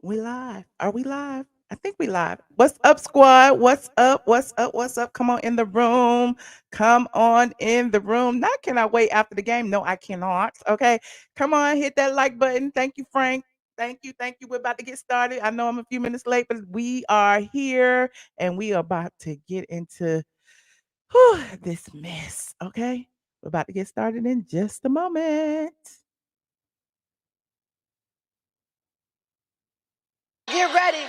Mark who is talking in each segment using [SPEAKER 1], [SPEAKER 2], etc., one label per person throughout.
[SPEAKER 1] We live. Are we live? I think we live. What's up, squad? What's up? What's up? What's up? Come on in the room. Come on in the room. Not can I wait after the game? No, I cannot. Okay. Come on, hit that like button. Thank you, Frank. Thank you. Thank you. We're about to get started. I know I'm a few minutes late, but we are here and we are about to get into this mess. Okay. We're about to get started in just a moment.
[SPEAKER 2] Get ready,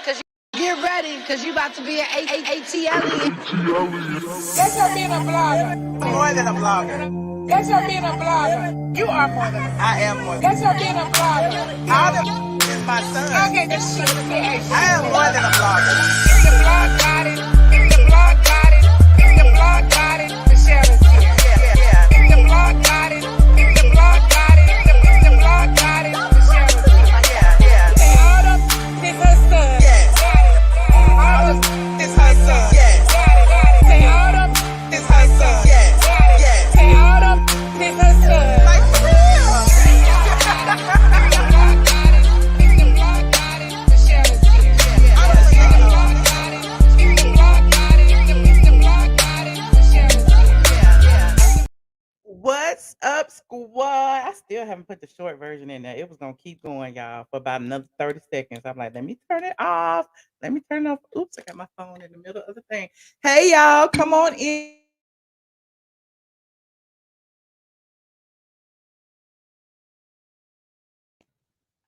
[SPEAKER 2] cause you about to be an ATLien.
[SPEAKER 3] That's not being a blogger.
[SPEAKER 1] More than a blogger.
[SPEAKER 3] That's not being a blogger.
[SPEAKER 1] You are more than I am more than
[SPEAKER 3] That's not being a blogger.
[SPEAKER 1] all the is my son.
[SPEAKER 3] Okay, the shit.
[SPEAKER 1] I am more than a blogger.
[SPEAKER 3] If the blog got it, if the blog got it, if the blog got it, Michelle is here.
[SPEAKER 1] Yeah.
[SPEAKER 3] If the blog got it, if the blog got it, if the blog got it, Michelle is here.
[SPEAKER 1] Yeah.
[SPEAKER 3] Say all of this her son.
[SPEAKER 1] Yes.
[SPEAKER 3] All of this her son.
[SPEAKER 1] Yes.
[SPEAKER 3] Say all of this her son.
[SPEAKER 1] Yes. Yes.
[SPEAKER 3] Say all of this her son.
[SPEAKER 1] Like for real. What's up, squad? I still haven't put the short version in there. It was gonna keep going, y'all, for about another 30 seconds. I'm like, let me turn it off. Let me turn it off. Oops, I got my phone in the middle of the thing. Hey, y'all, come on in.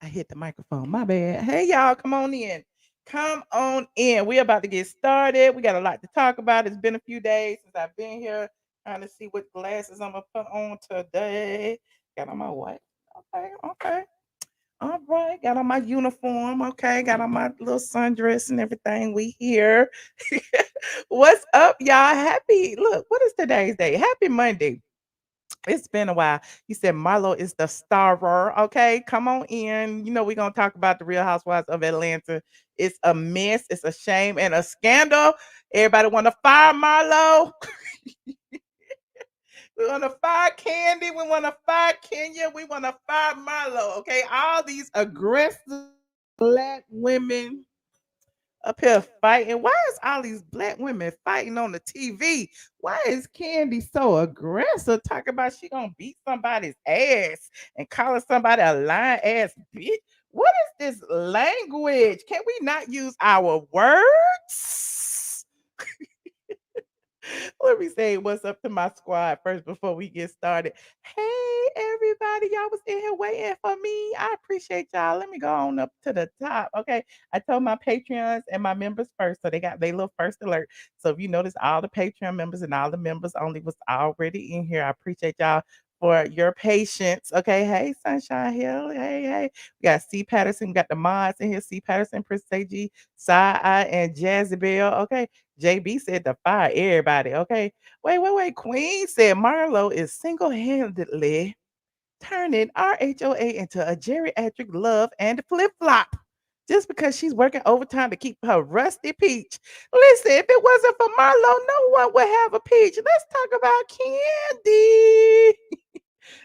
[SPEAKER 1] I hit the microphone. My bad. Hey, y'all, come on in. Come on in. We're about to get started. We got a lot to talk about. It's been a few days since I've been here, trying to see what glasses I'm gonna put on today. Got on my what? Okay. All right. Got on my uniform. Okay. Got on my little sundress and everything. We here. What's up, y'all? Happy. Look, what is today's day? Happy Monday. It's been a while. You said Marlo is the starer. Okay, come on in. You know, we're gonna talk about the Real Housewives of Atlanta. It's a mess, it's a shame, and a scandal. Everybody want to fire Marlo. We want to fire Kandi. We want to fire Kenya. We want to fire Marlo. Okay, all these aggressive black women up here fighting. Why is all these black women fighting on the TV? Why is Kandi so aggressive, talking about she gonna beat somebody's ass and calling somebody a lying ass bitch? What is this language? Can we not use our words? Let me say what's up to my squad first before we get started. Hey, everybody, y'all was in here waiting for me. I appreciate y'all. Let me go on up to the top. Okay. I told my Patreons and my members first, so they got their little first alert. So if you notice, all the Patreon members and all the members only was already in here. I appreciate y'all for your patience. Okay. Hey, Sunshine Hill. Hey. We got C. Patterson. We got the mods in here. C. Patterson, Prince AG, Side Eye, and Jazzy Bell. Okay. JB said to fire everybody. Okay. Wait. Queen said Marlo is single-handedly turning RHOA into a geriatric love and flip flop just because she's working overtime to keep her rusty peach. Listen, if it wasn't for Marlo, no one would have a peach. Let's talk about Kandi.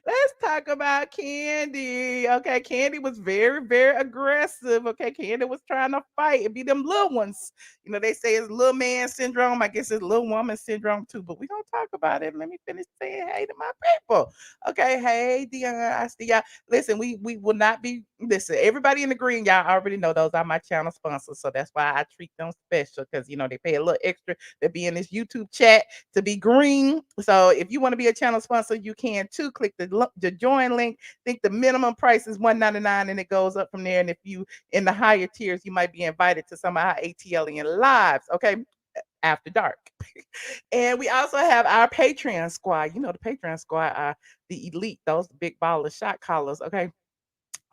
[SPEAKER 1] Let's talk about Kandi. Okay, Kandi was very aggressive. Okay, Kandi was trying to fight and be them little ones. You know, they say it's little man syndrome. I guess it's little woman syndrome too, but we gonna talk about it. Let me finish saying hey to my people. Okay, hey Dion, I see y'all. Listen, we will not be listen, everybody in the green, y'all already know those are my channel sponsors. So that's why I treat them special because you know they pay a little extra to be in this YouTube chat to be green. So if you want to be a channel sponsor, you can too. Click the join link. I think the minimum price is $1.99 and it goes up from there. And if you in the higher tiers, you might be invited to some of our ATLien lives. Okay. After dark. And we also have our Patreon squad. You know, the Patreon squad are the elite, those big baller shot callers. Okay.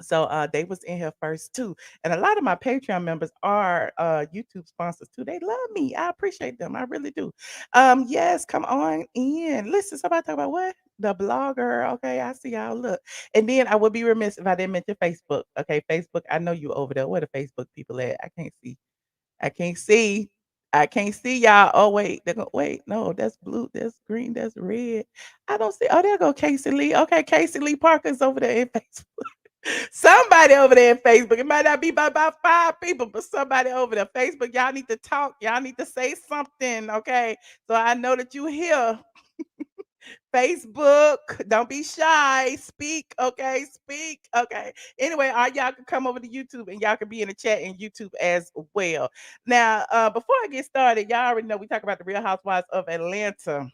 [SPEAKER 1] So they was in here first too. And a lot of my Patreon members are YouTube sponsors too. They love me. I appreciate them. I really do. Yes, come on in. Listen, somebody talk about what? The blogger. Okay, I see y'all. Look. And then I would be remiss if I didn't mention Facebook. Okay, Facebook. I know you over there. Where the Facebook people at? I can't see. I can't see. I can't see y'all. Oh, wait. They're going wait. No, that's blue. That's green. That's red. I don't see. Oh, there go Casey Lee. Okay, Casey Lee Parker's over there in Facebook. Somebody over there in Facebook. It might not be by about 5 people, but somebody over there. Facebook, y'all need to talk. Y'all need to say something. Okay. So I know that you here. Facebook, don't be shy. Speak, okay? Speak, okay? Anyway, all y'all can come over to YouTube and y'all can be in the chat in YouTube as well. Now, before I get started, y'all already know we talk about the Real Housewives of Atlanta.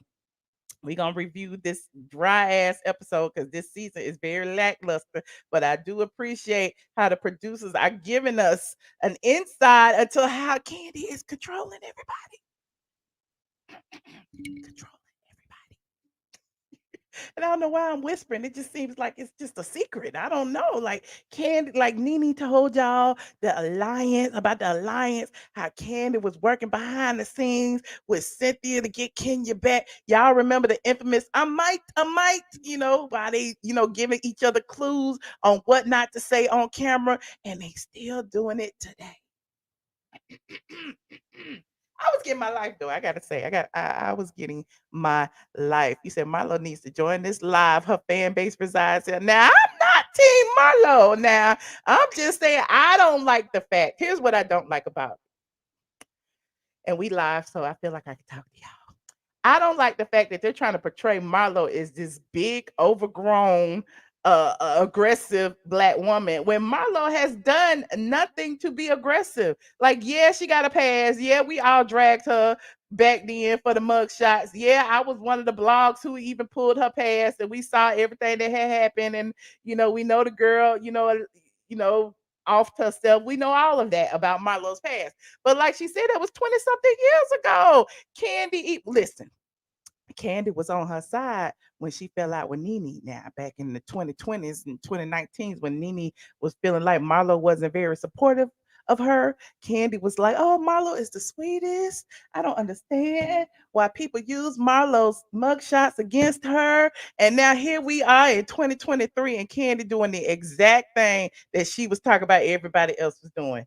[SPEAKER 1] We're gonna review this dry ass episode because this season is very lackluster. But I do appreciate how the producers are giving us an insight into how Kandi is controlling everybody. Controlling everybody. And I don't know why I'm whispering. It just seems like it's just a secret. I don't know. Like Kandi, like Nene told y'all about the alliance, how Kandi was working behind the scenes with Cynthia to get Kenya back. Y'all remember the infamous I might, while they, giving each other clues on what not to say on camera, and they still doing it today. I was getting my life though. I gotta say, I was getting my life. You said Marlo needs to join this live. Her fan base resides here. Now I'm not Team Marlo. Now I'm just saying I don't like the fact. Here's what I don't like about it. And we live, so I feel like I can talk to y'all. I don't like the fact that they're trying to portray Marlo as this big, overgrown, aggressive black woman when Marlo has done nothing to be aggressive. Like, yeah, she got a pass. Yeah, we all dragged her back then for the mug shots. Yeah, I was one of the blogs who even pulled her pass, and we saw everything that had happened. And we know the girl, you know, off herself. We know all of that about Marlo's past. But like she said, that was 20 something years ago. Listen, Kandi was on her side when she fell out with Nene now back in the 2020s and 2019s when Nene was feeling like Marlo wasn't very supportive of her. Kandi was like, oh, Marlo is the sweetest. I don't understand why people use Marlo's mugshots against her. And now here we are in 2023 and Kandi doing the exact thing that she was talking about everybody else was doing.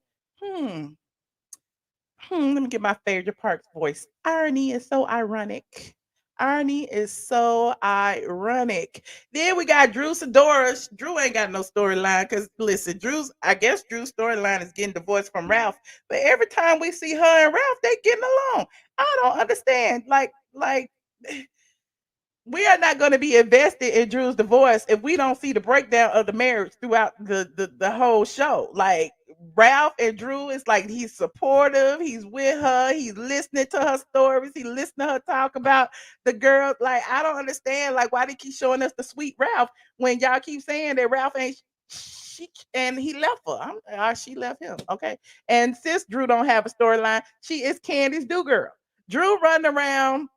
[SPEAKER 1] Let me get my favorite Parks voice. Irony is so ironic. Irony is so ironic. Then we got Drew Sidora. Drew ain't got no storyline because listen, I guess Drew's storyline is getting divorced from Ralph. But every time we see her and Ralph, they getting along. I don't understand. Like we are not going to be invested in Drew's divorce if we don't see the breakdown of the marriage throughout the whole show. Like Ralph and Drew is like he's supportive, he's with her, he's listening to her stories, he's listening to her talk about the girl. Like I don't understand like why they keep showing us the sweet Ralph when y'all keep saying that Ralph ain't she and he left her. She left him. Okay. And since Drew don't have a storyline, she is Candy's do girl. Drew running around,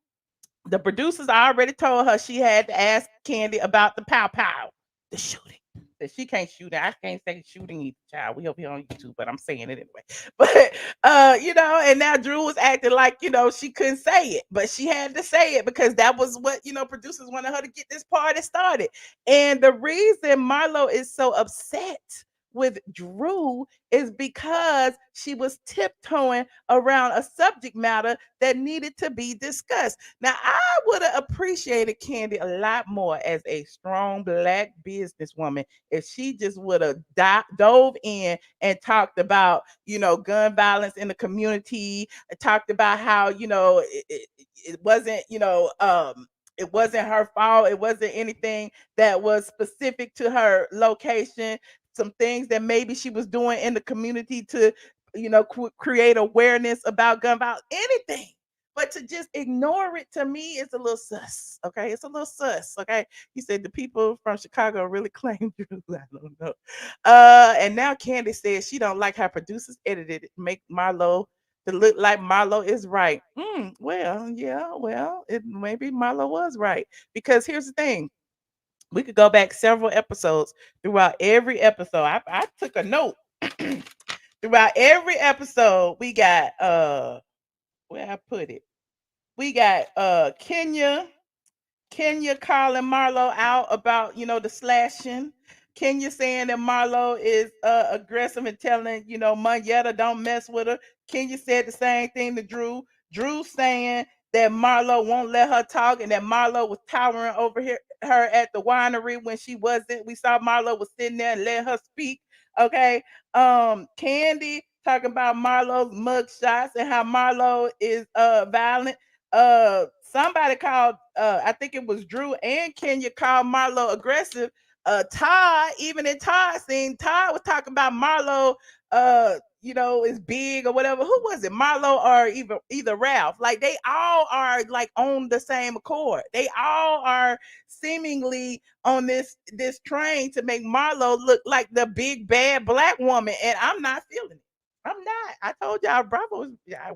[SPEAKER 1] the producers already told her she had to ask Kandi about the pow pow, the shooting. That she can't shoot. I can't say shooting either, child. We hope you're on YouTube, but I'm saying it anyway. But and now Drew was acting like, she couldn't say it, but she had to say it because that was what, producers wanted her to get this party started. And the reason Marlo is so upset with Drew is because she was tiptoeing around a subject matter that needed to be discussed. Now, I would have appreciated Kandi a lot more as a strong black businesswoman if she just would have dove in and talked about, gun violence in the community, talked about how, it wasn't, it wasn't her fault. It wasn't anything that was specific to her location. Some things that maybe she was doing in the community to, create awareness about gun violence, anything. But to just ignore it to me is a little sus. Okay. It's a little sus. Okay. He said the people from Chicago really claim Drew. I don't know. And now Kandi says she don't like how producers edited it, make Marlo to look like Marlo is right. Well, yeah, maybe Marlo was right. Because here's the thing. We could go back several episodes. Throughout every episode, I took a note. Throughout every episode, we got where I put it. We got Kenya calling Marlo out about, the slashing. Kenya saying that Marlo is aggressive and telling, Monyetta don't mess with her. Kenya said the same thing to Drew. Drew saying that Marlo won't let her talk, and that Marlo was towering over her at the winery when she wasn't. We saw Marlo was sitting there and let her speak. Okay. Kandi talking about Marlo's mug shots and how Marlo is violent. Somebody called I think it was Drew and Kenya called Marlo aggressive. Todd, even in Todd's scene, Todd was talking about Marlo is big or whatever. Who was it? Marlo or either Ralph. Like they all are like on the same accord. They all are seemingly on this train to make Marlo look like the big bad black woman, and I'm not feeling it. I'm not. I told y'all Bravo is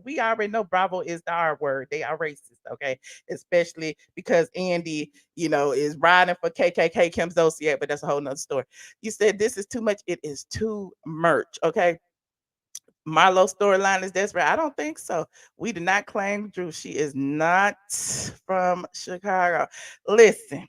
[SPEAKER 1] we already know Bravo is the R word. They are racist, okay? Especially because Andy, is riding for KKK Kim Zolciak, but that's a whole nother story. You said this is too much. It is too much, okay? Marlo's storyline is desperate. I don't think so. We did not claim Drew. She is not from Chicago. Listen,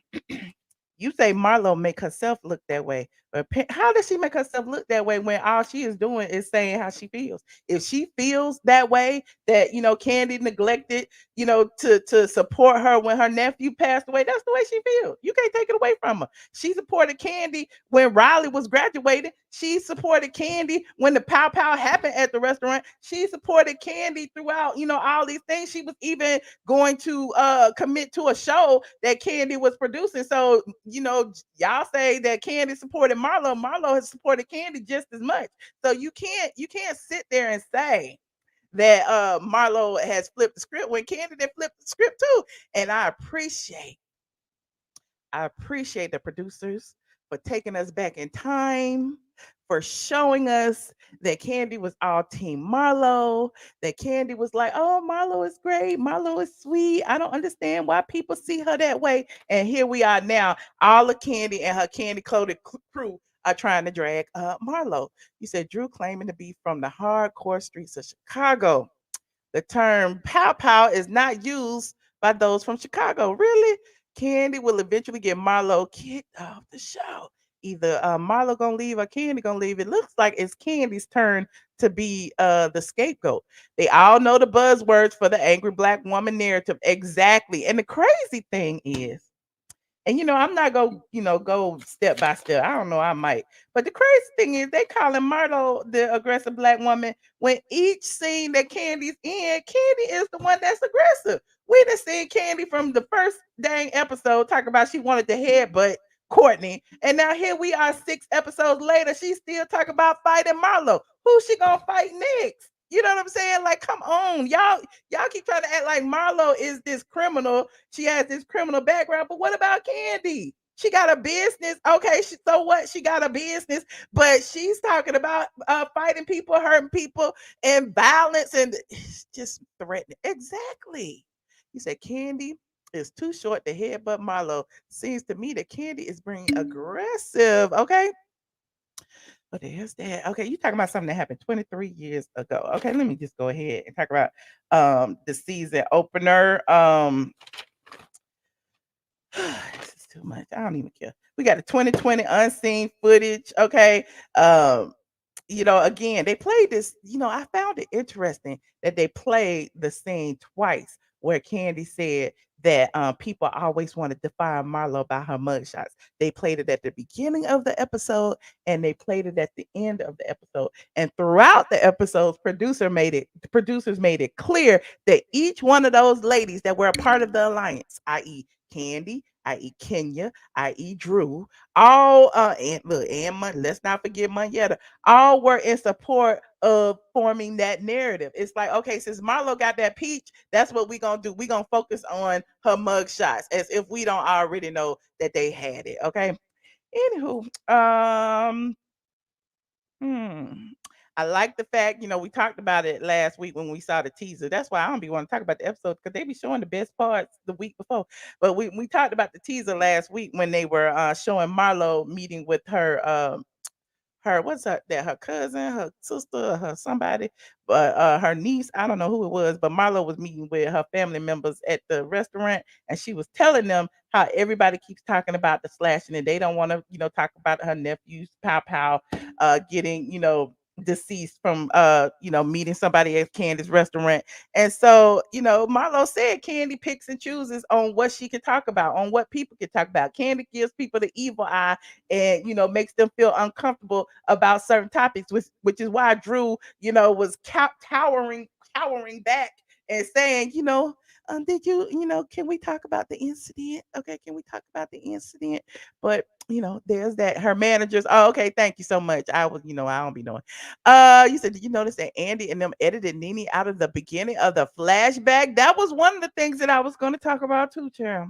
[SPEAKER 1] you say Marlo make herself look that way, but how does she make herself look that way when all she is doing is saying how she feels? If she feels that way, that Kandi neglected, to support her when her nephew passed away, that's the way she feels. You can't take it away from her. She supported Kandi when Riley was graduating. She supported Kandi when the pow pow happened at the restaurant. She supported Kandi throughout, all these things. She was even going to commit to a show that Kandi was producing. So, y'all say that Kandi supported Marlo. Marlo has supported Kandi just as much. So you can't sit there and say that Marlo has flipped the script when Kandi did flip the script too. And I appreciate the producers for taking us back in time, for showing us that Kandi was all team Marlo, that Kandi was like, oh, Marlo is great. Marlo is sweet. I don't understand why people see her that way. And here we are now. All of Kandi and her Kandi clothing crew are trying to drag Marlo. You said Drew claiming to be from the hardcore streets of Chicago. The term pow pow is not used by those from Chicago. Really? Kandi will eventually get Marlo kicked off the show. Either Marlo gonna leave or Kandi gonna leave. It looks like it's Candy's turn to be the scapegoat. They all know the buzzwords for the angry black woman narrative. Exactly. And the crazy thing is, and I'm not go, go step by step. I don't know, I might. But the crazy thing is they calling Marlo the aggressive black woman when each scene that Candy's in, Kandi is the one that's aggressive. We done seen Kandi from the first dang episode talk about she wanted to headbutt Courtney. And now here we are 6 episodes later. She still talking about fighting Marlo. Who's she gonna fight next? You know what I'm saying? Like, come on, y'all keep trying to act like Marlo is this criminal. She has this criminal background, but what about Kandi? She got a business. Okay, so what? She got a business, but she's talking about fighting people, hurting people, and violence, and just threatening. Exactly. You said Kandi is too short to headbutt Marlo. Seems to me that Kandi is being aggressive. Okay. What is that? Okay, you talking about something that happened 23 years ago. Okay, let me just go ahead and talk about the season opener. This is too much. I don't even care. We got the 2020 unseen footage. Okay. Again, they played this. I found it interesting that they played the scene twice where Kandi said that people always want to define Marlo by her mugshots. They played it at the beginning of the episode and they played it at the end of the episode. And throughout the episodes, the producers made it clear that each one of those ladies that were a part of the alliance, i.e., Kandi, i.e., Kenya, i.e., Drew, all and look, and let's not forget Moneta, all were in support of forming that narrative. It's like, okay, since Marlo got that peach, that's what we're gonna do. We're gonna focus on her mug shots as if we don't already know that they had it. Okay. Anywho, hmm. I like the fact, we talked about it last week when we saw the teaser. That's why I don't be want to talk about the episode because they be showing the best parts the week before. But we talked about the teaser last week when they were showing Marlo meeting with her what's her cousin, her sister, her somebody, but her niece. I don't know who it was, but Marlo was meeting with her family members at the restaurant, and she was telling them how everybody keeps talking about the slashing, and they don't want to, talk about her nephew's pow pow, getting, deceased from meeting somebody at Candy's restaurant. And so, Marlo said Kandi picks and chooses on what she can talk about, on what people can talk about. Kandi gives people the evil eye and makes them feel uncomfortable about certain topics, which is why Drew, was towering back and saying, did can we talk about the incident? Okay, can we talk about the incident? But there's that her managers. Oh, okay, thank you so much. I don't be knowing. You said, did you notice that Andy and them edited Nene out of the beginning of the flashback? That was one of the things that I was going to talk about too, Chair.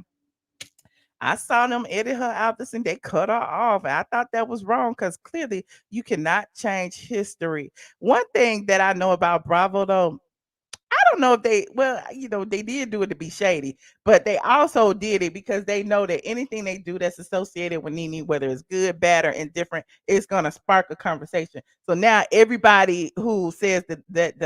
[SPEAKER 1] I saw them edit her out this and they cut her off. I thought that was wrong because clearly you cannot change history. One thing that I know about Bravo though, I don't know if they did do it to be shady, but they also did it because they know that anything they do that's associated with Nene, whether it's good, bad, or indifferent, it's gonna spark a conversation. So now everybody who says that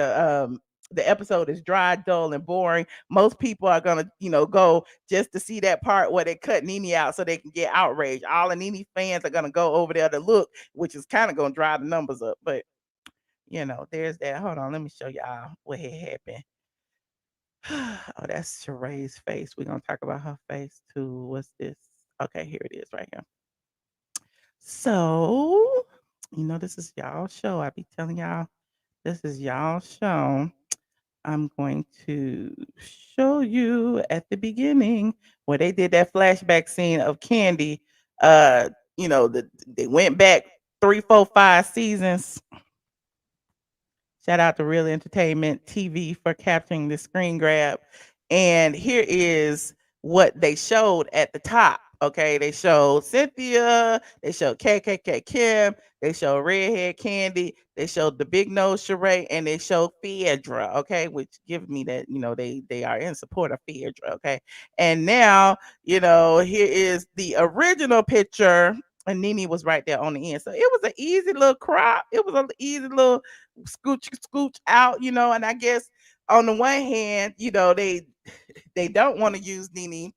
[SPEAKER 1] the episode is dry, dull, and boring, most people are gonna, go just to see that part where they cut Nene out so they can get outraged. All the Nene fans are gonna go over there to look, which is kind of gonna drive the numbers up. But there's that. Hold on, let me show y'all what had happened. Oh, that's Sheree's face. We're gonna talk about her face too. What's this? Okay, here it is right here. So, this is y'all show. I be telling y'all this is y'all show. I'm going to show you at the beginning where they did that flashback scene of Kandi. They went back 3, 4, 5 seasons. Shout out to Real Entertainment TV for capturing the screen grab. And here is what they showed at the top. Okay, they showed Cynthia, they showed KKK Kim, they showed Redhead Kandi, they showed the big nose Sheree, and they showed Phaedra. Okay, which gives me that they are in support of Phaedra. Okay, and now here is the original picture, and Nene was right there on the end. So it was an easy little crop. It was an easy little scooch out, and I guess on the one hand, they don't want to use Nene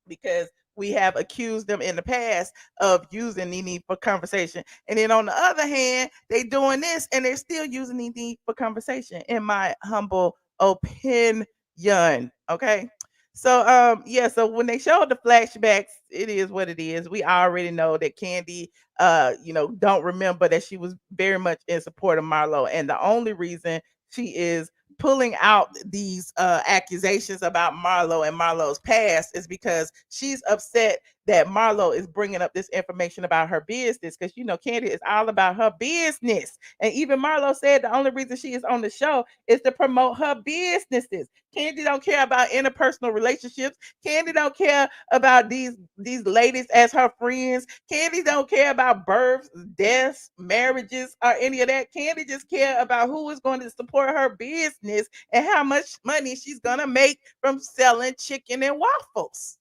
[SPEAKER 1] because we have accused them in the past of using Nene for conversation. And then on the other hand, they doing this and they're still using Nene for conversation, in my humble opinion. Okay. So so when they showed the flashbacks, it is what it is. We already know that Kandi don't remember that she was very much in support of Marlo. And the only reason she is pulling out these accusations about Marlo and Marlo's past is because she's upset that Marlo is bringing up this information about her business, because Kandi is all about her business. And even Marlo said the only reason she is on the show is to promote her businesses. Kandi don't care about interpersonal relationships. Kandi don't care about these ladies as her friends. Kandi don't care about births, deaths, marriages, or any of that. Kandi just care about who is going to support her business and how much money she's gonna make from selling chicken and waffles.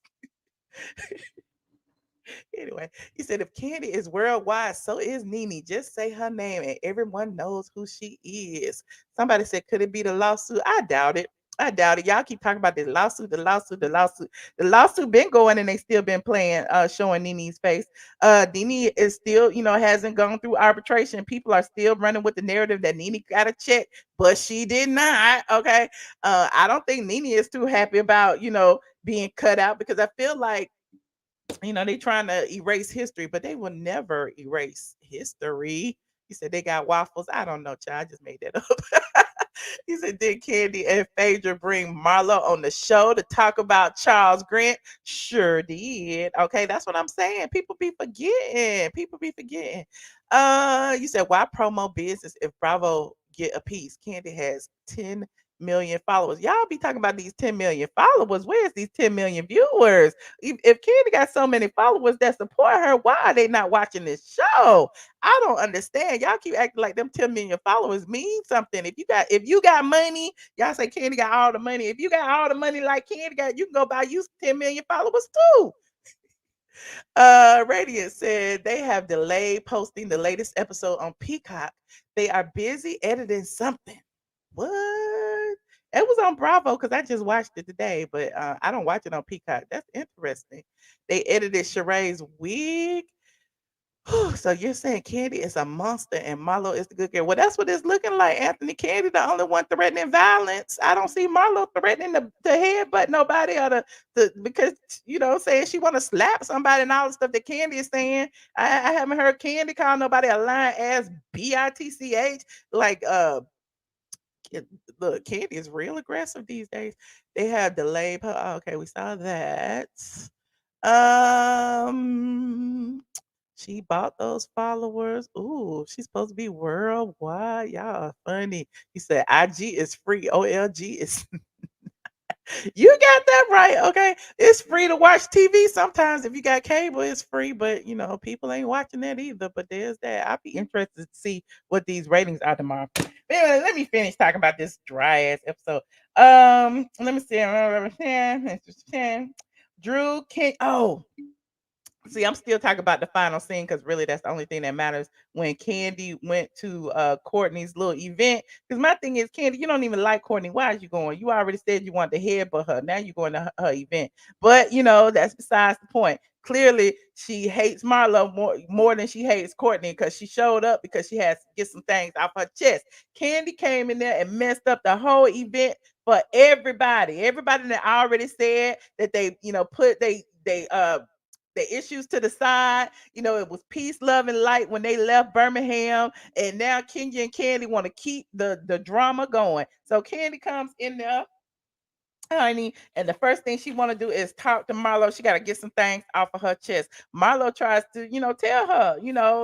[SPEAKER 1] Anyway, he said if Kandi is worldwide, so is Nene. Just say her name and everyone knows who she is. Somebody said, could it be the lawsuit? I doubt it. I doubt it. Y'all keep talking about this lawsuit, the lawsuit, the lawsuit. The lawsuit been going and they still been playing, showing Nene's face. Nene is still, hasn't gone through arbitration. People are still running with the narrative that Nene got a check, but she did not. Okay. I don't think Nene is too happy about, being cut out, because I feel like they trying to erase history, but they will never erase history. He said they got waffles. I don't know, child. I just made that up. He said, did Kandi and Phaedra bring Marlo on the show to talk about Charles Grant? Sure did. Okay, that's what I'm saying. People be forgetting. People be forgetting. You said, why promo business if Bravo get a piece? Kandi has 10 million followers. Y'all be talking about these 10 million followers. Where's these 10 million viewers? If Kandi got so many followers that support her, why are they not watching this show? I don't understand. Y'all keep acting like them 10 million followers mean something. If you got money, y'all say Kandi got all the money. If you got all the money like Kandi got, you can go buy you 10 million followers too. Radiant said they have delayed posting the latest episode on Peacock. They are busy editing something. What? It was on Bravo because I just watched it today, but I don't watch it on Peacock. That's interesting. They edited Sheree's wig. So you're saying Kandi is a monster and Marlo is the good girl. Well, that's what it's looking like, Anthony. Kandi the only one threatening violence. I don't see Marlo threatening the headbutt nobody or the because saying she want to slap somebody and all the stuff that Kandi is saying. I haven't heard Kandi call nobody a lying ass bitch. Like Kid- look, Kandi is real aggressive these days. They have delayed. Okay, we saw that. Um, she bought those followers. Ooh, she's supposed to be worldwide. Y'all are funny. He said IG is free. OLG is you got that right. Okay. It's free to watch TV sometimes. If you got cable, it's free, but people ain't watching that either. But there's that. I'll be interested to see what these ratings are tomorrow. But anyway, let me finish talking about this dry ass episode. Let me see. Drew King. Oh, see, I'm still talking about the final scene because really that's the only thing that matters when Kandi went to Courtney's little event. Because my thing is, Kandi, you don't even like Courtney. Why are you going? You already said you want to headbutt her. Now you're going to her event. But that's besides the point. Clearly, she hates Marlo more than she hates Courtney because she showed up because she has to get some things off her chest. Kandi came in there and messed up the whole event for everybody. Everybody that already said that they, put the issues to the side. It was peace, love, and light when they left Birmingham, and now Kenya and Kandi want to keep the drama going. So Kandi comes in there, honey, and the first thing she want to do is talk to Marlo. She got to get some things off of her chest. Marlo tries to, tell her,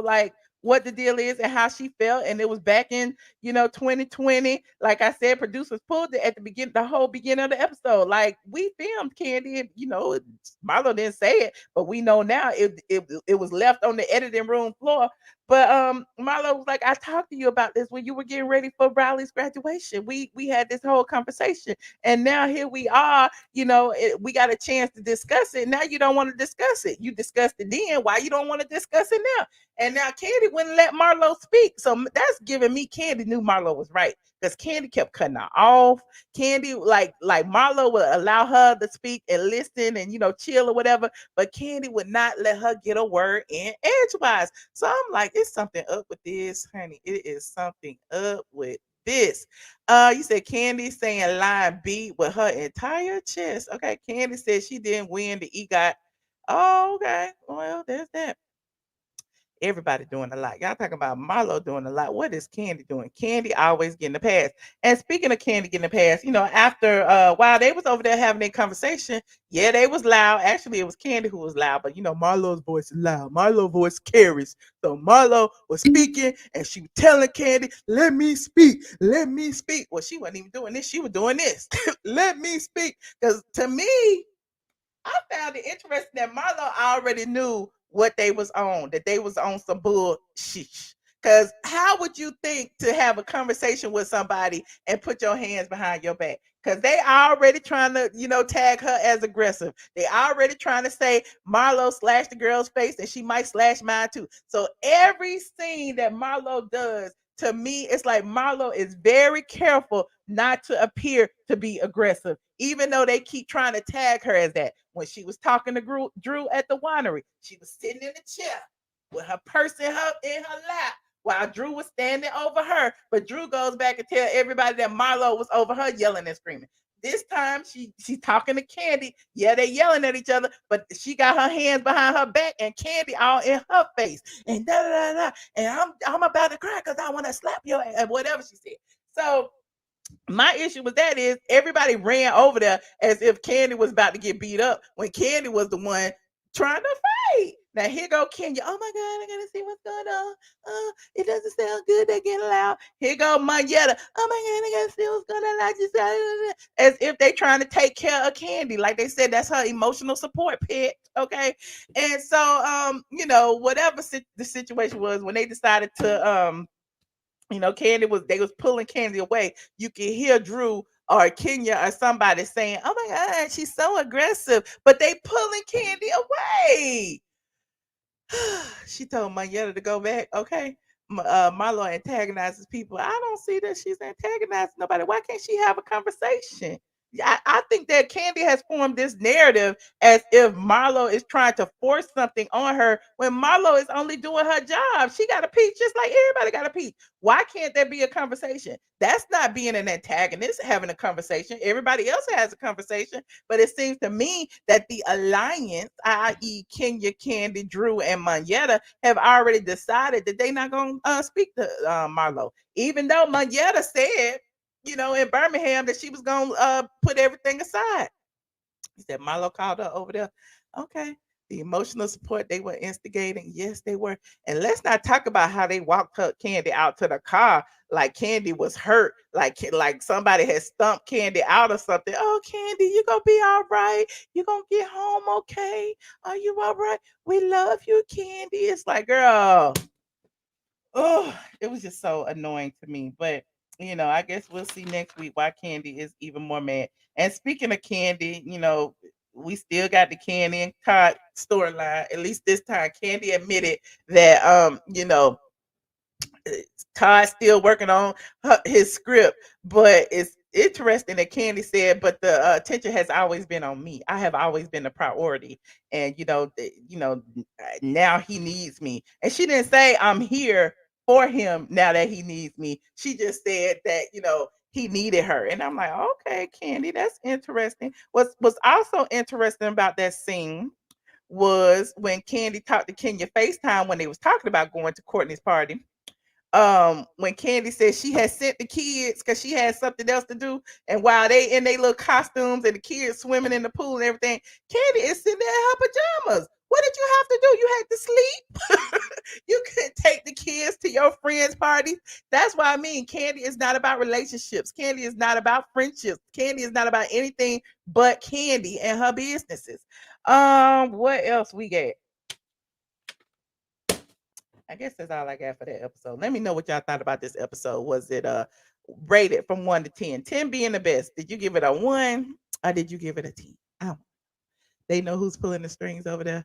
[SPEAKER 1] like what the deal is and how she felt. And it was back in, 2020. Like I said, producers pulled it at the beginning, the whole beginning of the episode. Like we filmed Kandi, and, Marlo didn't say it, but we know now it was left on the editing room floor. But Marlo was like, I talked to you about this when you were getting ready for Riley's graduation. We had this whole conversation, and now here we are. We got a chance to discuss it. Now you don't want to discuss it. You discussed it then. Why you don't want to discuss it now? And now Kandi wouldn't let Marlo speak. So that's giving me Kandi knew Marlo was right because Kandi kept cutting her off. Kandi, like Marlo would allow her to speak and listen and chill or whatever, but Kandi would not let her get a word in edgewise. So I'm like, it's something up with this, honey. It is something up with this. You said Kandi saying line B with her entire chest. Okay, Kandi said she didn't win the EGOT. Oh, okay. Well, there's that. Everybody doing a lot. Y'all talking about Marlo doing a lot. What is Kandi doing? Kandi always getting the pass. And speaking of Kandi getting the pass, after while they was over there having their conversation, yeah, they was loud. Actually, it was Kandi who was loud, but Marlo's voice is loud. Marlo's voice carries. So Marlo was speaking and she was telling Kandi, let me speak. Let me speak. Well, she wasn't even doing this. She was doing this. Let me speak. Because to me, I found it interesting that Marlo already knew what they was on, that they was on some bullshit. Because how would you think to have a conversation with somebody and put your hands behind your back? Because they already trying to, tag her as aggressive. They already trying to say Marlo slashed the girl's face and she might slash mine too. So every scene that Marlo does, to me, it's like Marlo is very careful not to appear to be aggressive, even though they keep trying to tag her as that. When she was talking to Drew at the winery, she was sitting in the chair with her purse in her lap while Drew was standing over her. But Drew goes back and tell everybody that Marlo was over her yelling and screaming. This time she's talking to Kandi. Yeah, they yelling at each other, but she got her hands behind her back and Kandi all in her face. And da da da da. And I'm about to cry because I want to slap your ass, whatever she said. So my issue with that is everybody ran over there as if Kandi was about to get beat up when Kandi was the one trying to fight. Now here go Kenya. Oh my God, I gotta see what's going on. It doesn't sound good. They're getting loud. Here go Mayetta. Oh my God, I gotta see what's going on. I just as if they trying to take care of Kandi. Like they said, that's her emotional support pet. Okay. And so whatever the situation was when they decided to they was pulling Kandi away. You can hear Drew or Kenya or somebody saying, "Oh my God, she's so aggressive," but they pulling Kandi away. She told Mayetta to go back. Okay, Marlo antagonizes people. I don't see that she's antagonizing nobody. Why can't she have a conversation? I think that Kandi has formed this narrative as if Marlo is trying to force something on her when Marlo is only doing her job. She got a peach just like everybody got a peach. Why can't there be a conversation? That's not being an antagonist, having a conversation. Everybody else has a conversation, but it seems to me that the alliance, i.e., Kenya, Kandi, Drew, and Monyetta, have already decided that they're not going to speak to Marlo, even though Monyetta said, in Birmingham that she was gonna put everything aside. He said Marlo called her over there. Okay. The emotional support they were instigating. Yes, they were. And let's not talk about how they walked her Kandi out to the car like Kandi was hurt, like somebody had stumped Kandi out or something. Oh, Kandi, you gonna be all right. You gonna get home okay? Are you all right? We love you, Kandi. It's like, girl, oh, it was just so annoying to me. But I guess we'll see next week why Kandi is even more mad. And speaking of Kandi, we still got the Kandi and Todd storyline. At least this time, Kandi admitted that Todd's still working on his script, but it's interesting that Kandi said, "But the attention has always been on me. I have always been a priority, and now he needs me." And she didn't say I'm here for him now that he needs me. She just said that he needed her, and I'm like, okay, Kandi, that's interesting. Was also interesting about that scene was when Kandi talked to Kenya FaceTime when they was talking about going to Courtney's party, when Kandi said she had sent the kids because she had something else to do, and while they in their little costumes and the kids swimming in the pool and everything, Kandi is sitting there in her pajamas. What did you have to do? You had to sleep. You couldn't take the kids to your friends' parties. That's why I mean Kandi is not about relationships. Kandi is not about friendships. Kandi is not about anything but Kandi and her businesses. What else we got? I guess that's all I got for that episode. Let me know what y'all thought about this episode. Was it rated from 1 to 10? 10 being the best. Did you give it a 1 or did you give it a 10? Oh, they know who's pulling the strings over there.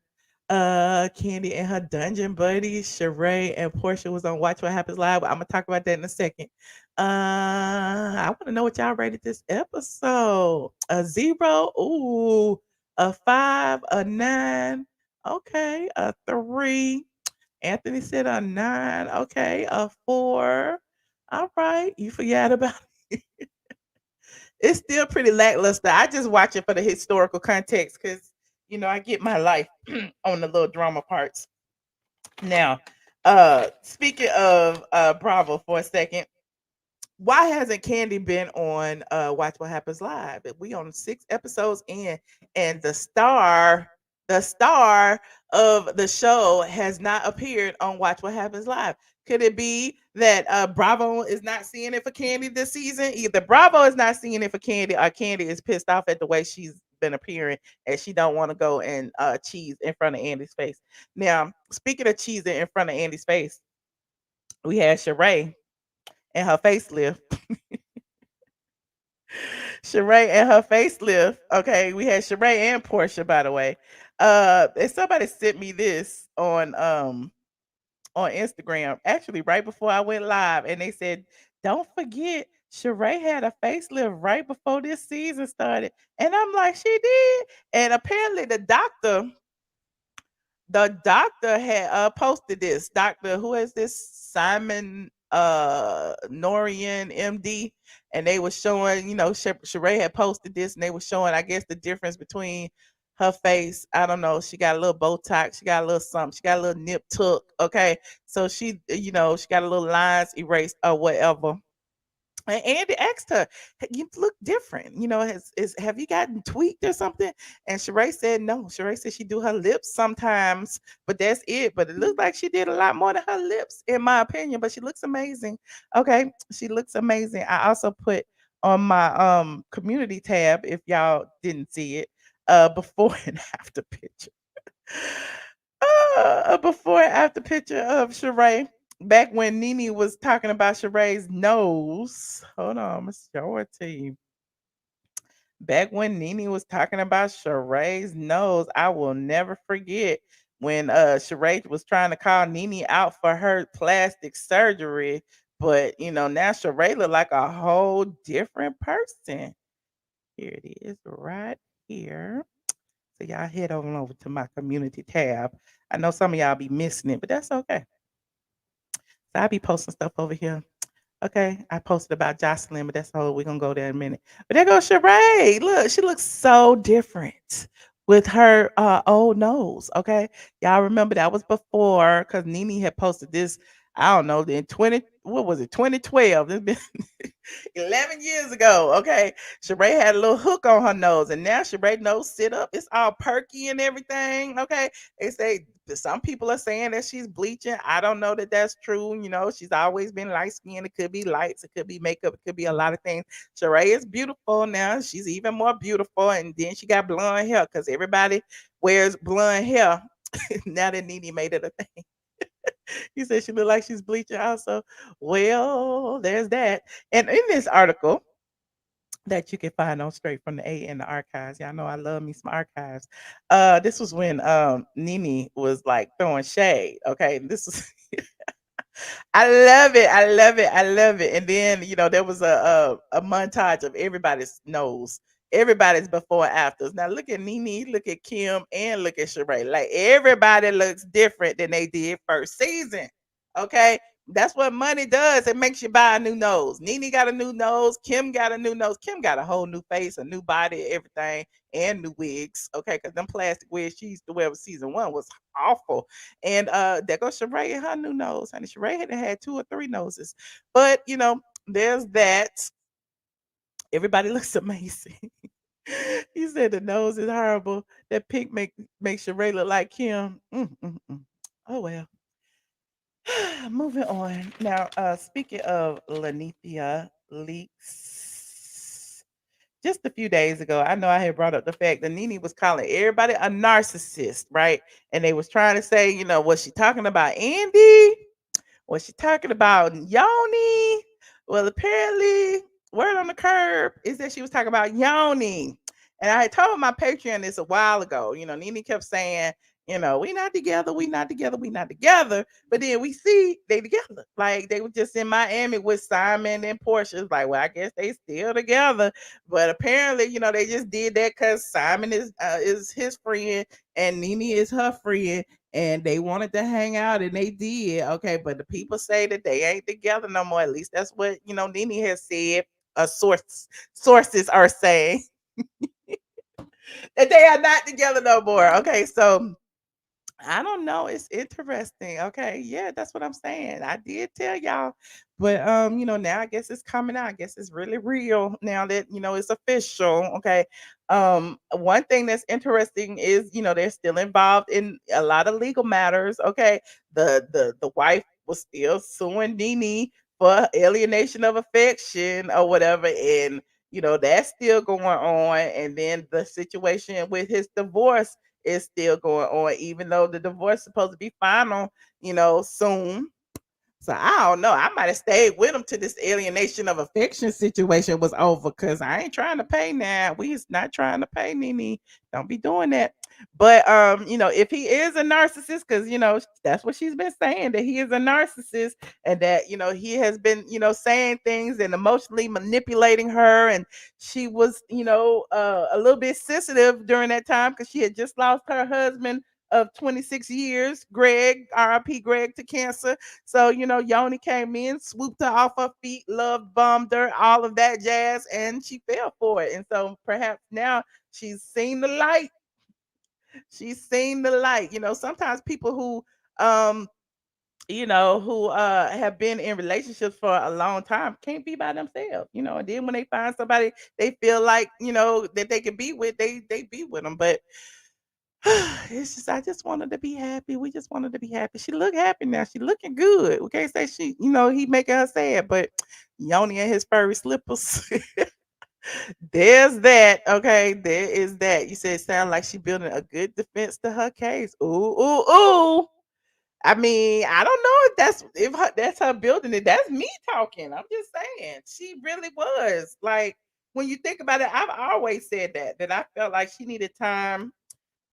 [SPEAKER 1] Kandi and her dungeon buddies, Sheree and Porsha was on Watch What Happens Live. I'm gonna talk about that in a second. I want to know what y'all rated this episode. A 0, ooh, a 5, a 9, okay, a 3. Anthony said a 9. Okay, a 4. All right, you forgot about it. It's still pretty lackluster. I just watch it for the historical context because I get my life on the little drama parts. Now, speaking of Bravo for a second, why hasn't Kandi been on Watch What Happens Live? We on 6 episodes in, and the star of the show has not appeared on Watch What Happens Live. Could it be that Bravo is not seeing it for Kandi this season? Either Bravo is not seeing it for Kandi, or Kandi is pissed off at the way she's been appearing, and she don't want to go and cheese in front of Andy's face. Now, speaking of cheesing in front of Andy's face, we had Sheree and her facelift. Sheree and her facelift. Okay, we had Sheree and Porsha, by the way. And somebody sent me this on Instagram, actually right before I went live, and they said, "Don't forget, Sheree had a facelift right before this season started." And I'm like, she did. And apparently the doctor had posted this. Doctor, who is this? Simon Norian MD. And they were showing, Sheree had posted this, and they were showing, I guess, the difference between her face. I don't know. She got a little Botox. She got a little something. She got a little nip tuck. Okay. So she got a little lines erased or whatever. And Andy asked her, "You look different. Have you gotten tweaked or something?" And Sheree said, "No." Sheree said she do her lips sometimes, but that's it. But it looked like she did a lot more than her lips, in my opinion. But she looks amazing. Okay, she looks amazing. I also put on my community tab, if y'all didn't see it, before and after picture. A before and after picture of Sheree back when Nene was talking about Sheree's nose. Hold on, I'm gonna show it to you. Back when Nene was talking about Sheree's nose, I will never forget when Sheree was trying to call Nene out for her plastic surgery. But now Sheree look like a whole different person. Here it is, right here. So y'all head on over to my community tab. I know some of y'all be missing it, but that's okay. So I be posting stuff over here. Okay, I posted about Joseline, but that's all. We're gonna go there in a minute. But there goes Sheree. Look, she looks so different with her old nose. Okay, y'all remember that was before because Nene had posted this. I don't know, in 20, what was it, 2012? It's been 11 years ago. Okay, Sheree had a little hook on her nose, and now Sheree nose sit up. It's all perky and everything. Okay, they say some people are saying that she's bleaching. I don't know that that's true. You know, she's always been light skinned. It could be lights, it could be makeup, it could be a lot of things. Sheree is beautiful now. She's even more beautiful. And then she got blonde hair because everybody wears blonde hair now that Nene made it a thing. You said she looked like she's bleaching also. Well, there's that. And in this article, that you can find on Straight from the A in the archives. Y'all know I love me some archives. This was when Nene was like throwing shade. Okay. This was I love it. I love it. I love it. And then, there was a montage of everybody's nose, everybody's before and afters. Now look at Nene, look at Kim, and look at Sheree. Like everybody looks different than they did first season. Okay. That's what money does. It makes you buy a new nose. Nene got a new nose. Kim got a new nose. Kim got a whole new face, a new body, everything, and new wigs. Okay, because them plastic wigs she used to wear with season one was awful. And there goes Sheree and her new nose. Honey, Sheree had two or three noses. But there's that. Everybody looks amazing. You said the nose is horrible. That pink makes Sheree look like Kim. Oh well. Moving on. Now, speaking of Lanithia Leakes, just a few days ago, I know I had brought up the fact that Nene was calling everybody a narcissist, right? And they was trying to say, was she talking about Andy? Was she talking about Yoni? Well, apparently, word on the curb is that she was talking about Yoni. And I had told my Patreon this a while ago. Nene kept saying, we not together, we not together, we not together. But then we see they together. Like they were just in Miami with Simon and Porsha. It's like, well, I guess they still together. But apparently, they just did that because Simon is his friend and Nene is her friend and they wanted to hang out and they did. Okay, but the people say that they ain't together no more. At least that's what Nene has said. Sources are saying that they are not together no more. Okay, so I don't know. It's interesting. Okay. Yeah, that's what I'm saying. I did tell y'all. But now I guess it's coming out. I guess it's really real now that, it's official. Okay. One thing that's interesting is, they're still involved in a lot of legal matters. Okay. The wife was still suing Nene for alienation of affection or whatever. And that's still going on. And then the situation with his divorce is still going on, even though the divorce is supposed to be final, soon. So I don't know. I might have stayed with him till this alienation of affection situation was over because I ain't trying to pay now. We is not trying to pay Nene. Don't be doing that. But if he is a narcissist, because that's what she's been saying, that he is a narcissist and that he has been, saying things and emotionally manipulating her. And she was, a little bit sensitive during that time because she had just lost her husband of 26 years, Greg, RIP Greg, to cancer. So, Yoni came in, swooped her off her feet, love bombed her, all of that jazz, and she fell for it. And so perhaps now she's seen the light. She's seen the light. Sometimes people um, who have been in relationships for a long time can't be by themselves, and then when they find somebody they feel like, that they can be with, they be with them. But it's just I just wanted to be happy. We just wanted to be happy. She look happy now. She looking good. We can't say she, he making her sad, but Yoni and his furry slippers. There's that. Okay, there is that. You said it sound like she building a good defense to her case. Ooh, ooh, ooh. I mean, I don't know if that's her building it. That's me talking. I'm just saying. She really was. Like when you think about it, I've always said that I felt like she needed time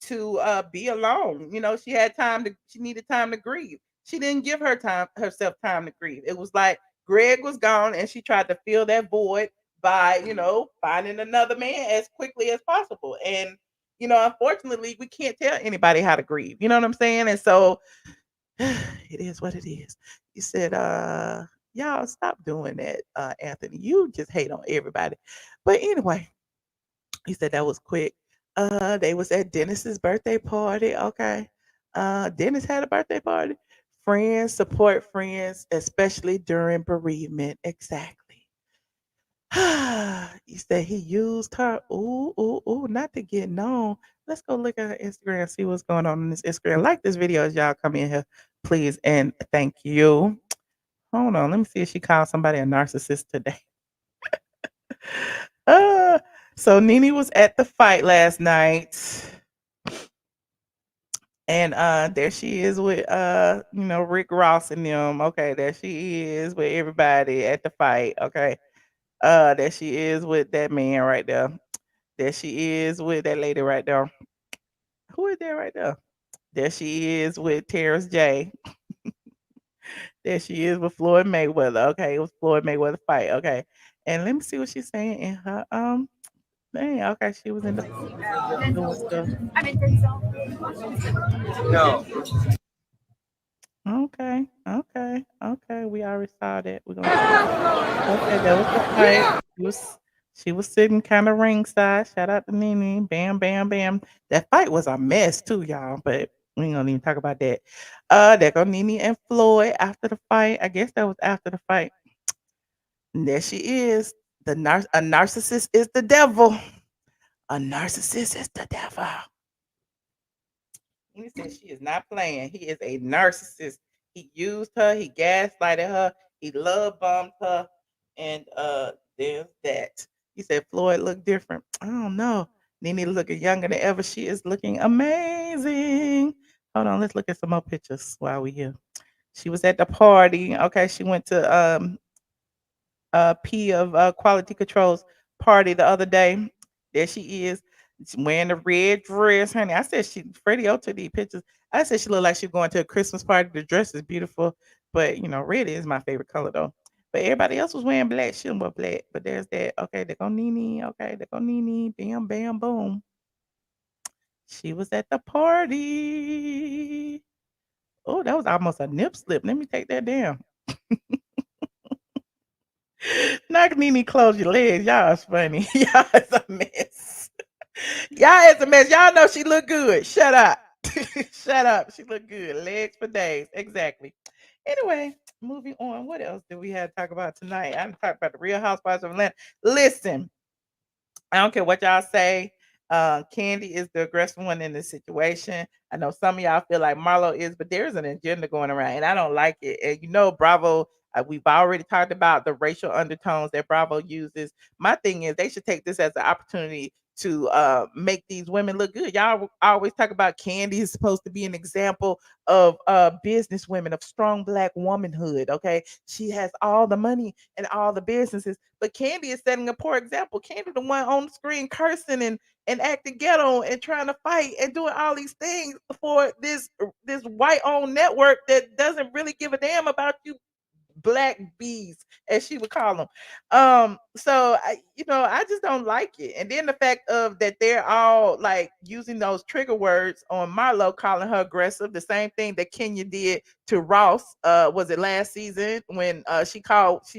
[SPEAKER 1] to be alone. She needed time to grieve. She didn't give herself time to grieve. It was like Greg was gone and she tried to fill that void by, finding another man as quickly as possible. And, unfortunately, we can't tell anybody how to grieve. You know what I'm saying? And so it is what it is. He said, y'all stop doing that, Anthony. You just hate on everybody. But anyway, he said that was quick. They was at Dennis's birthday party. Okay. Dennis had a birthday party. Friends support friends, especially during bereavement. Exactly. He said he used her. Ooh, ooh, ooh, not to get known. Let's go look at her Instagram, see what's going on this Instagram. Like this video as y'all come in here, please, and thank you. Hold on, let me see if she called somebody a narcissist today. uh, so Nene was at the fight last night. And there she is with Rick Ross and them. Okay, there she is with everybody at the fight. Okay. There she is with that man right there. There she is with that lady right there. Who is that right there? There she is with Terrence J. There she is with Floyd Mayweather. Okay, it was Floyd Mayweather fight. Okay. And let me see what she's saying in her thing. Okay, she was in the doing stuff.
[SPEAKER 3] No.
[SPEAKER 1] Okay, okay, okay. We already saw that. We're gonna see. Okay, that was the fight. She was sitting kind of ringside. Shout out to Nene. Bam, bam, bam. That fight was a mess too, y'all. But we ain't gonna even talk about that. There go Nene and Floyd after the fight. I guess that was after the fight. And there she is. A narcissist is the devil. A narcissist is the devil. He said she is not playing. He is a narcissist. He used her, he gaslighted her, he love bombed her, and there's that. He said Floyd looked different. I don't know. Nene looking younger than ever. She is looking amazing. Hold on, let's look at some more pictures while we here. She was at the party. Okay, she went to P of Quality Control's party the other day. There she is. She's wearing the red dress, honey. I said Freddie O took these pictures. I said she looked like she was going to a Christmas party. The dress is beautiful, but red is my favorite color though. But everybody else was wearing black. She didn't wear black. But there's that. Okay, there go Nene. Okay, there go Nene. Bam, bam, boom. She was at the party. Oh, that was almost a nip slip. Let me take that down. Knock Nene, close your legs. Y'all is funny. Y'all is a mess. Y'all is a mess. Y'all know she look good. Shut up. Shut up. She look good. Legs for days. Exactly. Anyway, moving on. What else do we have to talk about tonight? I didn't talk about the Real Housewives of Atlanta. Listen, I don't care what y'all say. Kandi is the aggressive one in this situation. I know some of y'all feel like Marlo is, but there's an agenda going around, and I don't like it. And Bravo. We've already talked about the racial undertones that Bravo uses. My thing is, they should take this as an opportunity to make these women look good. Y'all always talk about Kandi is supposed to be an example of business women, of strong black womanhood. Okay, she has all the money and all the businesses, but Kandi is setting a poor example. Kandi, the one on the screen cursing and acting ghetto and trying to fight and doing all these things for this white owned network that doesn't really give a damn about you black bees, as she would call them. So I just don't like it. And then the fact of that they're all like using those trigger words on Marlo, calling her aggressive, the same thing that Kenya did to Ross. Was it last season when she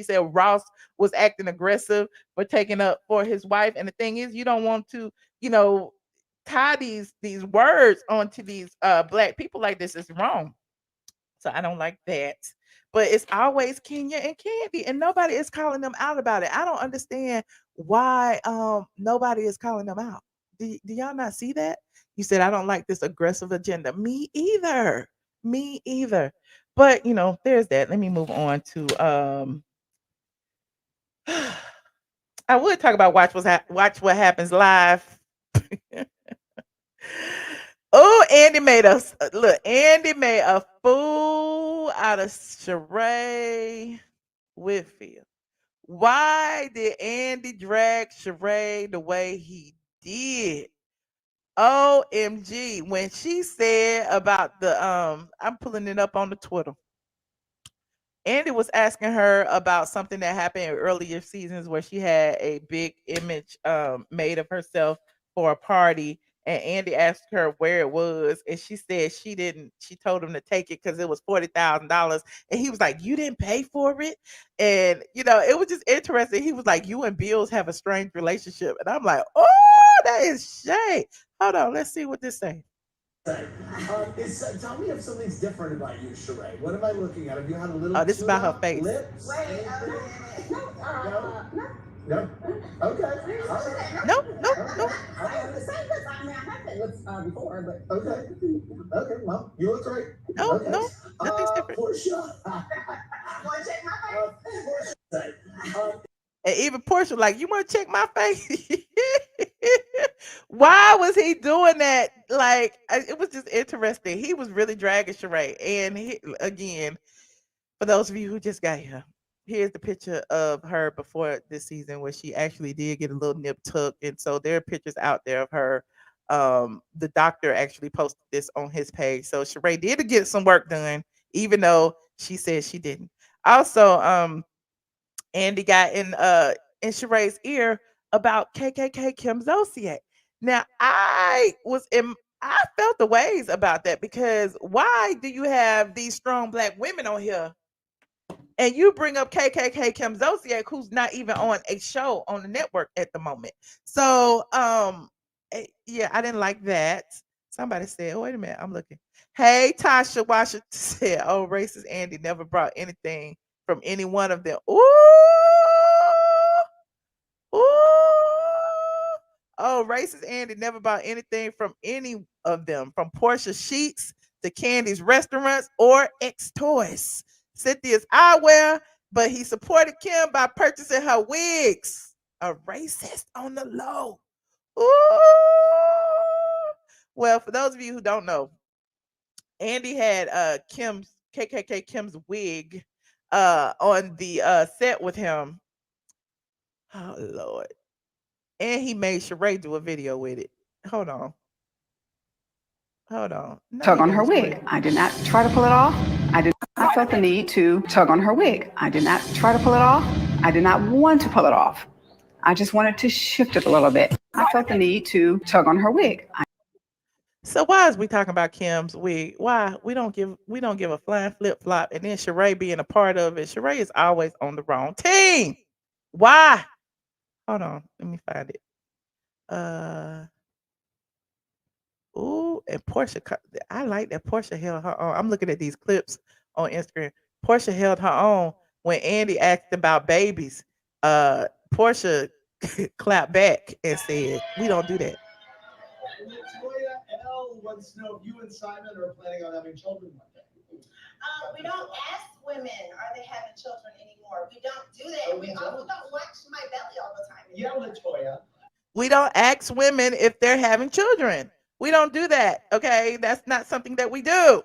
[SPEAKER 1] said Ross was acting aggressive for taking up for his wife? And the thing is, you don't want to, you know, tie these words onto these black people like this. Is wrong. So I don't like that. But it's always Kenya and Kandi, and nobody is calling them out about it. I don't understand why nobody is calling them out. Do y'all not see that? You said I don't like this aggressive agenda. Me either. Me either. But there's that. Let me move on to I would talk about watch what happens live. Oh, Andy made us look. Andy made a fool out of Sheree Whitfield. Why did Andy drag Sheree the way he did? OMG. When she said about the I'm pulling it up on the Twitter. Andy was asking her about something that happened in earlier seasons where she had a big image made of herself for a party. And Andy asked her where it was, and she said she didn't. She told him to take it because it was $40,000, and he was like, "You didn't pay for it," and it was just interesting. He was like, "You and Bills have a strange relationship," and I'm like, "Oh, that is shade." Hold on, let's see what this say.
[SPEAKER 4] Tell me if something's different about you, Sheree. What am I looking at? Have you had a little
[SPEAKER 1] Oh, this is about her face.
[SPEAKER 4] lips? Wait, no? No? Okay. All right.
[SPEAKER 1] Nope, nope, nope.
[SPEAKER 4] I have the same lips. I mean, I had that lips before, but... Okay. Okay, well, you look great.
[SPEAKER 1] No,
[SPEAKER 4] Okay.
[SPEAKER 1] no, nothing's different.
[SPEAKER 4] Porsha. Want to check my face?
[SPEAKER 1] And even Porsha, like, you want to check my face? Why was he doing that? Like, it was just interesting. He was really dragging Sheree. And again, for those of you who just got here, here's the picture of her before this season where she actually did get a little nip tuck. And so there are pictures out there of her. The doctor actually posted this on his page. So Sheree did get some work done, even though she said she didn't. Also, Andy got in Sheree's ear about KKK Kim Zolciak. Now I felt the ways about that because why do you have these strong black women on here and you bring up KKK Kim Zolciak, who's not even on a show on the network at the moment? So yeah, I didn't like that. Somebody said, oh, wait a minute, I'm looking. Hey, Tasha Washington said, oh, racist Andy never brought anything from any one of them. Ooh. Oh, racist Andy never bought anything from any of them, from Porsha sheets to Kandi's restaurants or X toys. Cynthia's eyewear, but he supported Kim by purchasing her wigs. A racist on the low. Ooh. Well, for those of you who don't know, Andy had Kim's KKK Kim's wig on the set with him. Oh Lord. And he made Sheree do a video with it. Hold on. Hold on.
[SPEAKER 5] Tug on her wig. I did not try to pull it off. I felt the need to tug on her wig. I did not try to pull it off. I did not want to pull it off. I just wanted to shift it a little bit. I felt the need to tug on her wig.
[SPEAKER 1] So why is we talking about Kim's wig? Why we don't give a flying flip flop, and then Sheree being a part of it? Sheree is always on the wrong team. Why? Hold on, let me find it. Ooh, and Porsha. I like that Porsha held her own. I'm looking at these clips on Instagram. Porsha held her own when Andy asked about babies. Porsha clapped back and said, "We don't do that."
[SPEAKER 4] Victoria L wants to know if you and Simon are planning on having children one day.
[SPEAKER 6] We don't ask women, are they having children anymore? We don't do that. We also don't watch my belly all the time.
[SPEAKER 4] Yeah, Latoya.
[SPEAKER 1] We don't ask women if they're having children. We don't do that. Okay, that's not something that we do.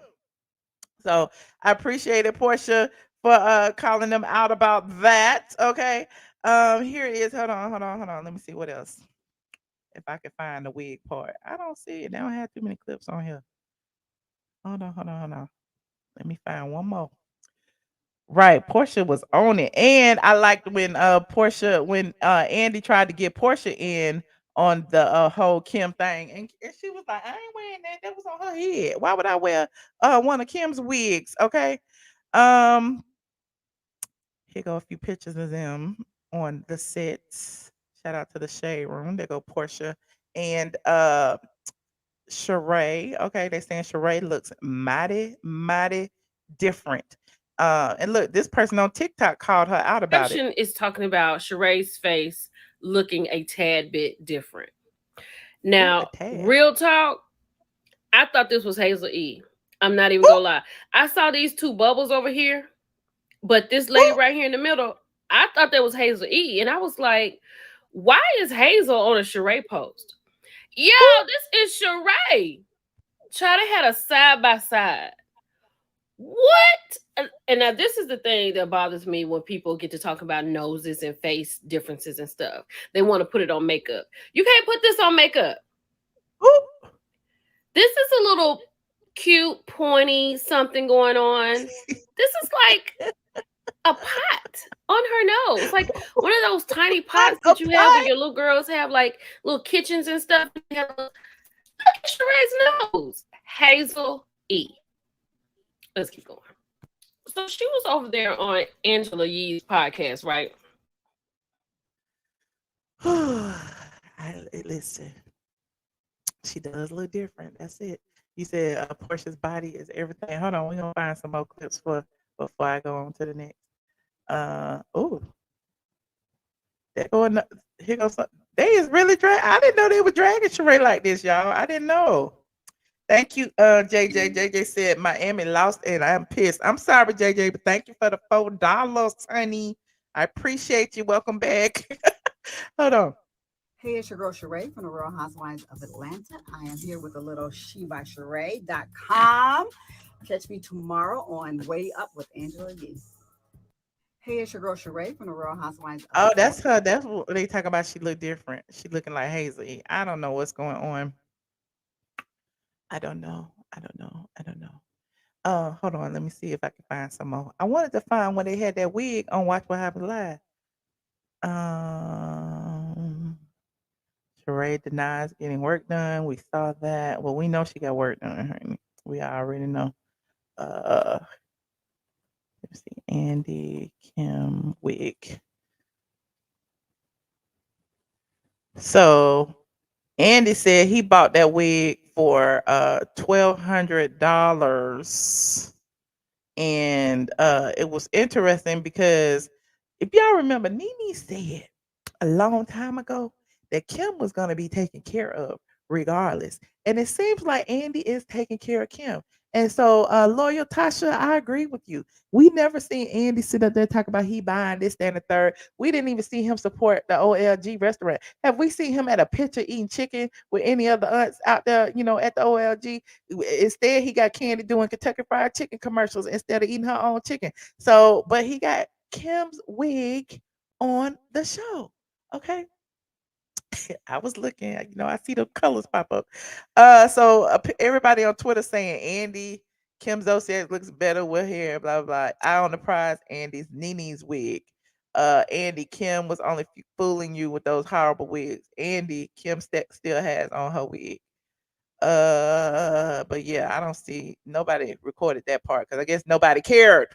[SPEAKER 1] So I appreciate it, Porsha, for calling them out about that. Okay. Here it is. Hold on. Let me see what else. If I can find the wig part. I don't see it. They don't have too many clips on here. Hold on. Let me find one more. Right, Porsha was on it. And I liked when Andy tried to get Porsha in on the whole Kim thing. And she was like, I ain't wearing that. That was on her head. Why would I wear one of Kim's wigs? Okay. Here go a few pictures of them on the sets. Shout out to the shade room. There go Porsha and Sheree. Okay, they saying Sheree looks mighty different. And look, this person on TikTok called her out about it.
[SPEAKER 7] Is talking about Sheree's face looking a tad bit different. Now, real talk, I thought this was Hazel E. I'm not even gonna lie. I saw these two bubbles over here, but this lady right here in the middle, I thought that was Hazel E. And I was like, why is Hazel on a Sheree post? Yo, this is Sheree. Child, they had a side by side. What? And now this is the thing that bothers me when people get to talk about noses and face differences and stuff. They want to put it on makeup. You can't put this on makeup. Ooh. This is a little cute, pointy something going on. This is like a pot on her nose, like one of those tiny pots
[SPEAKER 1] A
[SPEAKER 7] that you have when
[SPEAKER 1] pot?
[SPEAKER 7] your little girls have like little kitchens and stuff. Look at Sheree's nose. Hazel E. Let's keep going. So she was over there on Angela Yee's podcast, right?
[SPEAKER 1] Listen, she does look different. That's it. You said Portia's body is everything. Hold on, we're gonna find some more clips for before I go on to the next. Oh, they're going. Here goes. They is really drag. I didn't know they were dragging Sheree like this, y'all. I didn't know. Thank you, JJ. JJ said Miami lost and I'm pissed. I'm sorry, JJ, but thank you for the $4, honey. I appreciate you. Welcome back. Hold on.
[SPEAKER 5] Hey, it's your girl Sheree from the Real Housewives of Atlanta. I am here with a little SheBySheree.com. Catch me tomorrow on Way Up with Angela Yee. Hey, it's your girl Sheree from the Real Housewives of
[SPEAKER 1] Oh,
[SPEAKER 5] Atlanta.
[SPEAKER 1] that's her. That's what they talk about. She look different. She looking like Hazel. I don't know what's going on. I don't know. I don't know. I don't know. Hold on. Let me see if I can find some more. I wanted to find when they had that wig on Watch What Happens Live. Sheree denies getting work done. We saw that. Well, we know she got work done, honey. We already know. Let's see. Andy Kim wig. So Andy said he bought that wig for $1,200. And it was interesting because if y'all remember, Nene said a long time ago that Kim was going to be taken care of regardless. And it seems like Andy is taking care of Kim. And so, Loyal Tasha, I agree with you. We never seen Andy sit up there talk about he buying this, that, and the third. We didn't even see him support the OLG restaurant. Have we seen him at a picture eating chicken with any other aunts out there, at the OLG? Instead, he got Kandi doing Kentucky Fried Chicken commercials instead of eating her own chicken. So, but he got Kim's wig on the show. Okay. I was looking, I see the colors pop up. So everybody on Twitter saying Andy, Kim Zoe says looks better with hair, blah, blah, blah. Eye on the prize, Andy's Nene's wig. Andy, Kim was only fooling you with those horrible wigs. Andy, Kim still has on her wig. But yeah, I don't see nobody recorded that part because I guess nobody cared.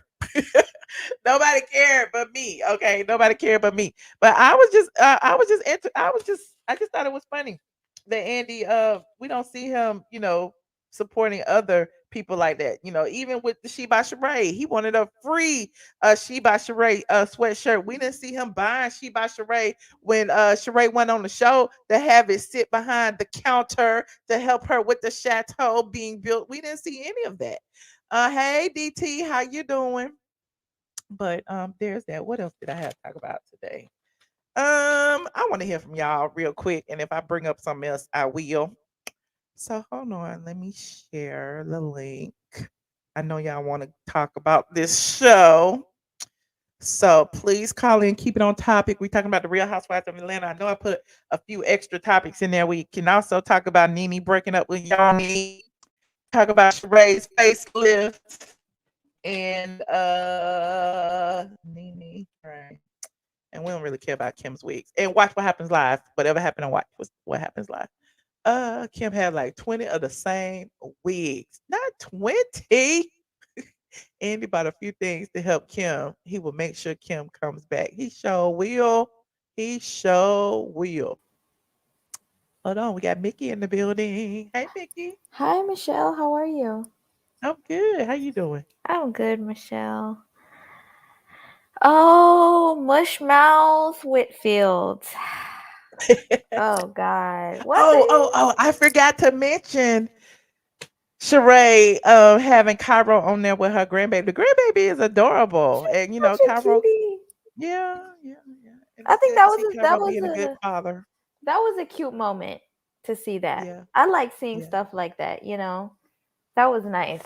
[SPEAKER 1] Nobody cared but me. Okay, nobody cared but me. But I just thought it was funny that Andy, we don't see him, supporting other people like that. Even with the She by Sheree, he wanted a free She by Sheree sweatshirt. We didn't see him buying She by Sheree when Sheree went on the show to have it sit behind the counter to help her with the chateau being built. We didn't see any of that. Hey DT, how you doing? But there's that. What else did I have to talk about today? I want to hear from y'all real quick, and if I bring up something else, I will. So hold on, let me share the link. I know y'all want to talk about this show. So please call in, keep it on topic. We're talking about the Real Housewives of Atlanta. I know I put a few extra topics in there. We can also talk about Nene breaking up with Nyoni, talk about Sheree's facelift, and Nene, right? And we don't really care about Kim's wigs. And Watch What Happens Live. Whatever happened on Watch What Happens Live. Kim had like 20 of the same wigs. Not 20. Andy bought a few things to help Kim. He will make sure Kim comes back. He sure will. He sure will. Hold on, we got Mickey in the building. Hey, Mickey.
[SPEAKER 8] Hi, Michelle. How are you?
[SPEAKER 1] I'm good. How you doing?
[SPEAKER 8] I'm good, Michelle. Oh, Mushmouth Whitfield. Oh, God. What?
[SPEAKER 1] Oh, I forgot to mention Sheree having Cairo on there with her grandbaby. The grandbaby is adorable. And Cairo. Yeah. And
[SPEAKER 8] I think
[SPEAKER 1] good
[SPEAKER 8] that
[SPEAKER 1] to see
[SPEAKER 8] was
[SPEAKER 1] Cairo being a good father.
[SPEAKER 8] That was a cute moment to see that.
[SPEAKER 1] Yeah.
[SPEAKER 8] I like seeing stuff like that, That was nice.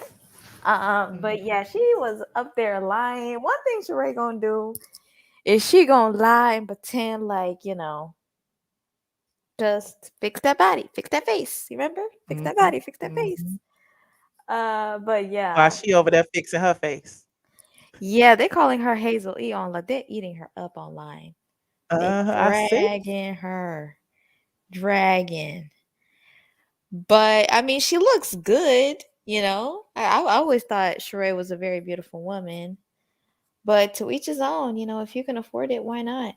[SPEAKER 8] But yeah, she was up there lying. One thing Sheree gonna do is she gonna lie and pretend like, just fix that body, fix that face. You remember? Fix that body, fix that face. But yeah.
[SPEAKER 1] While she over there fixing her face.
[SPEAKER 8] Yeah, they're calling her Hazel E online. They're eating her up online. They
[SPEAKER 1] I see.
[SPEAKER 8] dragging her, dragging. But I mean, she looks good. I always thought Sheree was a very beautiful woman. But to each his own. If you can afford it, why not?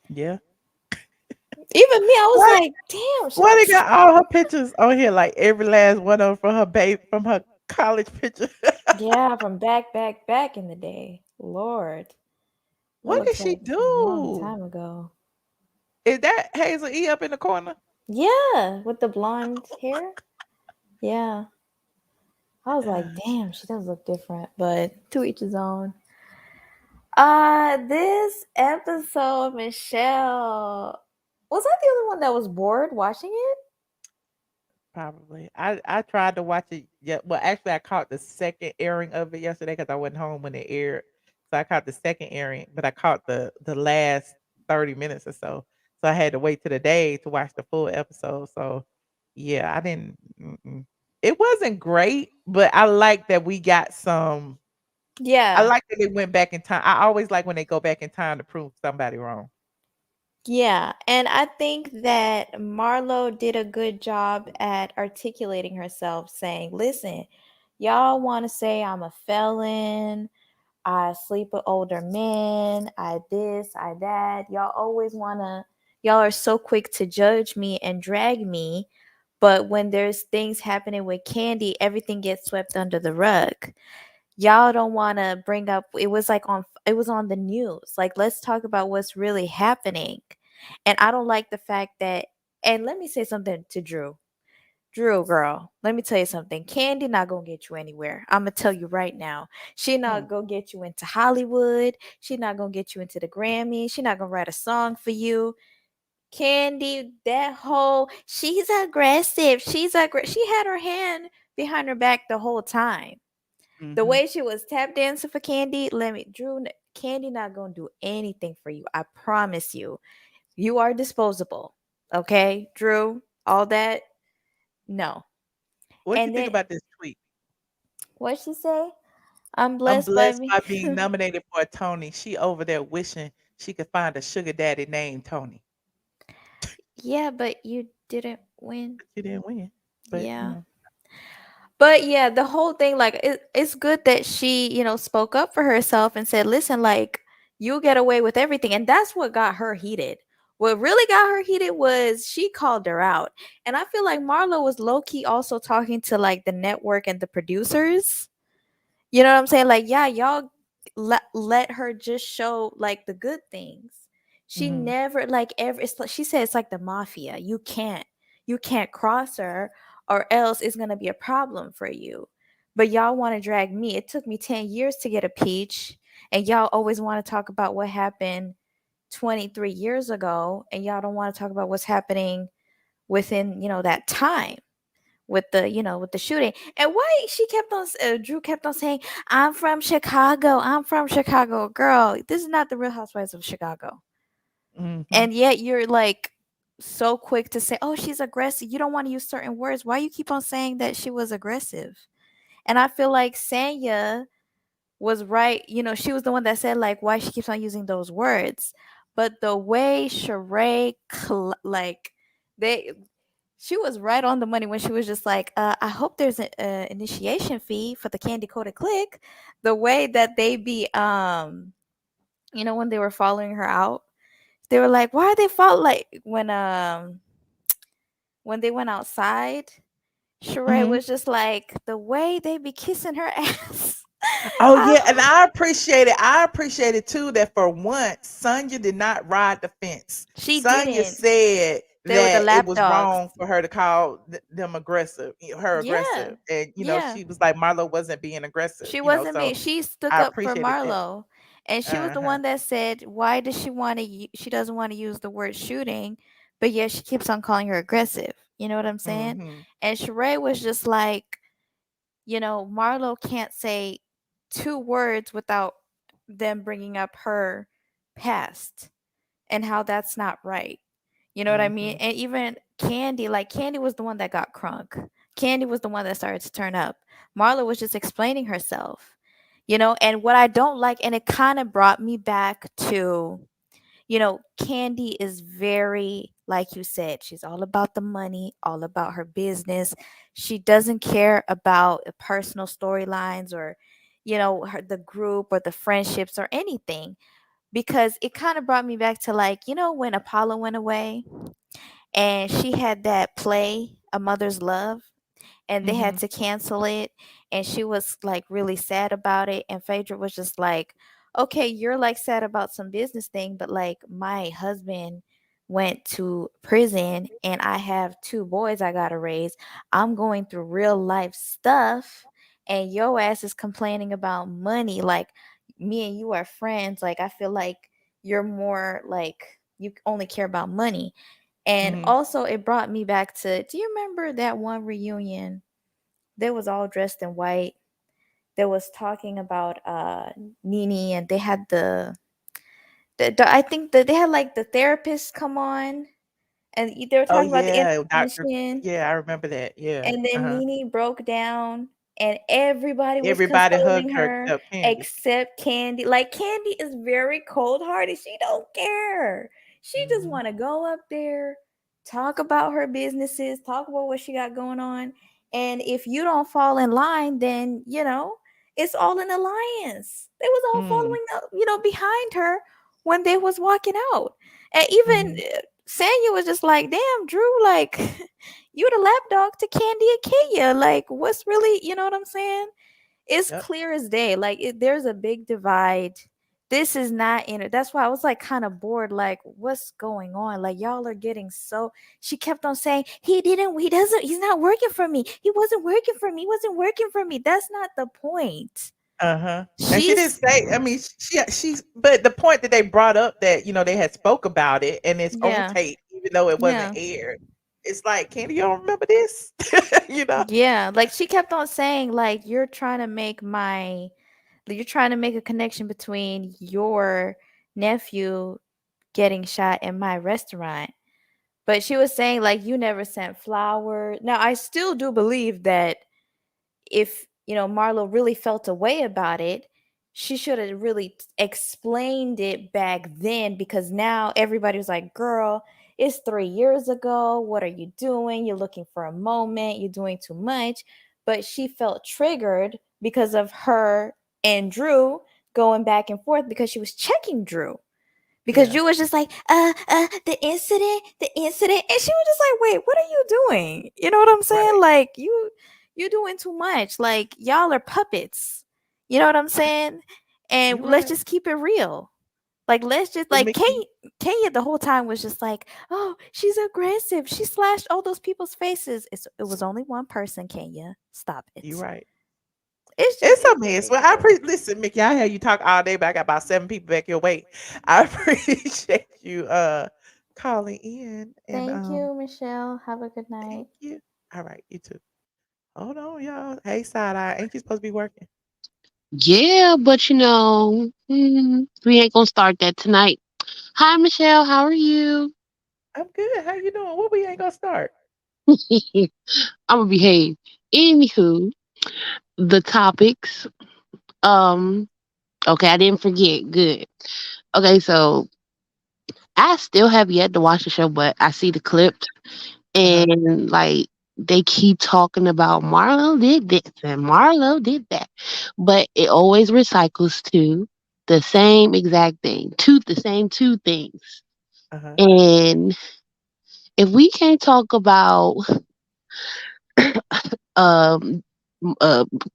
[SPEAKER 1] Yeah.
[SPEAKER 8] Even me, I was
[SPEAKER 1] Why
[SPEAKER 8] like, damn, she
[SPEAKER 1] why they
[SPEAKER 8] looks.
[SPEAKER 1] got all her pictures on here, like every last one of them from her baby from her college picture?
[SPEAKER 8] Yeah, from back in the day. Lord, that
[SPEAKER 1] What did
[SPEAKER 8] looks
[SPEAKER 1] she
[SPEAKER 8] like a long
[SPEAKER 1] do?
[SPEAKER 8] time ago.
[SPEAKER 1] Is that Hazel E up in the corner?
[SPEAKER 8] Yeah, with the blonde hair. Yeah, I was like,
[SPEAKER 1] Gosh.
[SPEAKER 8] damn, she does look different, but to each his own. This episode, Michelle, was I the only one that was bored watching it?
[SPEAKER 1] Probably. I tried to watch it. Yeah, well, actually, I caught the second airing of it yesterday because I wasn't home when it aired. So I caught the second airing, but I caught the last 30 minutes or so. So I had to wait to the day to watch the full episode. So yeah, I didn't. Mm-mm. It wasn't great, but I like that we got some. I
[SPEAKER 8] Yeah,
[SPEAKER 1] like that they went back in time. I always like when they go back in time to prove somebody wrong.
[SPEAKER 8] yeah, and I think that Marlo did a good job at articulating herself, saying, "Listen, y'all want to say I'm a felon, I sleep with older men, I this, I that. Y'all are so quick to judge me and drag me, but when there's things happening with Kandi, everything gets swept under the rug. Y'all don't want to bring up it was on the news. Like, let's talk about what's really happening." And I don't like the fact that, and let me say something to Drew. Drew, girl, let me tell you something. Kandi not gonna get you anywhere. I'm gonna tell you right now. She
[SPEAKER 1] Hmm.
[SPEAKER 8] not gonna get you into Hollywood. She not gonna get you into the Grammy. She not gonna write a song for you. Kandi, she's aggressive. She had her hand behind her back the whole time. The
[SPEAKER 1] Hmm.
[SPEAKER 8] way she was tap dancing for Kandi, Kandi not gonna do anything for you. I promise you. You are disposable. Okay, Drew, all that, no.
[SPEAKER 1] What you
[SPEAKER 8] And
[SPEAKER 1] think
[SPEAKER 8] then
[SPEAKER 1] about this tweet?
[SPEAKER 8] what she say? I'm
[SPEAKER 1] I'm
[SPEAKER 8] blessed by
[SPEAKER 1] blessed
[SPEAKER 8] me.
[SPEAKER 1] by being nominated for a Tony. She over there wishing she could find a sugar daddy named Tony.
[SPEAKER 8] Yeah, but you didn't win.
[SPEAKER 1] But she didn't win. But
[SPEAKER 8] Yeah. But yeah, the whole thing, like, it's good that she, spoke up for herself and said, listen, like, you get away with everything. And that's what got her heated. What really got her heated was she called her out. And I feel like Marlo was low key also talking to like the network and the producers. You know what I'm saying? Like, yeah, y'all let her just show like the good things. She
[SPEAKER 1] mm-hmm.
[SPEAKER 8] never like ever. She said it's like the mafia. You can't cross her, or else it's gonna be a problem for you. But y'all want to drag me. It took me 10 years to get a peach, and y'all always want to talk about what happened 23 years ago, and y'all don't want to talk about what's happening within that time with the shooting. And why Drew kept on saying, I'm from Chicago, girl, this is not the Real Housewives of Chicago.
[SPEAKER 1] Mm-hmm.
[SPEAKER 8] And yet you're like so quick to say, oh, she's aggressive. You don't want to use certain words. Why you keep on saying that she was aggressive? And I feel like Sanya was right. She was the one that said like why she keeps on using those words. But the way Sheree like they she was right on the money when she was just like, I hope there's an initiation fee for the Candy Coated Click. The way that they be, when they were following her out, they were like, why are they follow like when they went outside, Sheree
[SPEAKER 1] Mm-hmm.
[SPEAKER 8] was just like, the way they be kissing her ass.
[SPEAKER 1] Oh yeah, and
[SPEAKER 8] I,
[SPEAKER 1] I appreciate it. I appreciate it too that for once, Sonya did not ride the fence.
[SPEAKER 8] she
[SPEAKER 1] Sonya
[SPEAKER 8] didn't.
[SPEAKER 1] said
[SPEAKER 8] They were the
[SPEAKER 1] that it
[SPEAKER 8] lap
[SPEAKER 1] was
[SPEAKER 8] dogs.
[SPEAKER 1] wrong for her to call them aggressive, her
[SPEAKER 8] Yeah.
[SPEAKER 1] aggressive, and
[SPEAKER 8] Yeah.
[SPEAKER 1] she was like Marlo wasn't being aggressive,
[SPEAKER 8] She wasn't
[SPEAKER 1] So
[SPEAKER 8] me. She stuck
[SPEAKER 1] I
[SPEAKER 8] up for
[SPEAKER 1] appreciated that.
[SPEAKER 8] Marlo. And she was
[SPEAKER 1] Uh
[SPEAKER 8] the
[SPEAKER 1] huh.
[SPEAKER 8] one that said, why does she want to, she doesn't want to use the word shooting, but yet she keeps on calling her aggressive. You know what I'm saying?
[SPEAKER 1] Mm-hmm.
[SPEAKER 8] And Sheree was just like, Marlo can't say two words without them bringing up her past and how that's not right. You know what I mean?
[SPEAKER 1] Mm-hmm.
[SPEAKER 8] And even Kandi, like Kandi was the one that got crunk. Kandi was the one that started to turn up. Marlo was just explaining herself. And what I don't like, and it kind of brought me back to, Kandi is very, like you said, she's all about the money, all about her business. She doesn't care about personal storylines or, the group or the friendships or anything. Because it kind of brought me back to, like, when Apollo went away and she had that play, A Mother's Love, and they had to cancel it, and she was like really sad about it, and Phaedra was just like, okay, you're like sad about some business thing, but like my husband went to prison and I have 2 boys I gotta raise. I'm going through real life stuff, and your ass is complaining about money. Like, me and you are friends. Like, I feel like you're more like you only care about money. And also, it brought me back to, do you remember that one reunion? They was all dressed in white. They was talking about Nene, and they had I think that they had like the therapist come on, and they were
[SPEAKER 1] Oh
[SPEAKER 8] talking about the
[SPEAKER 1] yeah, Doctor.
[SPEAKER 8] intervention.
[SPEAKER 1] Yeah, I remember that. Yeah.
[SPEAKER 8] And then Nene broke down, and everybody was
[SPEAKER 1] Everybody hugged
[SPEAKER 8] consoling
[SPEAKER 1] her
[SPEAKER 8] her
[SPEAKER 1] except Kandi.
[SPEAKER 8] except Kandi. Like, Kandi is very cold-hearted. She don't care. She just want to go up there, talk about her businesses, talk about what she got going on. And if you don't fall in line, then, it's all an alliance. They was all following, behind her when they was walking out. And even Sanya was just like, damn, Drew, like, you the lapdog to Kandi and Kenya. Like, what's really, you know what I'm saying? It's clear as day. Like, there's a big divide. This is not in it. That's why I was like kind of bored. Like, what's going on? Like, y'all are getting so. She kept on saying, he's not working for me. He wasn't working for me. He wasn't working for me. That's not the point.
[SPEAKER 1] And she didn't say. I mean, she's. But the point that they brought up that they had spoke about it and it's on tape, even though it wasn't aired. It's like, Kandi, you don't remember this?
[SPEAKER 8] Yeah, like she kept on saying, like, you're trying to make a connection between your nephew getting shot in my restaurant. But she was saying, like, you never sent flowers. Now, I still do believe that if, Marlo really felt a way about it, she should have really explained it back then, because now everybody was like, girl, it's 3 years ago. What are you doing? You're looking for a moment. You're doing too much. But she felt triggered because of her and Drew going back and forth, because she was checking Drew. Because Drew was just like, the incident. And she was just like, wait, what are you doing? You know what I'm saying? Right. Like, you're doing too much. Like, y'all are puppets. You know what I'm saying? And let's just keep it real. Like, let's just, like, Kenya the whole time was just like, oh, she's aggressive. She slashed all those people's faces. It was only one person, Kenya. Stop it.
[SPEAKER 1] You're right.
[SPEAKER 8] It's
[SPEAKER 1] a mess. Well, listen, Mickey, I had you talk all day, but I got about 7 people back your way. I appreciate you calling in. And,
[SPEAKER 8] thank you, Michelle. Have a good night.
[SPEAKER 1] Thank you. All right, you too. Hold on, y'all. Hey, Side Eye, ain't you supposed to be working?
[SPEAKER 9] Yeah, but we ain't gonna start that tonight. Hi, Michelle. How are you?
[SPEAKER 1] I'm good. How you doing? What we ain't gonna start?
[SPEAKER 9] I'm gonna behave. Anywho, the topics. Okay, I didn't forget. Good. Okay, so I still have yet to watch the show, but I see the clips and like they keep talking about Marlo did this and Marlo did that, but it always recycles to the same exact thing, the same two things. And if we can't talk about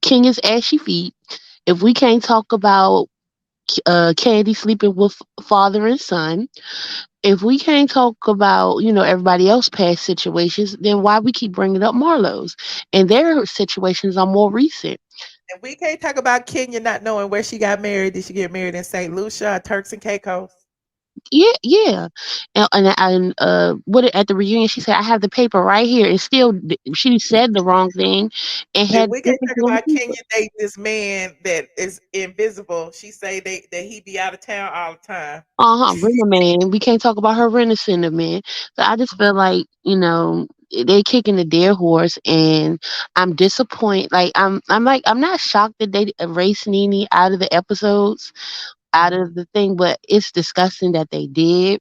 [SPEAKER 9] Kenya's ashy feet, if we can't talk about Kandi sleeping with father and son, if we can't talk about, everybody else past situations, then why we keep bringing up Marlo's? And their situations are more recent.
[SPEAKER 1] And we can't talk about Kenya not knowing where she got married. Did she get married in St. Lucia, Turks and Caicos?
[SPEAKER 9] Yeah. And at the reunion she said, I have the paper right here. And still she said the wrong thing and had
[SPEAKER 1] we can't talk about Kenya dating this man that is invisible. She say that he be out of town all the time.
[SPEAKER 9] Rent a man. We can't talk about her renting a man. So I just feel like, they kicking the dead horse, and I'm disappointed. Like I'm not shocked that they erased Nene out of the episodes, out
[SPEAKER 1] Mhm.
[SPEAKER 9] of the thing, but it's disgusting that they did.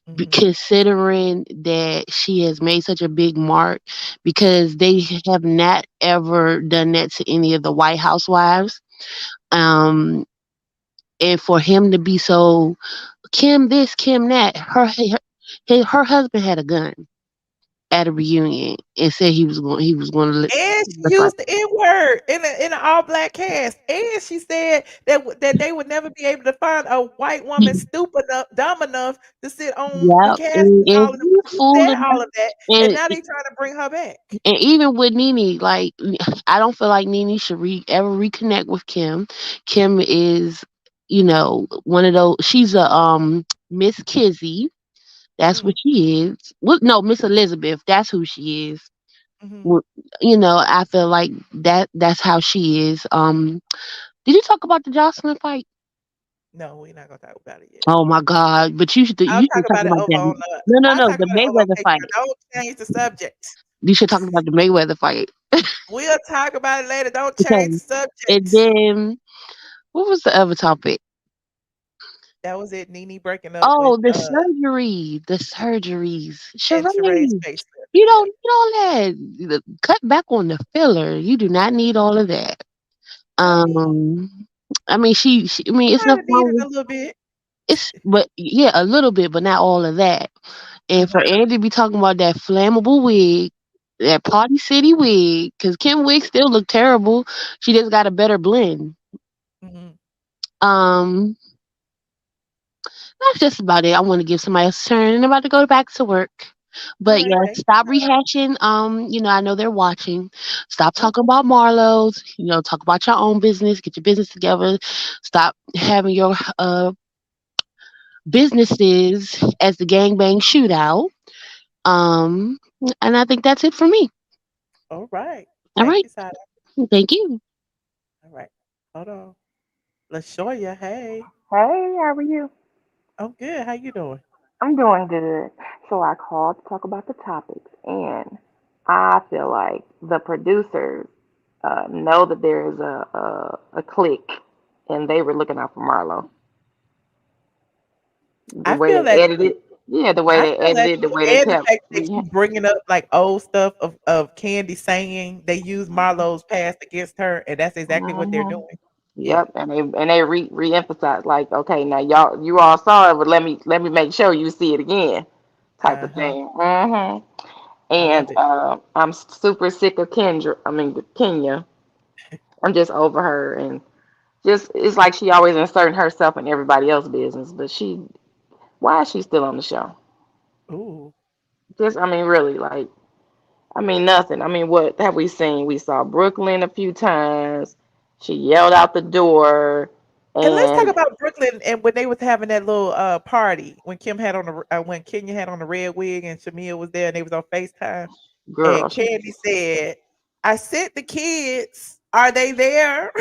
[SPEAKER 1] Mhm.
[SPEAKER 9] Considering that she has made such a big mark, because they have not ever done that to any of the white housewives. Um, and for him to be so Kim this, Kim that, her husband had a gun at a reunion and said he was going to
[SPEAKER 1] And she
[SPEAKER 9] look like
[SPEAKER 1] used the N-word in an all-black cast, and she said that they would never be able to find a white woman stupid enough, dumb enough to sit on the
[SPEAKER 9] yeah,
[SPEAKER 1] cast
[SPEAKER 9] and,
[SPEAKER 1] and
[SPEAKER 9] and
[SPEAKER 1] all of them.
[SPEAKER 9] he
[SPEAKER 1] She
[SPEAKER 9] fooled
[SPEAKER 1] said
[SPEAKER 9] him.
[SPEAKER 1] all of that, and
[SPEAKER 9] and
[SPEAKER 1] now they trying to bring her back.
[SPEAKER 9] and even with Nene, like I don't feel like Nene should ever reconnect with Kim. Kim is, one of those. She's a Miss Kizzy. That's what
[SPEAKER 1] Mm,
[SPEAKER 9] she is. Well, no, Miss Elizabeth. That's who she is.
[SPEAKER 1] mhm.
[SPEAKER 9] Well, I feel like that's how she is. Did you talk about the Jocelyn fight?
[SPEAKER 1] No, we're not gonna talk about it yet.
[SPEAKER 9] Oh my God! But you should
[SPEAKER 1] I'll
[SPEAKER 9] you should
[SPEAKER 1] talk
[SPEAKER 9] talk
[SPEAKER 1] about it
[SPEAKER 9] about
[SPEAKER 1] over
[SPEAKER 9] that.
[SPEAKER 1] on the.
[SPEAKER 9] No, no,
[SPEAKER 1] I'll
[SPEAKER 9] no.
[SPEAKER 1] talk
[SPEAKER 9] The
[SPEAKER 1] about it over on
[SPEAKER 9] Mayweather fight.
[SPEAKER 1] Patreon. Don't change the subject.
[SPEAKER 9] You should talk about the Mayweather fight.
[SPEAKER 1] We'll talk about it later. Don't change
[SPEAKER 9] Okay.
[SPEAKER 1] the
[SPEAKER 9] And
[SPEAKER 1] subject.
[SPEAKER 9] then what was the other topic?
[SPEAKER 1] That was it. Nene breaking up with
[SPEAKER 9] Oh, the surgeries.
[SPEAKER 1] and Sheree's
[SPEAKER 9] Sheree,
[SPEAKER 1] facelift.
[SPEAKER 9] you
[SPEAKER 1] Yeah.
[SPEAKER 9] don't need all that. Cut back on the filler. You do not need all of that.
[SPEAKER 1] I mean,
[SPEAKER 9] I mean, I mean, it's
[SPEAKER 1] kind
[SPEAKER 9] nothing
[SPEAKER 1] of
[SPEAKER 9] wrong
[SPEAKER 1] needed
[SPEAKER 9] with
[SPEAKER 1] a little bit.
[SPEAKER 9] but yeah, a little bit, but not all of that. And for
[SPEAKER 1] Mhm.
[SPEAKER 9] Andy to be talking about that flammable wig, that Party City wig, because Kim wig still look terrible. She just got a better blend.
[SPEAKER 1] Mhm.
[SPEAKER 9] Um, that's just about it. I want to give somebody else a turn, and I'm about to go back to work.
[SPEAKER 1] All
[SPEAKER 9] But
[SPEAKER 1] right.
[SPEAKER 9] yeah,
[SPEAKER 1] Thank
[SPEAKER 9] stop
[SPEAKER 1] you.
[SPEAKER 9] rehashing. I know they're watching. Stop
[SPEAKER 1] Oh,
[SPEAKER 9] talking about Marlowe's. Talk about your own business. Get your business together. Stop having your businesses as the gangbang shootout. Um, and I think that's it for me.
[SPEAKER 1] all right.
[SPEAKER 9] All
[SPEAKER 1] Thank
[SPEAKER 9] right.
[SPEAKER 1] you, Sada.
[SPEAKER 9] Thank you.
[SPEAKER 1] All right. Hold on. LaShoya, hey.
[SPEAKER 10] Hey, how are you?
[SPEAKER 1] I'm good. How you doing?
[SPEAKER 10] I'm doing good. So I called to talk about the topics, and I feel like the producers know that there is a clique, and they were looking out for Marlo. The
[SPEAKER 1] I
[SPEAKER 10] way
[SPEAKER 1] feel
[SPEAKER 10] they
[SPEAKER 1] that
[SPEAKER 10] edited,
[SPEAKER 1] too.
[SPEAKER 10] yeah, the way
[SPEAKER 1] I
[SPEAKER 10] they
[SPEAKER 1] feel that
[SPEAKER 10] edited, the
[SPEAKER 1] too.
[SPEAKER 10] way they
[SPEAKER 1] And the
[SPEAKER 10] kept,
[SPEAKER 1] fact that they keep bringing up like old stuff of Kandi saying they use Marlo's past against her, and that's exactly what they're
[SPEAKER 10] hmm
[SPEAKER 1] doing. Yeah.
[SPEAKER 10] yep, and they re-emphasized like, okay, now you all saw it, but let me make sure you see it again, type of
[SPEAKER 1] Uh-huh.
[SPEAKER 10] thing.
[SPEAKER 1] I love
[SPEAKER 10] And
[SPEAKER 1] it.
[SPEAKER 10] I'm super sick of Kenya. I'm just over her, and just it's like she always inserting herself in everybody else's business. But why is she still on the show?
[SPEAKER 1] Ooh.
[SPEAKER 10] Just, I mean, really, like, I mean, nothing. I mean, what have we seen? We saw Brooklyn a few times. She yelled out the door,
[SPEAKER 1] And let's talk
[SPEAKER 10] and
[SPEAKER 1] about Brooklyn and when they was having that little party when when Kenya had on the red wig and Shamia was there and they was on FaceTime and
[SPEAKER 10] girl,
[SPEAKER 1] Kandi said, "I sent the kids. Are they there?"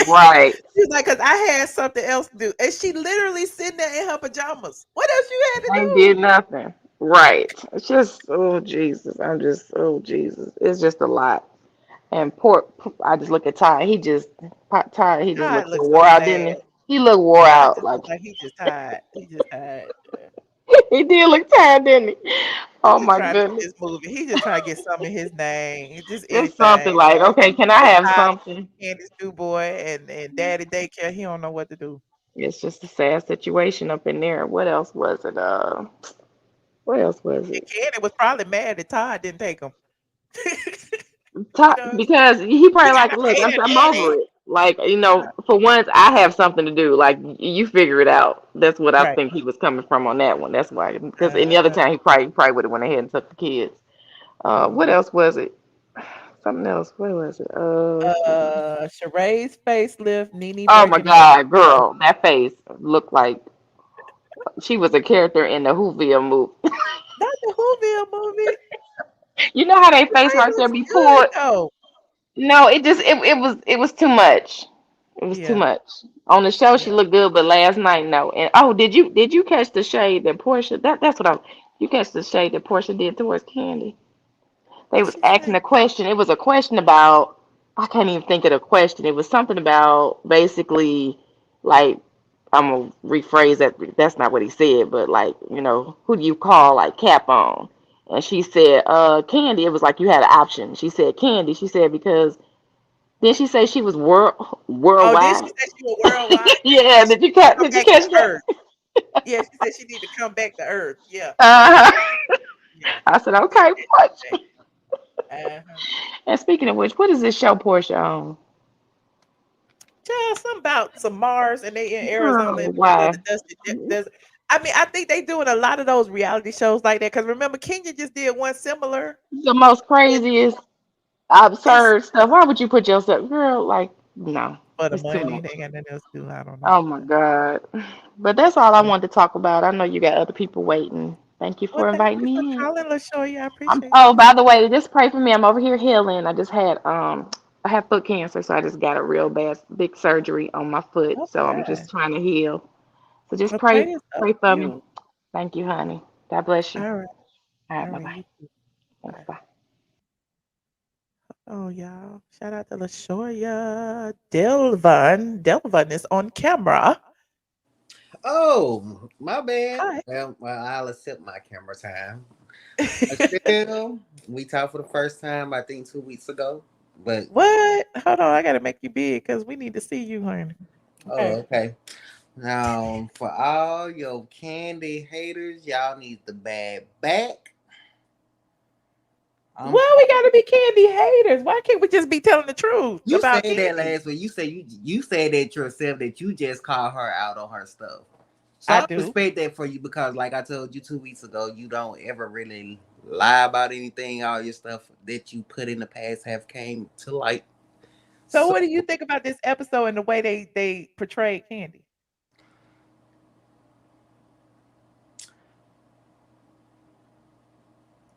[SPEAKER 10] right?
[SPEAKER 1] She's like, "Cause I had something else to do," and she literally sitting there in her pajamas. What else you had to
[SPEAKER 10] Ain't
[SPEAKER 1] do?
[SPEAKER 10] did nothing. Right. It's just, oh Jesus. Oh Jesus. It's just a lot. And I just look at Ty. Ty, he just
[SPEAKER 1] God
[SPEAKER 10] looked so
[SPEAKER 1] looks
[SPEAKER 10] wore
[SPEAKER 1] so
[SPEAKER 10] out,
[SPEAKER 1] sad.
[SPEAKER 10] didn't he? He looked wore
[SPEAKER 1] I
[SPEAKER 10] out.
[SPEAKER 1] just
[SPEAKER 10] Like,
[SPEAKER 1] look like he just tired. He just tired. Yeah.
[SPEAKER 10] he did look tired, didn't he?
[SPEAKER 1] He
[SPEAKER 10] Oh
[SPEAKER 1] just
[SPEAKER 10] my
[SPEAKER 1] trying to get
[SPEAKER 10] goodness.
[SPEAKER 1] this movie. He just trying to get something in his name. Just
[SPEAKER 10] Just something
[SPEAKER 1] anything.
[SPEAKER 10] like, okay, can I
[SPEAKER 1] So
[SPEAKER 10] have
[SPEAKER 1] tired
[SPEAKER 10] something?
[SPEAKER 1] of Candace New Boy and Daddy Daycare. He don't know what to do.
[SPEAKER 10] It's just a sad situation up in there. What else was it? What else was
[SPEAKER 1] And
[SPEAKER 10] it?
[SPEAKER 1] Candy was probably mad that Todd didn't take him. You
[SPEAKER 10] Ty,
[SPEAKER 1] know,
[SPEAKER 10] because he
[SPEAKER 1] he
[SPEAKER 10] probably
[SPEAKER 1] got
[SPEAKER 10] like,
[SPEAKER 1] to
[SPEAKER 10] look,
[SPEAKER 1] pay him,
[SPEAKER 10] I'm over
[SPEAKER 1] Daddy.
[SPEAKER 10] it. Like, for once, I have something to do. Like, you figure it out. That's what I
[SPEAKER 1] Right.
[SPEAKER 10] think he was coming from on that one. That's why. Because any other
[SPEAKER 1] Uh-huh.
[SPEAKER 10] time, he probably would have went ahead and took the kids. What
[SPEAKER 1] Mhm.
[SPEAKER 10] else was it? Something else. What was it?
[SPEAKER 1] Sheree's facelift, Nene
[SPEAKER 10] Oh my
[SPEAKER 1] breaking up.
[SPEAKER 10] God,
[SPEAKER 1] Yeah.
[SPEAKER 10] girl, that face looked like she was a character in the Whoville movie.
[SPEAKER 1] Not the Whoville movie.
[SPEAKER 10] You know how they face
[SPEAKER 1] Sheree
[SPEAKER 10] right there
[SPEAKER 1] looks
[SPEAKER 10] be
[SPEAKER 1] good
[SPEAKER 10] pulled?
[SPEAKER 1] though.
[SPEAKER 10] No, it was too much. It was too
[SPEAKER 1] Yeah.
[SPEAKER 10] much. On the show she
[SPEAKER 1] Yeah.
[SPEAKER 10] looked good, but last night no. And oh, did you catch the shade that Portia? That's what I. You catch the shade that Portia did towards Candy? They was asking a question. It was a question about, I can't even think of the question. It was something about basically like, I'm gonna rephrase that. That's not what he said, but like, who do you call like Cap on? And she said, Kandi. It was like you had an option. She said Kandi. She said because then she said she was
[SPEAKER 1] Oh, did she
[SPEAKER 10] worldwide.
[SPEAKER 1] say she was worldwide?
[SPEAKER 10] Yeah,
[SPEAKER 1] She
[SPEAKER 10] did you
[SPEAKER 1] need to
[SPEAKER 10] catch
[SPEAKER 1] come
[SPEAKER 10] did you
[SPEAKER 1] back to
[SPEAKER 10] catch that?
[SPEAKER 1] Earth. Yeah, she said she need to come back to Earth. Yeah,
[SPEAKER 10] Uh,
[SPEAKER 1] yeah.
[SPEAKER 10] I said,
[SPEAKER 1] She
[SPEAKER 10] okay,
[SPEAKER 1] said
[SPEAKER 10] what?
[SPEAKER 1] that. Uh-huh.
[SPEAKER 10] And speaking of which, what is this show Porsha on?
[SPEAKER 1] Child, something about some Mars and they in Arizona in
[SPEAKER 10] Oh,
[SPEAKER 1] the middle of the
[SPEAKER 10] why?
[SPEAKER 1] dusty desert. I mean, I think they doing a lot of those reality shows like that. Cause remember, Kenya just did one similar.
[SPEAKER 10] The most
[SPEAKER 1] And
[SPEAKER 10] craziest,
[SPEAKER 1] it's
[SPEAKER 10] absurd stuff. Why would you put yourself, girl? Like, no,
[SPEAKER 1] for the
[SPEAKER 10] it's too
[SPEAKER 1] money.
[SPEAKER 10] much.
[SPEAKER 1] They ain't got nothing else to do. I don't know.
[SPEAKER 10] Oh my God. But that's all I wanted to talk about. I know you got other people waiting. Thank you
[SPEAKER 1] Well,
[SPEAKER 10] for
[SPEAKER 1] thank
[SPEAKER 10] inviting
[SPEAKER 1] you for
[SPEAKER 10] me in.
[SPEAKER 1] calling, LaShoya. I appreciate
[SPEAKER 10] Oh,
[SPEAKER 1] you.
[SPEAKER 10] by the way, just pray for me. I'm over here healing. I have foot cancer, so I just got a real bad big surgery on my foot.
[SPEAKER 1] Oh
[SPEAKER 10] So
[SPEAKER 1] my
[SPEAKER 10] I'm
[SPEAKER 1] God.
[SPEAKER 10] just trying to heal. So just
[SPEAKER 1] Well,
[SPEAKER 10] pray
[SPEAKER 1] praise up
[SPEAKER 10] pray
[SPEAKER 1] to
[SPEAKER 10] for me.
[SPEAKER 1] you.
[SPEAKER 10] Thank you, honey. God bless you.
[SPEAKER 1] All right.
[SPEAKER 10] All right,
[SPEAKER 1] All
[SPEAKER 10] bye
[SPEAKER 1] right.
[SPEAKER 10] bye.
[SPEAKER 1] You too.
[SPEAKER 10] Thanks,
[SPEAKER 1] Bye.
[SPEAKER 10] bye.
[SPEAKER 1] Oh, y'all. Shout out to LaShoya. Delvin is on camera.
[SPEAKER 11] Oh, my bad.
[SPEAKER 1] Hi.
[SPEAKER 11] Well, I'll accept my camera time. Michelle, we talked for the first time, I think 2 weeks ago. But
[SPEAKER 1] What? Hold on. I got to make you big because we need to see you, honey. Okay.
[SPEAKER 11] okay. Now, for all your Kandi haters, y'all need the bad back. I'm
[SPEAKER 1] Why we gotta be candy haters? Why can't we just be telling the truth
[SPEAKER 11] You
[SPEAKER 1] about
[SPEAKER 11] said that
[SPEAKER 1] candy?
[SPEAKER 11] last week. You said that yourself that you just called her out on her stuff. So
[SPEAKER 1] I
[SPEAKER 11] I
[SPEAKER 1] do.
[SPEAKER 11] respect that for you because, like I told you 2 weeks ago, you don't ever really lie about anything. All your stuff that you put in the past have came to light.
[SPEAKER 1] So
[SPEAKER 11] So
[SPEAKER 1] what do you think about this episode and the way they portrayed Candy?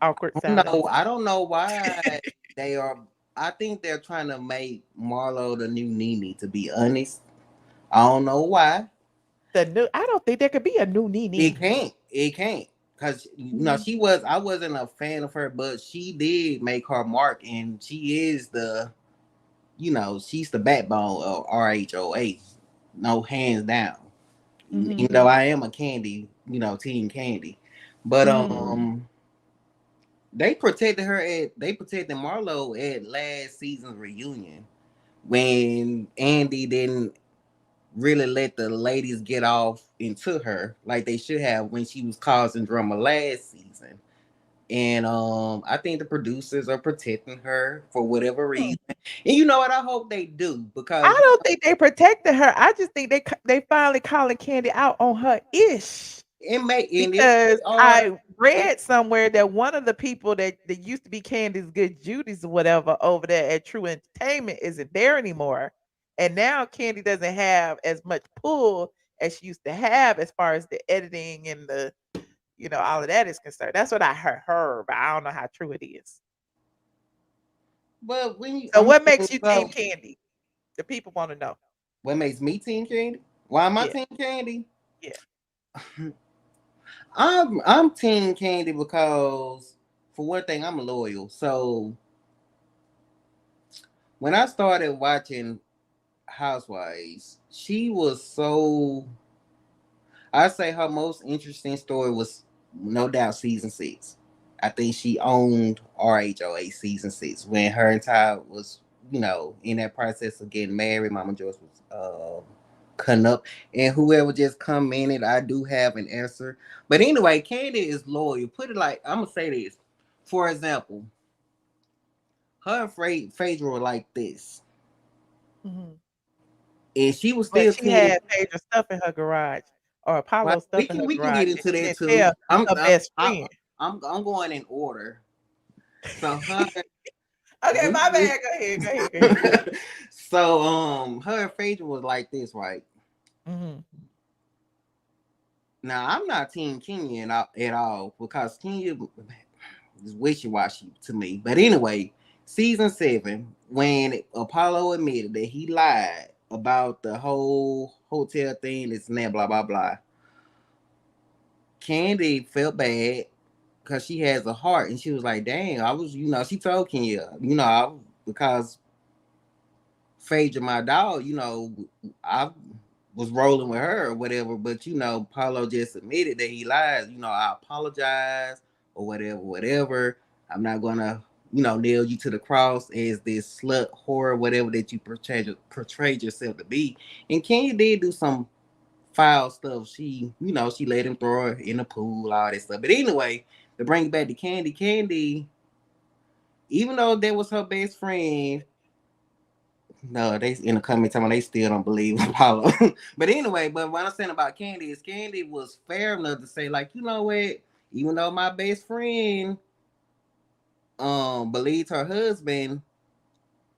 [SPEAKER 1] Awkward silence.
[SPEAKER 11] no, I don't know why they are. I think they're trying to make Marlo the new Nene. To be honest, I don't know why.
[SPEAKER 1] The new I don't think there could be a new
[SPEAKER 11] It
[SPEAKER 1] Nene.
[SPEAKER 11] can't. It can't. Because
[SPEAKER 1] Mhm.
[SPEAKER 11] she was. I wasn't a fan of her, but she did make her mark, and she is the. She's the backbone of RHOA. No, hands down. Even
[SPEAKER 1] Mhm.
[SPEAKER 11] though I am a Kandi, team Kandi, but
[SPEAKER 1] Mm.
[SPEAKER 11] they protected Marlo at last season's reunion when Andy didn't really let the ladies get off into her like they should have when she was causing drama last season. And I think the producers are protecting her for whatever
[SPEAKER 1] Hmm.
[SPEAKER 11] reason. And you know what? I hope they do because
[SPEAKER 1] I don't think they protected her. I just think they finally calling Candy out on her ish.
[SPEAKER 11] if they
[SPEAKER 1] Because
[SPEAKER 11] are,
[SPEAKER 1] I read somewhere that one of the people that used to be Candy's good Judy's or whatever over there at True Entertainment isn't there anymore. And now Candy doesn't have as much pull as she used to have as far as the editing and all of that is concerned. That's what I heard, but I don't know how true it is.
[SPEAKER 11] but
[SPEAKER 1] So what makes you team Candy? The people want to know.
[SPEAKER 11] what makes me Team Kandi? Why am I
[SPEAKER 1] Yeah,
[SPEAKER 11] Team Kandi?
[SPEAKER 1] yeah.
[SPEAKER 11] I'm Team Kandi because for one thing, I'm loyal. So when I started watching Housewives, she was so. I say her most interesting story was no doubt season 6. I think she owned RHOA season 6 when her entire was in that process of getting married. Mama Joyce was cutting up, and whoever just come in it, I do have an answer. But anyway, Kandi is loyal. Put it like I'm gonna say this. For example, her and Phaedra were like this,
[SPEAKER 1] Mhm.
[SPEAKER 11] and she was
[SPEAKER 1] But
[SPEAKER 11] still
[SPEAKER 1] she
[SPEAKER 11] team.
[SPEAKER 1] had Phaedra stuff in her garage or
[SPEAKER 11] Well,
[SPEAKER 1] Apollo stuff
[SPEAKER 11] we
[SPEAKER 1] in
[SPEAKER 11] can
[SPEAKER 1] her
[SPEAKER 11] we can
[SPEAKER 1] garage
[SPEAKER 11] get
[SPEAKER 1] that
[SPEAKER 11] into
[SPEAKER 1] she
[SPEAKER 11] that
[SPEAKER 1] didn't
[SPEAKER 11] too.
[SPEAKER 1] tell her best friend.
[SPEAKER 11] I'm going in order. So her
[SPEAKER 1] Okay, my bad. Go ahead. Go ahead. Go ahead.
[SPEAKER 11] so her and Phaedra was like this, right?
[SPEAKER 1] Mhm.
[SPEAKER 11] Now I'm not Team Kenya at all because Kenya is wishy washy to me. But anyway, season 7, when Apollo admitted that he lied about the whole hotel thing, this and that, blah blah blah. Kandi felt bad because she has a heart, and she was like, "Dang, I was," she told Kenya, because Phaedra, my dog, I was rolling with her or whatever, but Paulo just admitted that he lies. I apologize or whatever. I'm not gonna, nail you to the cross as this slut whore, whatever that you portrayed yourself to be. And Kenya did do some foul stuff. She let him throw her in the pool, all that stuff. But anyway, to bring it back to Kandi, even though that was her best friend, no, they in the comment time they still don't believe Apollo. But anyway, but what I'm saying about Kandi is Kandi was fair enough to say, like, you know what, even though my best friend believed her husband,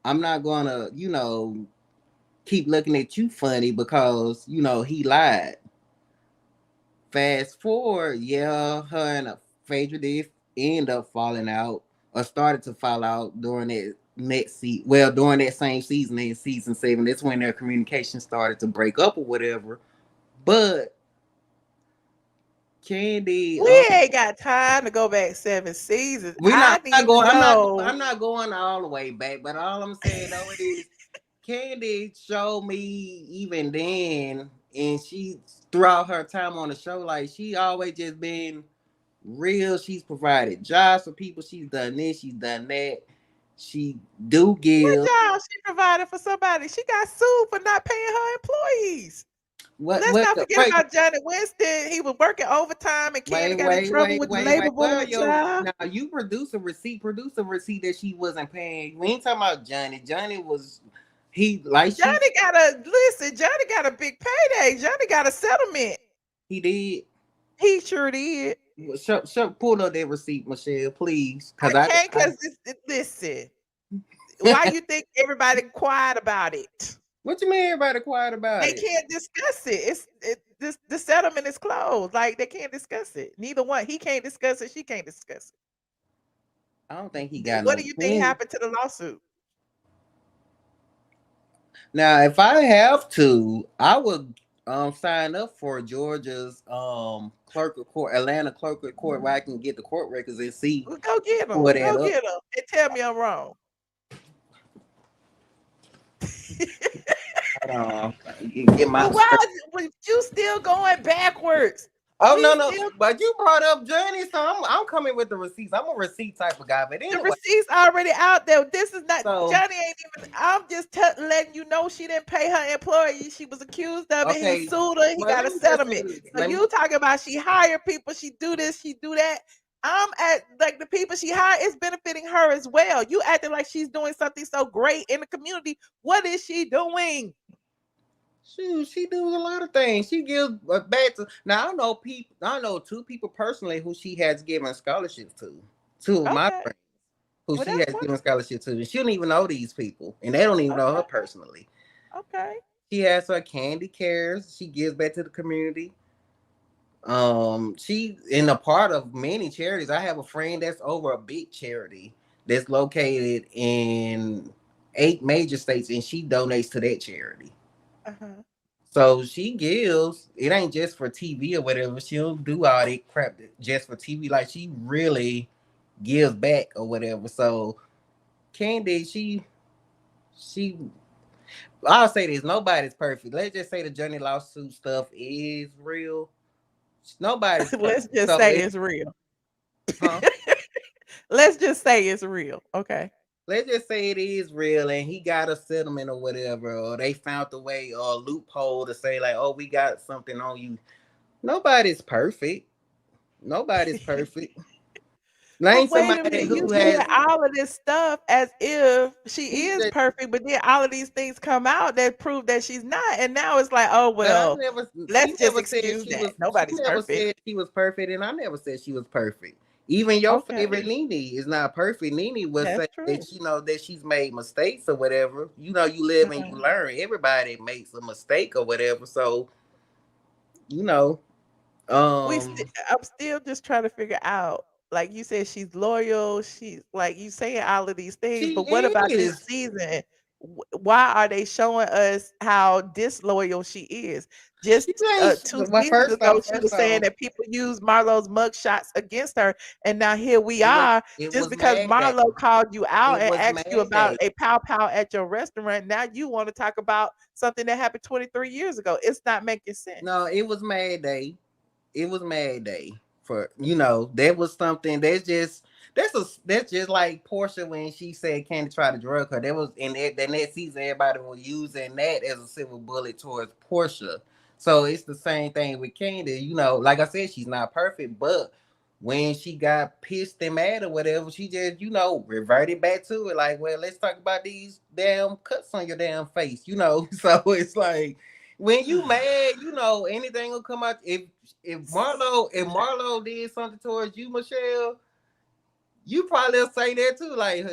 [SPEAKER 11] I'm not gonna, keep looking at you funny because, he lied. Fast forward, yeah, her and Phaedra did end up falling out or started to fall out during that next season. Well, during that same season in season 7, that's when their communication started to break up or whatever. But Kandi,
[SPEAKER 1] we ain't got time to go back 7 seasons.
[SPEAKER 11] I'm not going all the way back, but all I'm saying though is Kandi showed me even then, and she throughout her time on the show, like she always just been real. She's provided jobs for people. She's done this. She's done that. She do give.
[SPEAKER 1] What job she provided for somebody? She got sued for not paying her employees. Let's not forget about Johnny Winston. He was working overtime and Kandi got in trouble with the labor board job.
[SPEAKER 11] Now you produce a receipt that she wasn't paying. We ain't talking about Johnny. Johnny got a big payday. Johnny got a settlement. He did.
[SPEAKER 1] He sure did.
[SPEAKER 11] Pull up that receipt, Michelle, please.
[SPEAKER 1] Listen. Why you think everybody quiet about it?
[SPEAKER 11] What you mean everybody quiet about
[SPEAKER 1] it? They can't discuss it. The settlement is closed. Like they can't discuss it. Neither one. He can't discuss it. She can't discuss it.
[SPEAKER 11] I don't think he got.
[SPEAKER 1] What do you think happened to the lawsuit?
[SPEAKER 11] Now, if I have to, I would sign up for Georgia's clerk of court, Atlanta clerk of court, where I can get the court records and see.
[SPEAKER 1] Well, go get them. Go get them and tell me I'm wrong. Why was you still going backwards?
[SPEAKER 11] Oh no! But you brought up Johnny, so I'm coming with the receipts. I'm a receipt type of guy. But anyway,
[SPEAKER 1] the receipts already out there. This is not Johnny. Ain't even. I'm just letting you know she didn't pay her employees. She was accused of it. He sued her. He got a settlement. So you talking about she hired people? She do this. She do that. I'm at like the people she hired is benefiting her as well. You acting like she's doing something so great in the community. What is she doing?
[SPEAKER 11] She does a lot of things. She gives back to. Now I know 2 people personally who she has given scholarships to. 2 of my friends who she has given scholarships to. And she don't even know these people, and they don't even know her personally.
[SPEAKER 1] Okay.
[SPEAKER 11] She has her Kandi Cares. She gives back to the community. She in a part of many charities. I have a friend that's over a big charity that's located in 8 major states, and she donates to that charity. So she gives. It ain't just for TV or whatever. She'll do all that crap just for TV. Like she really gives back or whatever. So Kandi, she. I'll say this: nobody's perfect. Let's just say the Johnny lawsuit stuff is real. Nobody's.
[SPEAKER 1] Let's just say it's real. Huh? Let's just say it's real. Okay.
[SPEAKER 11] Let's just say it is real and he got a settlement or whatever, or they found a way or a loophole to say like, oh, we got something on you. Nobody's perfect. Nobody's perfect.
[SPEAKER 1] Wait a minute, you said all of this stuff as if she is perfect, but then all of these things come out that prove that she's not, and now it's like, oh well, let's just excuse that. Nobody's perfect.
[SPEAKER 11] Said she was perfect, and I never said she was perfect. Even your favorite Nene is not perfect. Nene will say that that she's made mistakes or whatever. You live and you learn. Everybody makes a mistake or whatever. So,
[SPEAKER 1] I'm still just trying to figure out. Like you said, she's loyal. She's like you saying all of these things, but what about this season? Why are they showing us how disloyal she is? Just
[SPEAKER 11] She ain't.
[SPEAKER 1] 2
[SPEAKER 11] Well,
[SPEAKER 1] seasons ago, she
[SPEAKER 11] first
[SPEAKER 1] was saying
[SPEAKER 11] off,
[SPEAKER 1] that people use Marlo's mugshots against her, and now here we
[SPEAKER 11] it was
[SPEAKER 1] are.
[SPEAKER 11] it
[SPEAKER 1] Just
[SPEAKER 11] was
[SPEAKER 1] because
[SPEAKER 11] Mad Day.
[SPEAKER 1] Marlo called you out
[SPEAKER 11] It
[SPEAKER 1] and
[SPEAKER 11] was
[SPEAKER 1] asked you
[SPEAKER 11] Mad
[SPEAKER 1] about
[SPEAKER 11] Day.
[SPEAKER 1] a pow pow at your restaurant, now you want to talk about something that happened 23 years ago. It's not making sense.
[SPEAKER 11] No, it was Mad Day. It was Mad Day for that was something that's just like Porsha when she said Kandi tried to drug her. That was in that season everybody was using that as a silver bullet towards Porsha. So it's the same thing with Kandi. Like I said, she's not perfect, but when she got pissed and mad or whatever, she just reverted back to it. Like, well, let's talk about these damn cuts on your damn face. So it's like when you mad, anything will come out. If Marlo did something towards you, Michelle, you probably will say that too. Like,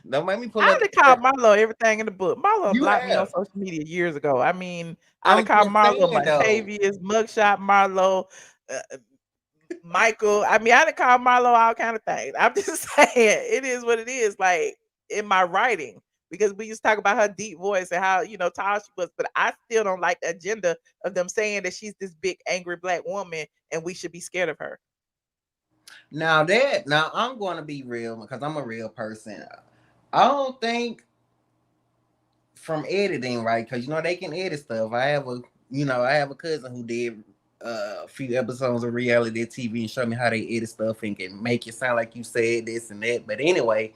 [SPEAKER 11] don't make me pull
[SPEAKER 1] I
[SPEAKER 11] up.
[SPEAKER 1] done called Marlo everything in the book. Marlo
[SPEAKER 11] You
[SPEAKER 1] blocked me on
[SPEAKER 11] have.
[SPEAKER 1] social media years ago. I mean, I done
[SPEAKER 11] I'm
[SPEAKER 1] called
[SPEAKER 11] just
[SPEAKER 1] Marlo
[SPEAKER 11] saying though.
[SPEAKER 1] Montavious, Mugshot Marlo, Michael. I mean, I done called Marlo all kind of things. I'm just saying, it is what it is. Like in my writing, because we used to talk about her deep voice and how tall she was, but I still don't like the agenda of them saying that she's this big angry black woman and we should be scared of her.
[SPEAKER 11] Now I'm going to be real because I'm a real person. I don't think from editing, right? Because they can edit stuff. I have a cousin who did a few episodes of reality TV and showed me how they edit stuff and can make it sound like you said this and that. But anyway,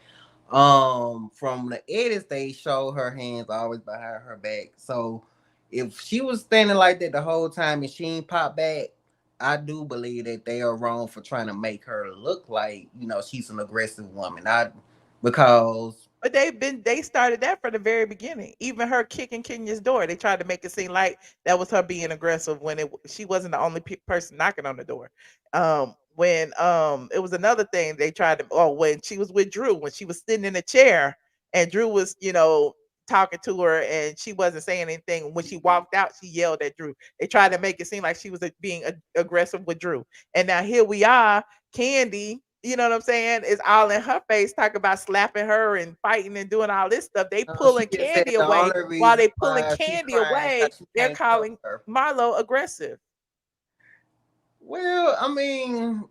[SPEAKER 11] from the edits they show her hands always behind her back. So if she was standing like that the whole time and she ain't pop back, I do believe that they are wrong for trying to make her look like she's an aggressive woman. Because
[SPEAKER 1] But they started that from the very beginning. Even her kicking Kenya's door, they tried to make it seem like that was her being aggressive when she wasn't the only person knocking on the door. When it was another thing they tried to. Oh, when she was with Drew, when she was sitting in a chair and Drew was talking to her and she wasn't saying anything. When she walked out, she yelled at Drew. They tried to make it seem like she was being aggressive with Drew. And now here we are, Kandi. You know what I'm saying? It's all in her face, talk about slapping her and fighting and doing all this stuff. They
[SPEAKER 11] she
[SPEAKER 1] pulling
[SPEAKER 11] just said
[SPEAKER 1] Kandi
[SPEAKER 11] the
[SPEAKER 1] away.
[SPEAKER 11] only
[SPEAKER 1] While
[SPEAKER 11] reason
[SPEAKER 1] they pulling
[SPEAKER 11] why she
[SPEAKER 1] Kandi
[SPEAKER 11] crying
[SPEAKER 1] away,
[SPEAKER 11] because she
[SPEAKER 1] they're
[SPEAKER 11] can't fuck
[SPEAKER 1] calling
[SPEAKER 11] her.
[SPEAKER 1] Marlo aggressive.
[SPEAKER 11] Well, I mean,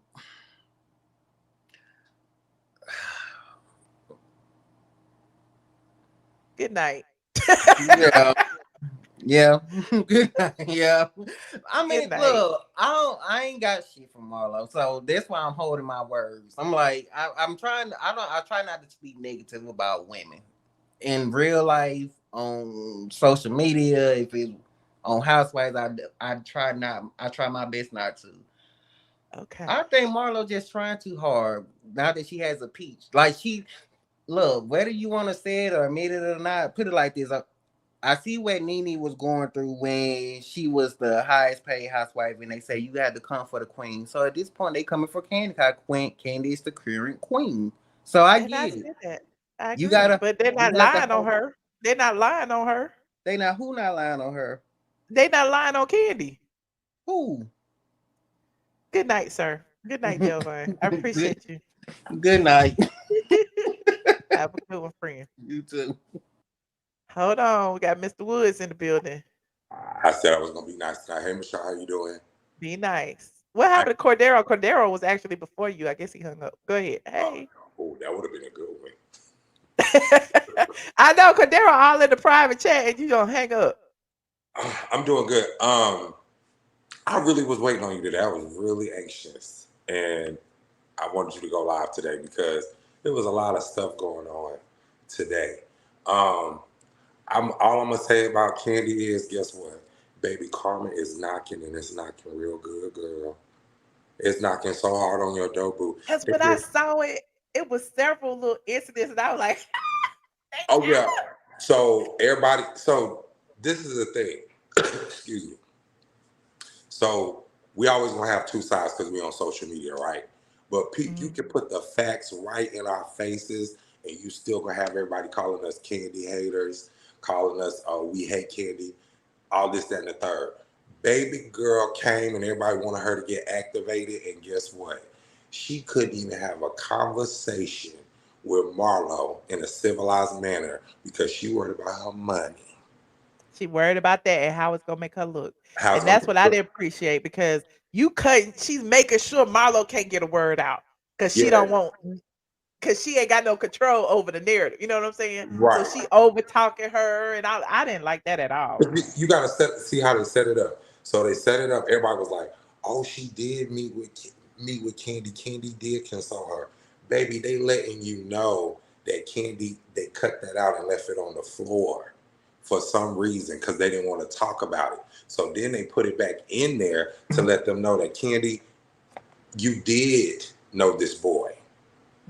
[SPEAKER 1] Good night.
[SPEAKER 11] yeah, yeah, yeah. I
[SPEAKER 1] Good
[SPEAKER 11] mean,
[SPEAKER 1] night.
[SPEAKER 11] look, I ain't got shit from Marlo, so that's why I'm holding my words. I'm like, I'm trying. I try not to speak negative about women in real life, on social media. If it's on Housewives, I try not. I try my best not to.
[SPEAKER 1] Okay.
[SPEAKER 11] I think Marlo just trying too hard now that she has a peach. Like look, whether you want to say it or admit it or not, put it like this. I see what Nene was going through when she was the highest paid housewife, and they say you had to come for the queen. So at this point, they coming for Kandi. Cause Kandi is the current queen. So I
[SPEAKER 1] And I
[SPEAKER 11] get it.
[SPEAKER 1] said that. I
[SPEAKER 11] You
[SPEAKER 1] agree.
[SPEAKER 11] gotta,
[SPEAKER 1] But they're
[SPEAKER 11] you
[SPEAKER 1] not
[SPEAKER 11] got to
[SPEAKER 1] lying on
[SPEAKER 11] hold.
[SPEAKER 1] her. They're not lying on her.
[SPEAKER 11] Who not lying on her?
[SPEAKER 1] They're not lying on Kandi.
[SPEAKER 11] Who?
[SPEAKER 1] Good night, sir. Good night, Joseline. I
[SPEAKER 11] good,
[SPEAKER 1] appreciate you.
[SPEAKER 11] good night.
[SPEAKER 1] Have a good one, friend.
[SPEAKER 11] You too.
[SPEAKER 1] Hold on. We got Mr. Woods in the building.
[SPEAKER 12] I said I was gonna be nice tonight. Hey Michelle, how you doing?
[SPEAKER 1] Be nice. What happened to Cordero? Cordero was actually before you. I guess he hung up. Go ahead. Hey.
[SPEAKER 12] Oh, that would have been a good one.
[SPEAKER 1] I know Cordero all in the private chat and you gonna hang up.
[SPEAKER 12] I'm doing good. I really was waiting on you today. I was really anxious, and I wanted you to go live today because there was a lot of stuff going on today. All I'm gonna say about Kandi is, guess what? Baby karma is knocking, and it's knocking real good, girl. It's knocking so hard on your door, boo.
[SPEAKER 1] Because when I saw it, it was several little incidents and I was like,
[SPEAKER 12] oh yeah. So everybody, this is the thing. Excuse me. So we always gonna have two sides because we on social media, right? But you can put the facts right in our faces, and you still gonna have everybody calling us Kandi haters, calling us, oh, we hate Kandi, all this, that, and the third. Baby girl came and everybody wanted her to get activated, and guess what? She couldn't even have a conversation with Marlo in a civilized manner because she worried about her money.
[SPEAKER 1] She worried about that and how it's gonna make her look.
[SPEAKER 12] How it's
[SPEAKER 1] And
[SPEAKER 12] gonna
[SPEAKER 1] that's what I didn't appreciate because she's making sure Marlo can't get a word out because she don't
[SPEAKER 12] yeah,
[SPEAKER 1] want because she ain't got no control over the narrative. You know what I'm saying? So
[SPEAKER 12] right.
[SPEAKER 1] she over talking her, and I didn't like that at all.
[SPEAKER 12] You gotta see how they set it up. So they set it up. Everybody was like, "Oh, she did meet with Kandi. Kandi did console her, baby." They letting you know that Kandi they cut that out and left it on the floor for some reason because they didn't want to talk about it. So then they put it back in there to let them know that Kandi, you did know this boy.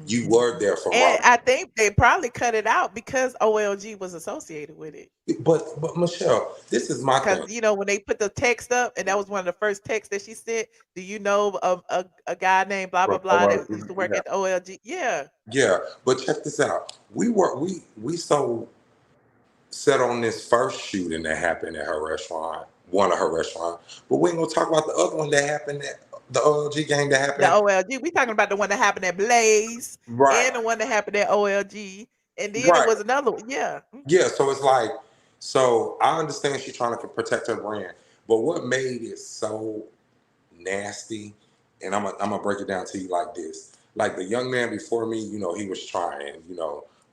[SPEAKER 12] You were there for
[SPEAKER 1] And
[SPEAKER 12] Marlo.
[SPEAKER 1] I think they probably cut it out because OLG was associated with it.
[SPEAKER 12] But Michelle, this is my
[SPEAKER 1] Because
[SPEAKER 12] thing.
[SPEAKER 1] when they put the text up, and that was one of the first texts that she sent. Do you know a guy named blah blah blah that used to work
[SPEAKER 12] Yeah.
[SPEAKER 1] at the OLG? Yeah.
[SPEAKER 12] Yeah, but check this out. We so set on this first shooting that happened at her restaurant, one of her restaurants, but we ain't gonna talk about the other one that happened at the OLG gang that
[SPEAKER 1] The
[SPEAKER 12] happened.
[SPEAKER 1] OLG. We talking about the one that happened at Blaze
[SPEAKER 12] Right,
[SPEAKER 1] and the one that happened at OLG, and then it
[SPEAKER 12] right.
[SPEAKER 1] was another one. Yeah.
[SPEAKER 12] Yeah, so it's like, so I understand she's trying to protect her brand, but what made it so nasty, and I'm gonna break it down to you like this. Like the young man before me, he was trying,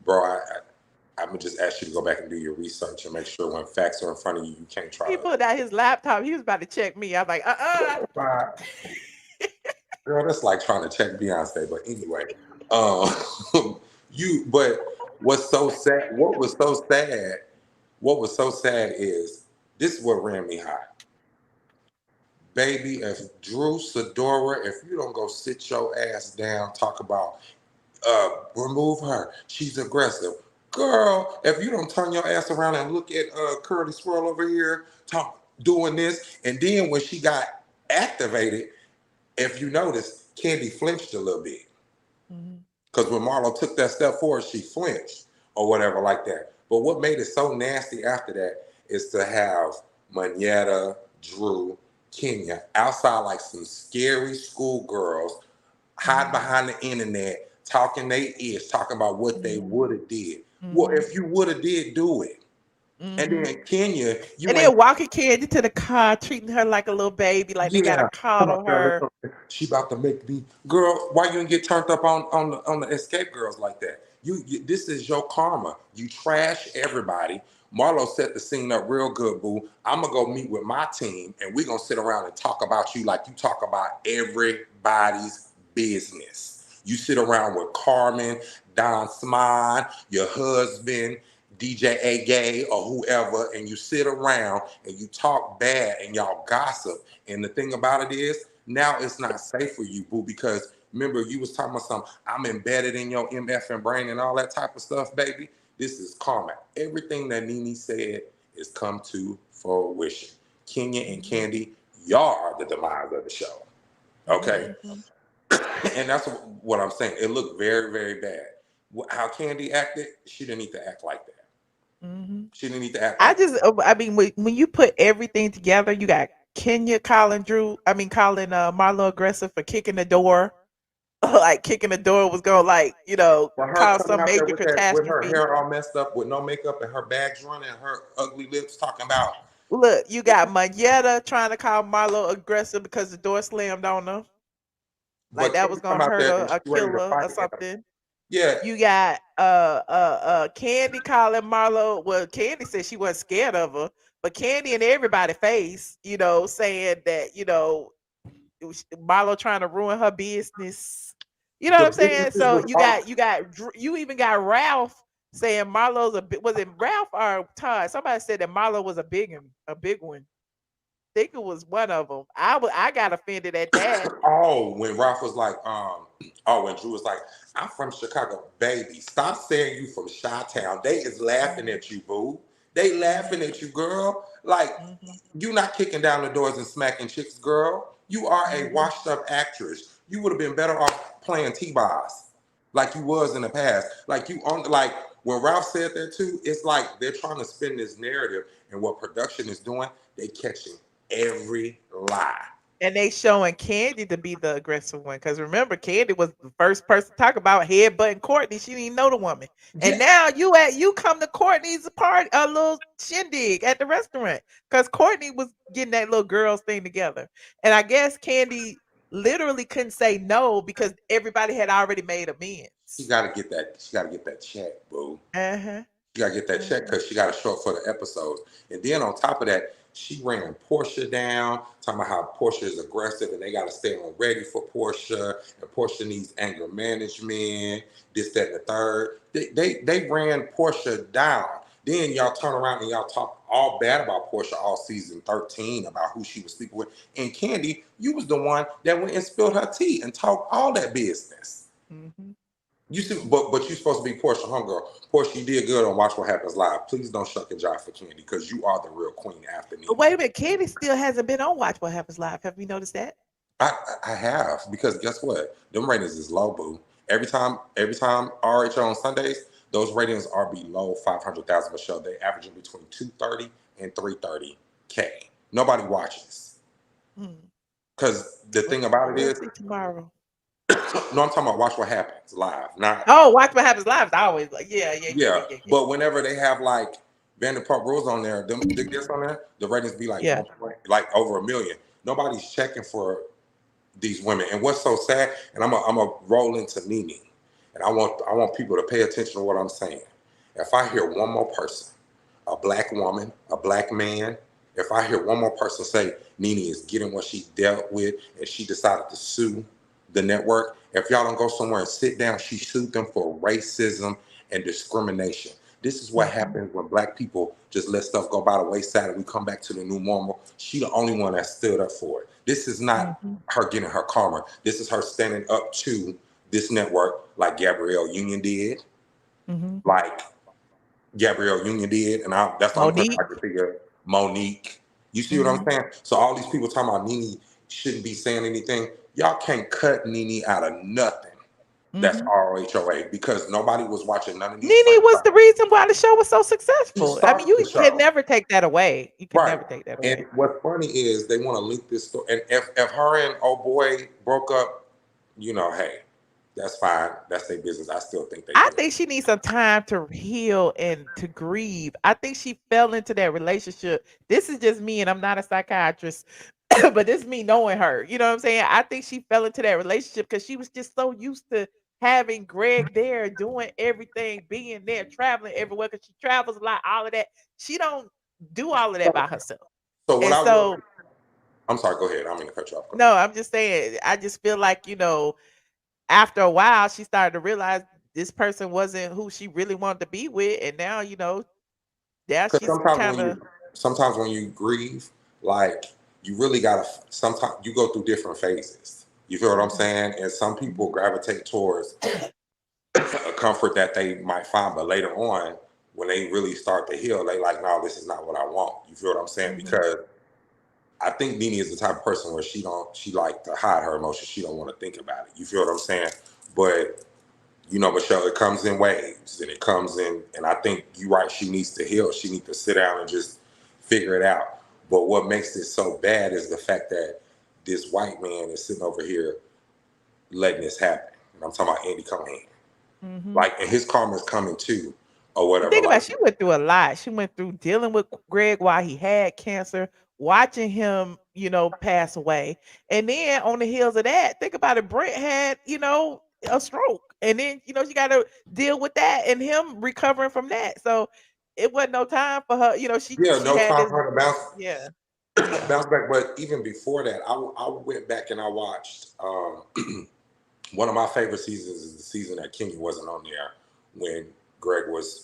[SPEAKER 12] bro, I'm gonna just ask you to go back and do your research and make sure when facts are in front of you, you can't try
[SPEAKER 1] He
[SPEAKER 12] to.
[SPEAKER 1] pulled out his laptop. He was about to check me. I was like,
[SPEAKER 12] Girl, that's like trying to check Beyonce. But anyway, but what's so sad? What was so sad is this is what ran me hot. Baby, if Drew Sidora, if you don't go sit your ass down, talk about remove her. She's aggressive. Girl, if you don't turn your ass around and look at Curly Swirl over here doing this, and then when she got activated, if you notice, Kandi flinched a little bit. Because when Marlo took that step forward, she flinched or whatever like that. But what made it so nasty after that is to have Manetta, Drew, Kenya outside like some scary schoolgirls hide behind the internet, talking they is, talking about what they would have did. Well, if you would have did, do it. And then Kenya,
[SPEAKER 1] and then walking Kandi to the car, treating her like a little baby, like they gotta
[SPEAKER 12] come on,
[SPEAKER 1] coddle
[SPEAKER 12] girl,
[SPEAKER 1] her.
[SPEAKER 12] she about to make me, girl. Why you didn't get turned up on the escape girls like that? This is your karma. You trash everybody. Marlo set the scene up real good, boo. I'm gonna go meet with my team, and we're gonna sit around and talk about you like you talk about everybody's business. You sit around with Carmen, Don Smine, your husband, DJ A Gay, or whoever, and you sit around and you talk bad and y'all gossip. And the thing about it is, now it's not safe for you, boo, because remember you was talking about something, I'm embedded in your MF and brain and all that type of stuff, baby. This is karma. Everything that Nene said is come to fruition. Kenya and Kandi, y'all are the demise of the show. Okay? And that's what I'm saying. It looked very, very bad. How Kandi acted, she didn't need to act like that. She didn't need to act like that.
[SPEAKER 1] I mean, when you put everything together, you got Kenya calling Marlo aggressive for kicking the door. Like kicking the door was gonna
[SPEAKER 12] For her
[SPEAKER 1] cause
[SPEAKER 12] coming
[SPEAKER 1] some
[SPEAKER 12] out there
[SPEAKER 1] major
[SPEAKER 12] with her
[SPEAKER 1] catastrophe.
[SPEAKER 12] hair all messed up, with no makeup and her bags running, and her ugly lips talking about.
[SPEAKER 1] Look, you got Manetta trying to call Marlo aggressive because the door slammed on her. Like
[SPEAKER 12] But
[SPEAKER 1] that
[SPEAKER 12] Kandi
[SPEAKER 1] was gonna
[SPEAKER 12] come out
[SPEAKER 1] hurt
[SPEAKER 12] there
[SPEAKER 1] her
[SPEAKER 12] and
[SPEAKER 1] or
[SPEAKER 12] she ready
[SPEAKER 1] kill
[SPEAKER 12] to
[SPEAKER 1] her
[SPEAKER 12] fight
[SPEAKER 1] or
[SPEAKER 12] her.
[SPEAKER 1] something.
[SPEAKER 12] Yeah.
[SPEAKER 1] You got Kandi calling Marlo. Well, Kandi said she wasn't scared of her, but Kandi in everybody's face, saying that it was Marlo trying to ruin her business. You know what
[SPEAKER 12] The
[SPEAKER 1] I'm saying?
[SPEAKER 12] businesses
[SPEAKER 1] So
[SPEAKER 12] was off.
[SPEAKER 1] you even got Ralph saying Marlo's was it Ralph or Todd? Somebody said that Marlo was a big one. I think it was one of them. I got offended at that.
[SPEAKER 12] Oh, when Ralph was like, when Drew was like, I'm from Chicago, baby. Stop saying you from Chi-Town. They is laughing at you, boo. They laughing at you, girl. Like, you not kicking down the doors and smacking chicks, girl. You are a washed up actress. You would have been better off playing T-Boss like you was in the past. Like when Ralph said that too, it's like they're trying to spin this narrative, and what production is doing, they catching every lie.
[SPEAKER 1] And they showing Kandi to be the aggressive one. Because remember, Kandi was the first person to talk about headbutting Courtney. She didn't even know the woman. And now you come to Courtney's party, a little shindig at the restaurant. Because Courtney was getting that little girls thing together. And I guess Kandi literally couldn't say no because everybody had already made amends.
[SPEAKER 12] She gotta get that. She gotta get that check, boo.
[SPEAKER 1] Uh-huh.
[SPEAKER 12] She gotta get that check because she gotta show up for the episodes. And then on top of that, she ran Porsha down, talking about how Porsha is aggressive and they gotta stay on ready for Porsha, and Porsha needs anger management, this, that, and the third. They ran Porsha down. Then y'all turn around and y'all talk all bad about Porsha all season 13 about who she was sleeping with. And Kandi, you was the one that went and spilled her tea and talked all that business.
[SPEAKER 1] Mm-hmm.
[SPEAKER 12] You see, but you're supposed to be Porsha homegirl. Porsha, you did good on Watch What Happens Live. Please don't shuck and jive for Kandi because you are the real queen after me.
[SPEAKER 1] But wait a minute, Kandi still hasn't been on Watch What Happens Live. Have you noticed that?
[SPEAKER 12] I have, because guess what? Them ratings is low, boo. Every time RHO on Sundays, those ratings are below 500,000 a show. They averaging between 230 and 330K. Nobody watches. Because the thing about it is,
[SPEAKER 1] tomorrow.
[SPEAKER 12] No, I'm talking about Watch What Happens Live, not.
[SPEAKER 1] Oh, Watch What Happens Live is always like, yeah.
[SPEAKER 12] But whenever they have like Vanderpump Rules on there, them the guests on there, the ratings be like like over 1 million. Nobody's checking for these women, and what's so sad. And I'm a roll into Nene, and I want people to pay attention to what I'm saying. If I hear one more person, a black woman, a black man, if I hear one more person say Nene is getting what she dealt with, and she decided to sue the network, if y'all don't go somewhere and sit down, she sued them for racism and discrimination. This is what happens when black people just let stuff go by the wayside and we come back to the new normal. She the only one that stood up for it. This is not her getting her karma. This is her standing up to this network like Gabrielle Union did. Like Gabrielle Union did. And that's the only person I can figure. Monique. You see what I'm saying? So all these people talking about Nene shouldn't be saying anything. Y'all can't cut Nene out of nothing. That's RHOA, because nobody was watching none of these.
[SPEAKER 1] Nene was the reason why the show was so successful. I mean, you can never take that away. You can never take that away.
[SPEAKER 12] And what's funny is they want to link this story. And if her and old boy broke up, you know, hey, that's fine. That's their business. I still think
[SPEAKER 1] I think she needs some time to heal and to grieve. I think she fell into that relationship. This is just me, and I'm not a psychiatrist, but this is me knowing her. You know what I'm saying? I think she fell into that relationship because she was just so used to having Greg there, doing everything, being there, traveling everywhere, because she travels a lot, all of that. She don't do all of that by herself.
[SPEAKER 12] So I'm sorry, go ahead. I'm going to cut you off.
[SPEAKER 1] No, I'm just saying, I just feel like, you know, after a while, she started to realize this person wasn't who she really wanted to be with. And now, you know, now she's kind of...
[SPEAKER 12] Sometimes when you grieve, like, you really got to, sometimes you go through different phases. You feel what I'm saying? And some people gravitate towards a comfort that they might find, but later on, when they really start to heal, they like, no, this is not what I want. You feel what I'm saying? Because I think Nene is the type of person where she like to hide her emotions. She don't want to think about it. You feel what I'm saying? But, you know, Michelle, it comes in waves, and it comes in, and I think you're right, she needs to heal. She needs to sit down and just figure it out. But what makes this so bad is the fact that this white man is sitting over here letting this happen. And I'm talking about Andy Cohen. Like, and his karma is coming too, or whatever.
[SPEAKER 1] Think about it, she went through a lot. She went through dealing with Greg while he had cancer, watching him, you know, pass away. And then on the heels of that, think about it, Brent had, you know, a stroke. And then, you know, she got to deal with that and him recovering from that. So it wasn't no time for her, you know, she
[SPEAKER 12] no
[SPEAKER 1] had
[SPEAKER 12] time
[SPEAKER 1] this,
[SPEAKER 12] for her to bounce.
[SPEAKER 1] Yeah.
[SPEAKER 12] Bounce back. But even before that, I went back and I watched one of my favorite seasons is the season that Kenny wasn't on there when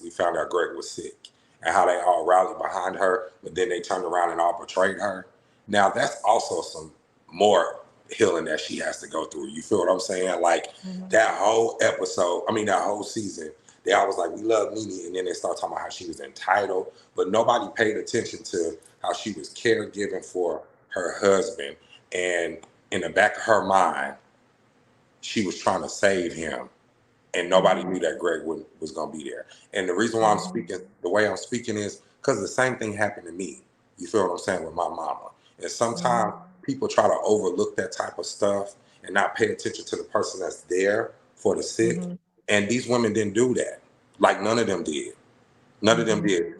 [SPEAKER 12] we found out Greg was sick, and how they all rallied behind her, but then they turned around and all betrayed her. Now that's also some more healing that she has to go through. You feel what I'm saying? Like that whole episode, that whole season, they always like, we love Nene, and then they start talking about how she was entitled, but nobody paid attention to how she was caregiving for her husband, and in the back of her mind, she was trying to save him, and nobody knew that Greg was going to be there. And the reason why I'm speaking the way I'm speaking is because the same thing happened to me. You feel what I'm saying, with my mama. And sometimes people try to overlook that type of stuff and not pay attention to the person that's there for the sick.
[SPEAKER 1] Mm-hmm.
[SPEAKER 12] And these women didn't do that. Like none of them did. None of them did.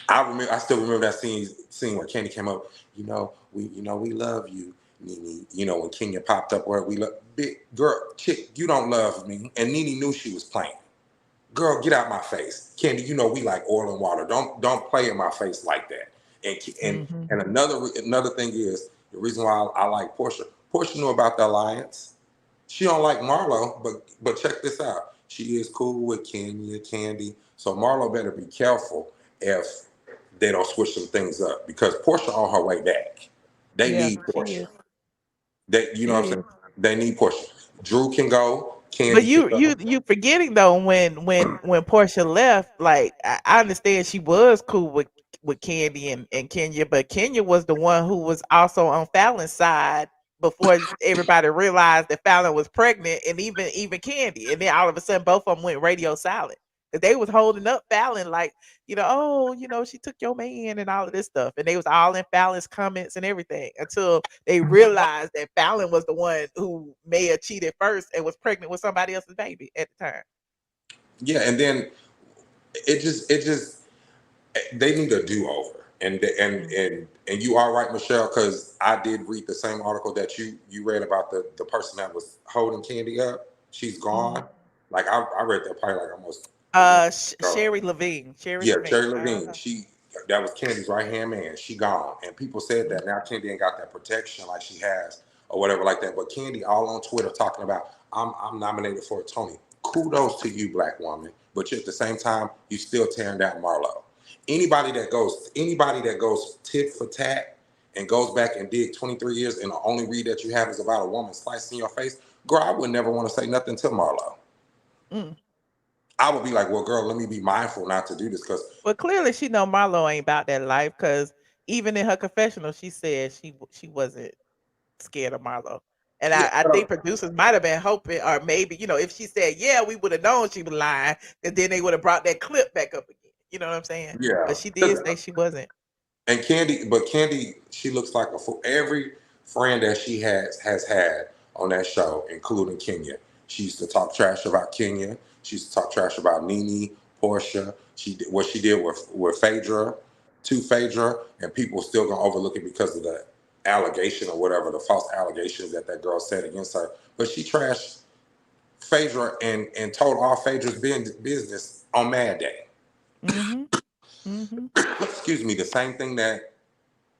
[SPEAKER 12] I still remember that scene where Kandi came up. We love you, Nene. When Kenya popped up, where we love big girl, chick, you don't love me. And Nene knew she was playing. Girl, get out my face, Kandi. We like oil and water. Don't play in my face like that. And another thing is the reason why I like Porsha. Porsha knew about the alliance. She don't like Marlo, but check this out. She is cool with Kandi. So Marlo better be careful if they don't switch some things up, because Porsha on her way back. They need Porsha. What I'm saying? They need Porsha. Drew can go. Kandi
[SPEAKER 1] But
[SPEAKER 12] can go.
[SPEAKER 1] you forgetting though, when Porsha left, like I understand she was cool with Kandi and Kenya, but Kenya was the one who was also on Fallon's side before everybody realized that Fallon was pregnant, and even Kandi, and then all of a sudden both of them went radio silent. Cause they was holding up Fallon like, she took your man and all of this stuff. And they was all in Fallon's comments and everything until they realized that Fallon was the one who may have cheated first and was pregnant with somebody else's baby at the time.
[SPEAKER 12] Yeah, and then it just they need a do-over. And you are right, Michelle, because I did read the same article that you read about the person that was holding Kandi up. She's gone. Like I read that probably like almost
[SPEAKER 1] Sheree Levine.
[SPEAKER 12] Sheree Levine. That was Kandi's right hand man. She gone, and people said that now Kandi ain't got that protection like she has or whatever like that. But Kandi all on Twitter talking about I'm nominated for a Tony. Kudos to you, black woman. But you, at the same time, you still tearing down Marlo. Anybody that goes tit for tat and goes back and dig 23 years and the only read that you have is about a woman slicing your face, girl, I would never want to say nothing to Marlo. I would be like, well, girl, let me be mindful not to do this, because.
[SPEAKER 1] Well, clearly she know Marlo ain't about that life, because even in her confessional, she said she wasn't scared of Marlo. And I think producers might have been hoping, or maybe, if she said, yeah, we would have known she was lying, and then they would have brought that clip back up again. You know what I'm saying?
[SPEAKER 12] Yeah.
[SPEAKER 1] But she did say she wasn't.
[SPEAKER 12] And Kandi, she looks like a fool. Every friend that she has had on that show, including Kenya. She used to talk trash about Kenya. She used to talk trash about Nene, Porsha. What she did with Phaedra, to Phaedra, and people still gonna overlook it because of the allegation or whatever, the false allegations that girl said against her. But she trashed Phaedra and told all Phaedra's business on Mad Day. Excuse me. The same thing.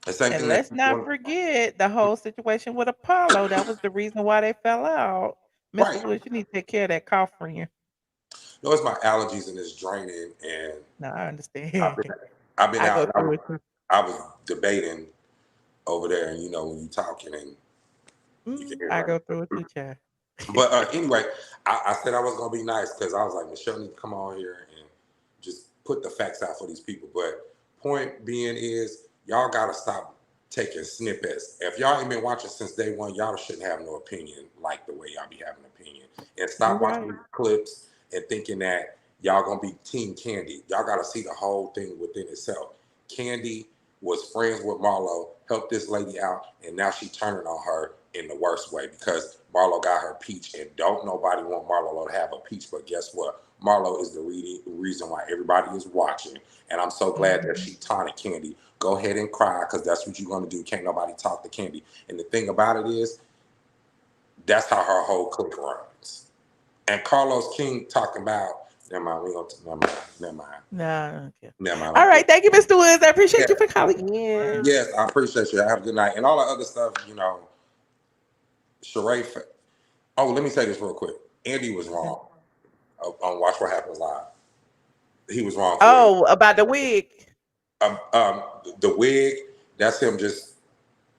[SPEAKER 1] Let's not forget the whole situation with Apollo. That was the reason why they fell out. Mr. Lewis, you need to take care of that cough for you.
[SPEAKER 12] No, it's my allergies and it's draining. And
[SPEAKER 1] no, I understand.
[SPEAKER 12] I've been out. I was debating over there, and when you talking and
[SPEAKER 1] I go through it too, child.
[SPEAKER 12] But anyway, I said I was gonna be nice because I was like, Michelle need to come on here and just put the facts out for these people. But point being is, y'all gotta stop taking snippets. If y'all ain't been watching since day one, y'all shouldn't have no opinion like the way y'all be having an opinion. And stop watching clips and thinking that y'all gonna be Team Kandi. Y'all gotta see the whole thing within itself. Kandi was friends with Marlo, helped this lady out, and now she turning on her in the worst way because Marlo got her peach, and don't nobody want Marlo to have a peach. But guess what? Marlo is the reason why everybody is watching, and I'm so glad that she taunted Kandi. Go ahead and cry, because that's what you're gonna do. Can't nobody talk to Kandi. And the thing about it is, that's how her whole clique runs. And Carlos King talking about, never mind.
[SPEAKER 1] No, okay. Never mind. All right, thank you, Mr. Woods. I appreciate you for calling in.
[SPEAKER 12] Yes, I appreciate you. Have a good night. And all the other stuff, Sheree. Oh, let me say this real quick. Andy was wrong on Watch What Happens Live. He was wrong.
[SPEAKER 1] About the wig.
[SPEAKER 12] The wig. That's him just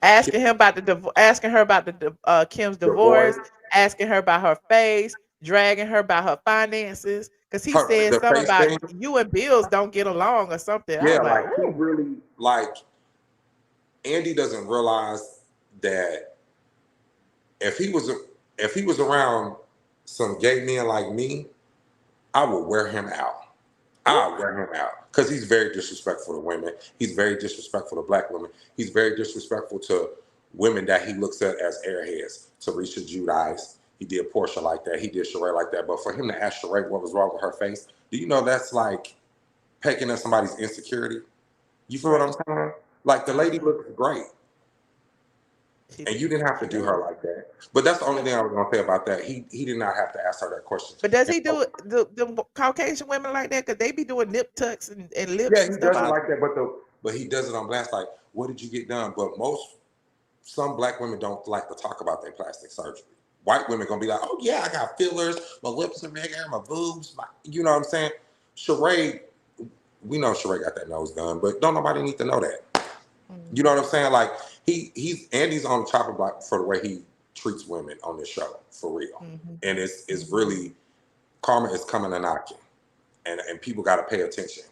[SPEAKER 1] asking her about the Kim's divorce, asking her about her face, dragging her about her finances, because he said something about you and Bills don't get along or something.
[SPEAKER 12] Yeah, like he really, like, Andy doesn't realize that if he was around some gay men like me, I would wear him out. I'll wear him out, because he's very disrespectful to women. He's very disrespectful to black women. He's very disrespectful to women that he looks at as airheads. Teresa Giudice, he did Porsha like that. He did Sheree like that. But for him to ask Sheree what was wrong with her face, do you know that's like pecking at somebody's insecurity? You feel what I'm saying? Like the lady looks great. And you didn't have to do her like that. But that's the only thing I was gonna say about that. He did not have to ask her that question.
[SPEAKER 1] But does he do the Caucasian women like that? Because they be doing nip tucks and lips
[SPEAKER 12] Yeah,
[SPEAKER 1] and
[SPEAKER 12] he
[SPEAKER 1] stuff.
[SPEAKER 12] does it like that, but he does it on blast. Like, what did you get done? But some black women don't like to talk about their plastic surgery. White women gonna be like, oh yeah, I got fillers, my lips are bigger, my boobs, you know what I'm saying? Sheree, we know Sheree got that nose done, but don't nobody need to know that. You know what I'm saying? Like Andy's on the chopping block for the way he treats women on this show, for real. And it's really, karma is coming and knocking, and people got to pay attention.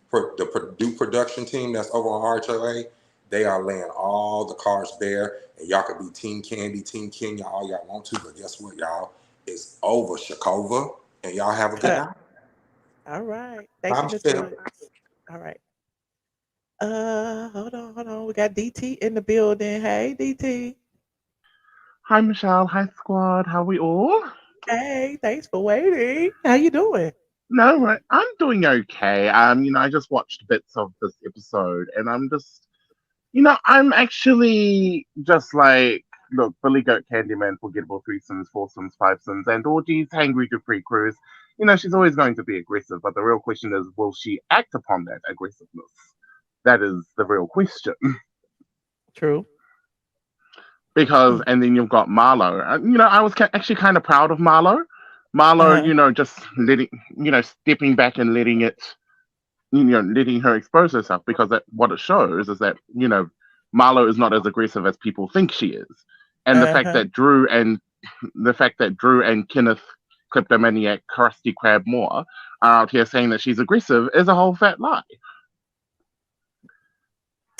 [SPEAKER 12] For the Purdue production team that's over on RHOA, they are laying all the cards bare, and y'all could be Team Kandi, Team Kenya, all y'all want to, but guess what, y'all? It's over, Shakova, and y'all have a good night.
[SPEAKER 1] All right. Thank you, Mr. All right. Hold on. We got DT in the building. Hey, DT.
[SPEAKER 13] Hi, Michelle. Hi, squad. How are we all?
[SPEAKER 1] Hey, thanks for waiting. How you doing?
[SPEAKER 13] No, I'm doing okay. I just watched bits of this episode, and I'm just, I'm actually just like, look, Billy Goat, Candyman, forgettable threesomes, foursomes, fivesomes, and orgies, hangry to free crews. She's always going to be aggressive, but the real question is, will she act upon that aggressiveness? That is the real question.
[SPEAKER 1] True.
[SPEAKER 13] Because, and then you've got Marlo. I was actually kind of proud of Marlo. Marlo, just letting, stepping back and letting it, letting her expose herself, because what it shows is that, Marlo is not as aggressive as people think she is. And the fact that Drew and Kenneth, kleptomaniac, Krusty Krab Moore, are out here saying that she's aggressive is a whole fat lie.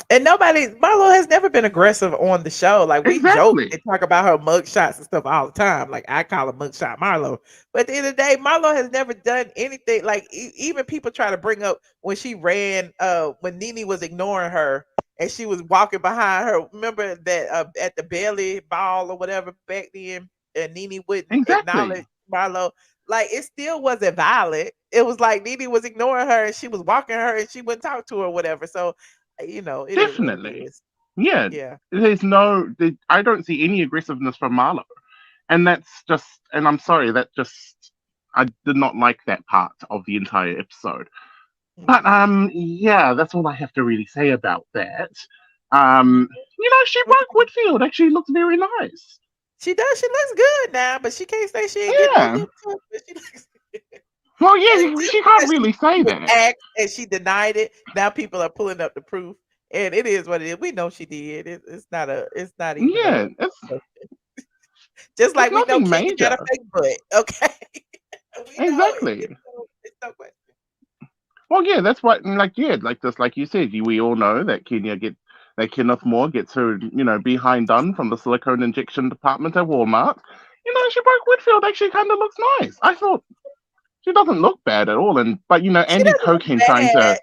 [SPEAKER 1] And Marlo has never been aggressive on the show. Like, we joke and talk about her mug shots and stuff all the time. Like, I call her mugshot Marlo. But at the end of the day, Marlo has never done anything. Like, even people try to bring up when she ran, when Nene was ignoring her and she was walking behind her. Remember that at the Bailey ball or whatever back then, and Nene wouldn't acknowledge Marlo. Like, it still wasn't violent. It was like Nene was ignoring her and she was walking her and she wouldn't talk to her or whatever. So, it
[SPEAKER 13] definitely
[SPEAKER 1] is.
[SPEAKER 13] Yeah. I don't see any aggressiveness from Marlo, and that's just, and I'm sorry, I did not like that part of the entire episode. But that's all I have to really say about that. She Sheree Whitfield actually looks very nice.
[SPEAKER 1] She does. She looks good now, but she can't say she ain't getting no but she looks good.
[SPEAKER 13] Well, yeah, she can't really say that.
[SPEAKER 1] And she denied it. Now people are pulling up the proof, and it is what it is. We know she did. It's not even.
[SPEAKER 13] It's
[SPEAKER 1] just like we know Kenya got a fake butt. Okay.
[SPEAKER 13] Exactly.
[SPEAKER 1] It's no question.
[SPEAKER 13] Well, yeah, that's what. Like you said, we all know that Kenneth Moore gets her, behind done from the silicone injection department at Walmart. Sheree Whitfield actually kind of looks nice. I thought. She doesn't look bad at all, but Andy Cocaine trying to.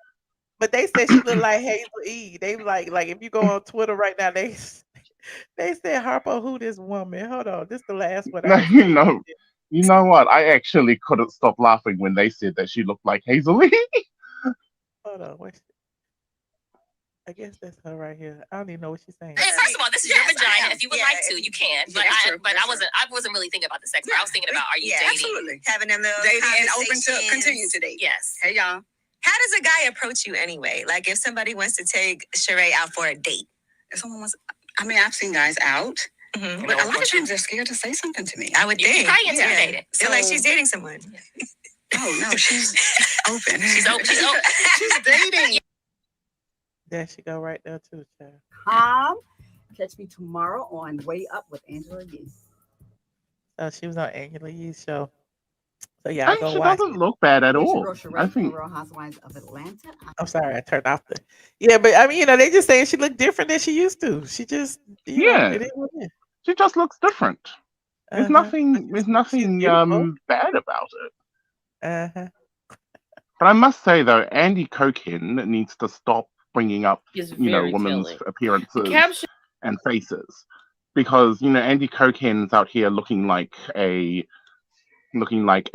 [SPEAKER 1] But they said she looked like Hazel E. They like if you go on Twitter right now, they said Harpo, who this woman? Hold on, this is the last one.
[SPEAKER 13] You know what? I actually couldn't stop laughing when they said that she looked like Hazel E.
[SPEAKER 1] Hold on, wait. I guess that's her right here. I don't even know what she's saying.
[SPEAKER 14] First of all, this is your vagina. If you would like to, you can. But I wasn't really thinking about the sex. I was thinking about, are you dating?
[SPEAKER 15] Absolutely. Having them dating and open to continue to date.
[SPEAKER 14] Yes.
[SPEAKER 15] Hey, y'all. How does a guy approach you anyway? Like, if somebody wants to take Sheree out for a date, if someone wants, I've seen guys out, but a lot of times they're scared to say something to me. I would think.
[SPEAKER 14] Probably intimidated.
[SPEAKER 15] Feel like she's dating someone. No, she's open.
[SPEAKER 14] She's open.
[SPEAKER 15] She's dating.
[SPEAKER 1] There she go right there too, child.
[SPEAKER 16] Catch me tomorrow on Way Up with Angela Yee.
[SPEAKER 1] Oh, she was on Angela Yee's show. So yeah,
[SPEAKER 13] she doesn't look bad at all. I think
[SPEAKER 16] Real Housewives of Atlanta.
[SPEAKER 1] I'm sorry, I turned off the. Yeah, but I mean, they just saying she looked different than she used to. She just, it is what it is.
[SPEAKER 13] She just looks different. There's nothing bad about it. But I must say though, Andy Cocaine needs to stop bringing up, women's appearances. and faces, because Andy Coquin's out here looking like a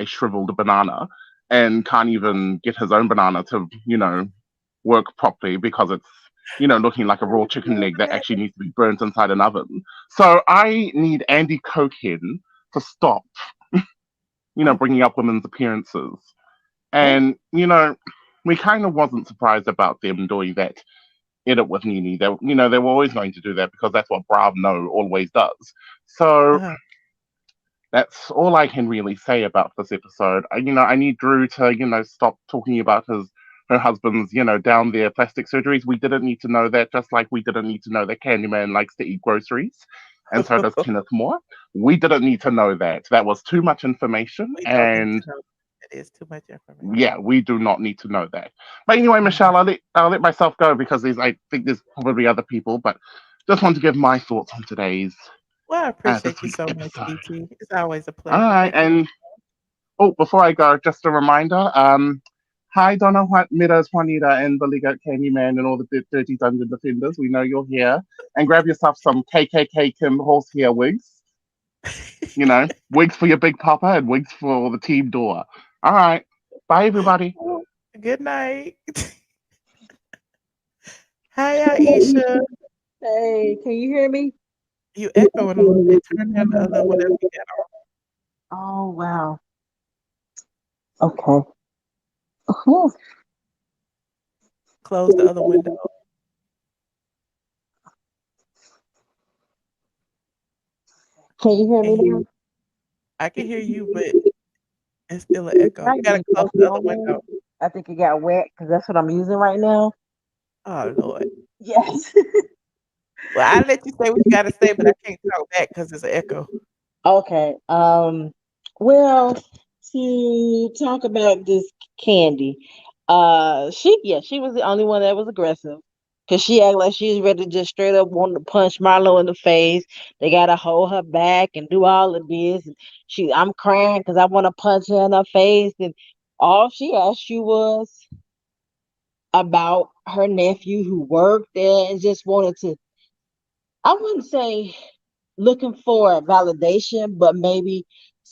[SPEAKER 13] shriveled banana, and can't even get his own banana to work properly because it's looking like a raw chicken leg that actually needs to be burnt inside an oven. So I need Andy Coquin to stop bringing up women's appearances. And, we kind of wasn't surprised about them doing that edit with Nene. They were always going to do that because that's what Bravo always does. So that's all I can really say about this episode. I need Drew to, stop talking about her husband's, down there plastic surgeries. We didn't need to know that, just like we didn't need to know that Candyman likes to eat groceries. And so does Kenneth Moore. We didn't need to know that. That was too much information. And
[SPEAKER 1] it is too much information.
[SPEAKER 13] Yeah, we do not need to know that. But anyway, Michelle, I'll let myself go because I think there's probably other people, but just want to give my thoughts on today's.
[SPEAKER 1] Well, I appreciate you so much, DT. It's always a pleasure.
[SPEAKER 13] All right, and before I go, just a reminder. Hi, Donna Miras, Juanita, and the Liga Candyman, and all the Dirty Dungeon Defenders. We know you're here, and grab yourself some KKK Kim horsehair wigs. Wigs for your big papa and wigs for the team door. All right. Bye, everybody.
[SPEAKER 1] Good night. Hi, Aisha.
[SPEAKER 17] Hey, can you hear me?
[SPEAKER 1] You echoing a little bit. Turn down the other whatever you got on.
[SPEAKER 17] Oh, wow. Okay.
[SPEAKER 1] Close the other window.
[SPEAKER 17] Can you hear me now?
[SPEAKER 1] I can hear you, but it's still an echo. You gotta close the other window.
[SPEAKER 17] I think it got wet because that's what I'm using right now.
[SPEAKER 1] Oh, Lord.
[SPEAKER 17] Yes.
[SPEAKER 1] Well, I'll let you say what you gotta say, but I can't talk back because it's an echo.
[SPEAKER 17] Okay. Well, to talk about this Kandi, she was the only one that was aggressive because she acted like she was ready to just straight up want to punch Marlo in the face. They gotta hold her back and do all of this. And I'm crying because I want to punch her in her face, and all she asked you was about her nephew who worked there and just wanted to. I wouldn't say looking for validation, but maybe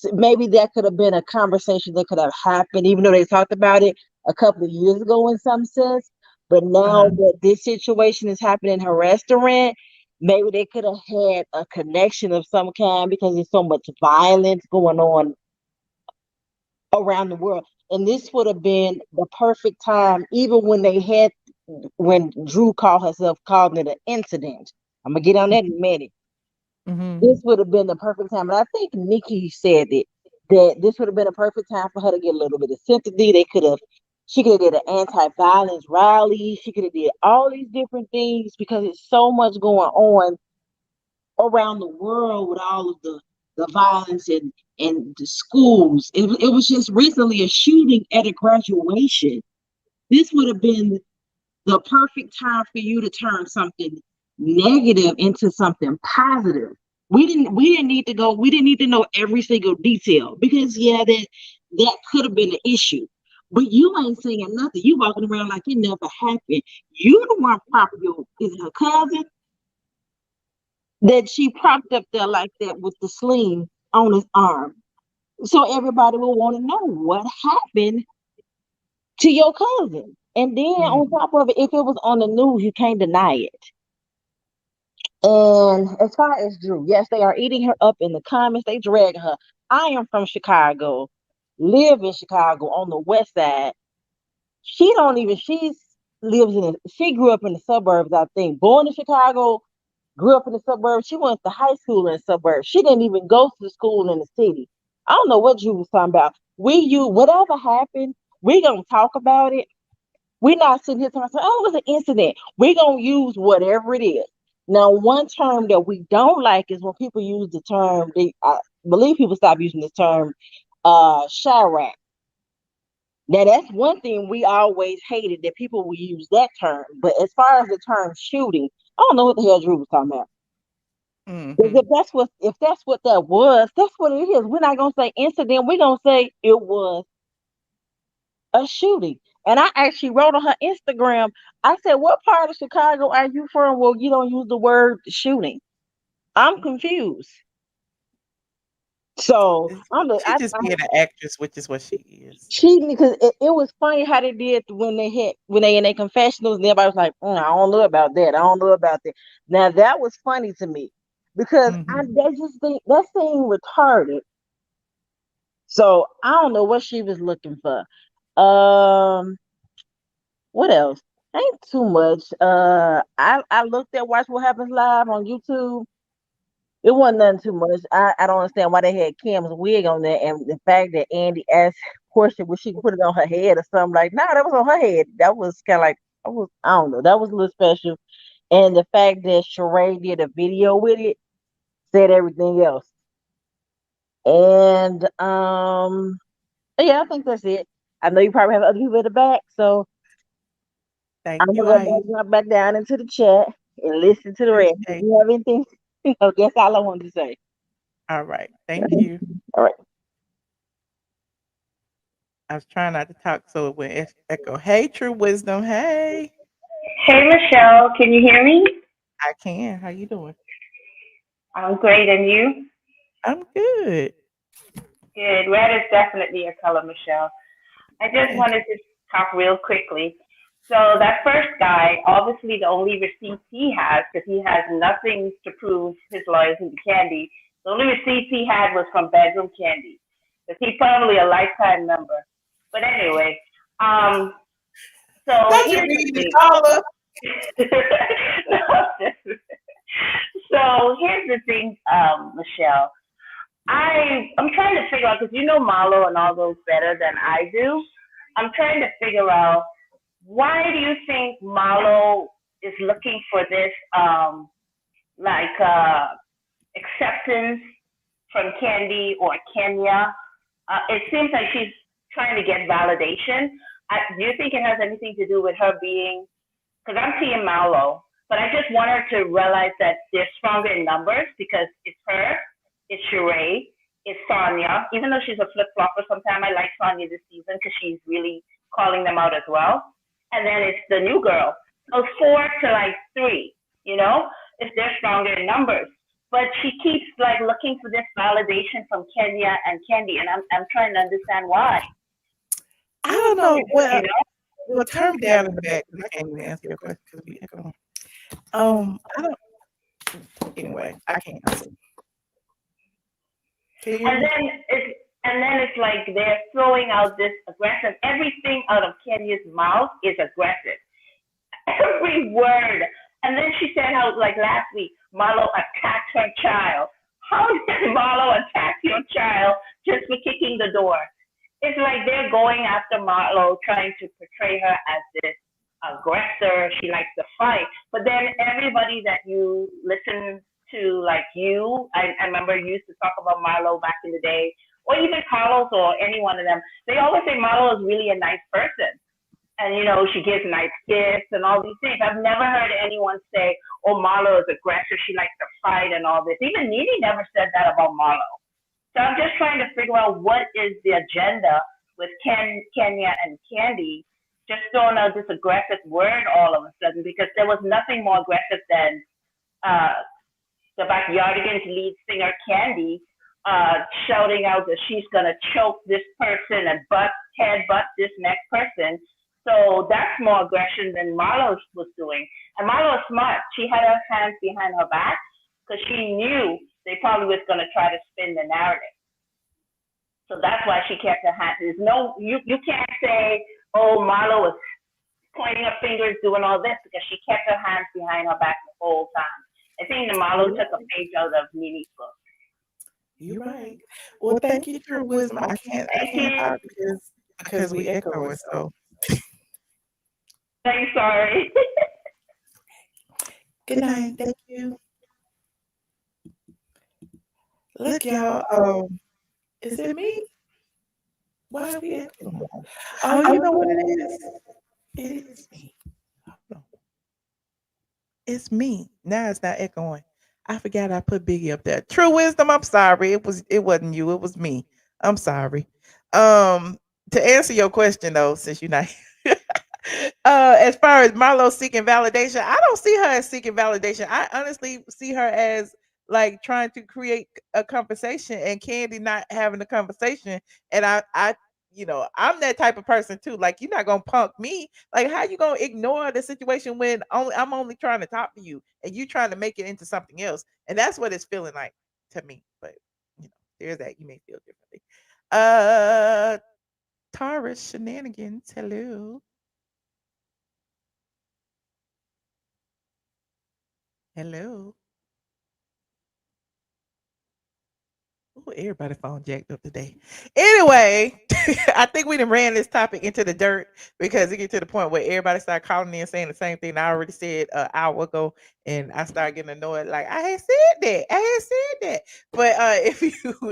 [SPEAKER 17] that could have been a conversation that could have happened, even though they talked about it a couple of years ago in some sense. But now that this situation is happening in her restaurant, maybe they could have had a connection of some kind because there's so much violence going on around the world. And this would have been the perfect time, even when Drew called it an incident. I'm gonna get on that in a minute. This would have been the perfect time. And I think Nikki said it, that this would have been a perfect time for her to get a little bit of sympathy. She could have did an anti-violence rally. She could have did all these different things because it's so much going on around the world with all of the violence and the schools. It was just recently a shooting at a graduation. This would have been the perfect time for you to turn something negative into something positive. We didn't need to know every single detail because that could have been an issue. But you ain't saying nothing. You walking around like it never happened. You the one propping is it her cousin that she propped up there like that with the sling on his arm. So everybody will want to know what happened to your cousin. And then on top of it, if it was on the news, you can't deny it. And as far as Drew, yes, they are eating her up in the comments. They drag her. I am from Chicago, live in Chicago on the west side. She grew up in the suburbs, I think. Born in Chicago, grew up in the suburbs. She went to high school in the suburbs. She didn't even go to the school in the city. I don't know what Drew was talking about. Whatever happened, we're going to talk about it. We're not sitting here talking about, oh, it was an incident. We're going to use whatever it is. Now, one term that we don't like is when people use the term, I believe people stop using the term Chirac. Now, that's one thing we always hated, that people will use that term. But as far as the term shooting, I don't know what the hell Drew was talking about. If that's what that was, that's what it is. We're not going to say incident. We're going to say it was a shooting. And I actually wrote on her Instagram, I said, "What part of Chicago are you from where you don't use the word shooting?" I'm confused. So
[SPEAKER 1] She just being an actress, which is what she is.
[SPEAKER 17] she because it was funny how they did when they in their confessionals and everybody was like, I don't know about that. I don't know about that. Now that was funny to me because I that just think that seemed retarded. So I don't know what she was looking for. What else? Ain't too much. I looked at Watch What Happens Live on YouTube. It wasn't nothing too much. I don't understand why they had Cam's wig on there, and the fact that Andy asked Porsha if she could put it on her head or something like, no, that was on her head. That was kind of like I don't know, that was a little special. And the fact that Sheree did a video with it said everything else. And yeah, I think that's it. I know you probably have other people at the back, so
[SPEAKER 1] Thank
[SPEAKER 17] I'm
[SPEAKER 1] you.
[SPEAKER 17] gonna drop back down into the chat and listen to the rest. If you have anything, that's all I wanted to say.
[SPEAKER 1] All right. Thank you.
[SPEAKER 17] All right.
[SPEAKER 1] I was trying not to talk so it went echo. Hey, True Wisdom. Hey.
[SPEAKER 18] Hey, Michelle. Can you hear me?
[SPEAKER 1] I can. How you doing?
[SPEAKER 18] I'm great. And you?
[SPEAKER 1] I'm good.
[SPEAKER 18] Good. Red is definitely a color, Michelle. I just wanted to talk real quickly. So that first guy, obviously the only receipts he has, because he has nothing to prove his loyalty to Kandi, the only receipts he had was from Bedroom Kandi. Because he's probably a lifetime member. But anyway, so here's the thing. So here's the thing, Michelle. I'm trying to figure out, because you know Marlo and all those better than I do. I'm trying to figure out, why do you think Marlo is looking for this acceptance from Kandi or Kenya? It seems like she's trying to get validation. Do you think it has anything to do with her being, because I'm Team Marlo, but I just want her to realize that they're stronger in numbers, because it's her, it's Sheree, it's Sonya. Even though she's a flip-flopper sometimes, I like Sonya this season because she's really calling them out as well. And then it's the new girl. So 4 to 3, if they're stronger in numbers. But she keeps looking for this validation from Kenya and Kandi, and I'm trying to understand why.
[SPEAKER 1] I don't know. Well, turn me down in the back because I can't even answer your question because we echo. I don't. Anyway, I can't answer.
[SPEAKER 18] And then it's like they're throwing out this aggressive. Everything out of Kenya's mouth is aggressive. Every word. And then she said how last week Marlo attacked her child. How did Marlo attack your child just for kicking the door? It's like they're going after Marlo, trying to portray her as this aggressor. She likes to fight. But then everybody that you listen to, I remember you used to talk about Marlo back in the day, or even Carlos or any one of them. They always say Marlo is really a nice person. And, she gives nice gifts and all these things. I've never heard anyone say, oh, Marlo is aggressive. She likes to fight and all this. Even Nene never said that about Marlo. So I'm just trying to figure out what is the agenda with Kenya and Kandi just throwing out this aggressive word all of a sudden, because there was nothing more aggressive than the Backyardigans lead singer Kandi shouting out that she's going to choke this person and headbutt this next person. So that's more aggression than Marlo was doing. And Marlo is smart. She had her hands behind her back because she knew they probably was going to try to spin the narrative. So that's why she kept her hands. You can't say, oh, Marlo was pointing her fingers, doing all this, because she kept her hands behind her back the whole time. I think the Marlo took a page out of Nene's book.
[SPEAKER 1] You're right. Well, thank you for wisdom. I can't talk because we echo it. So
[SPEAKER 18] I'm sorry.
[SPEAKER 1] Good night. Thank you. Look, y'all. Is it me? Why are we echoing? Oh, you know what it is? It is me. It's me. Now it's not echoing. I forgot I put Biggie up there. True Wisdom, I'm sorry. It wasn't you, it was me. I'm sorry. To answer your question though, since you're not As far as Marlo seeking validation, I don't see her as seeking validation. I honestly see her as like trying to create a conversation and Kandi not having a conversation. And I'm that type of person too. Like you're not gonna punk me. Like how you gonna ignore the situation when I'm only trying to talk to you and you trying to make it into something else. And that's what it's feeling like to me. But there's that. You may feel differently. Uh Taurus shenanigans. Hello. Hello. Ooh, everybody phone jacked up today. Anyway, I think we done ran this topic into the dirt because it get to the point where everybody started calling in saying the same thing I already said an hour ago, and I started getting annoyed. Like I had said that, I had said that. But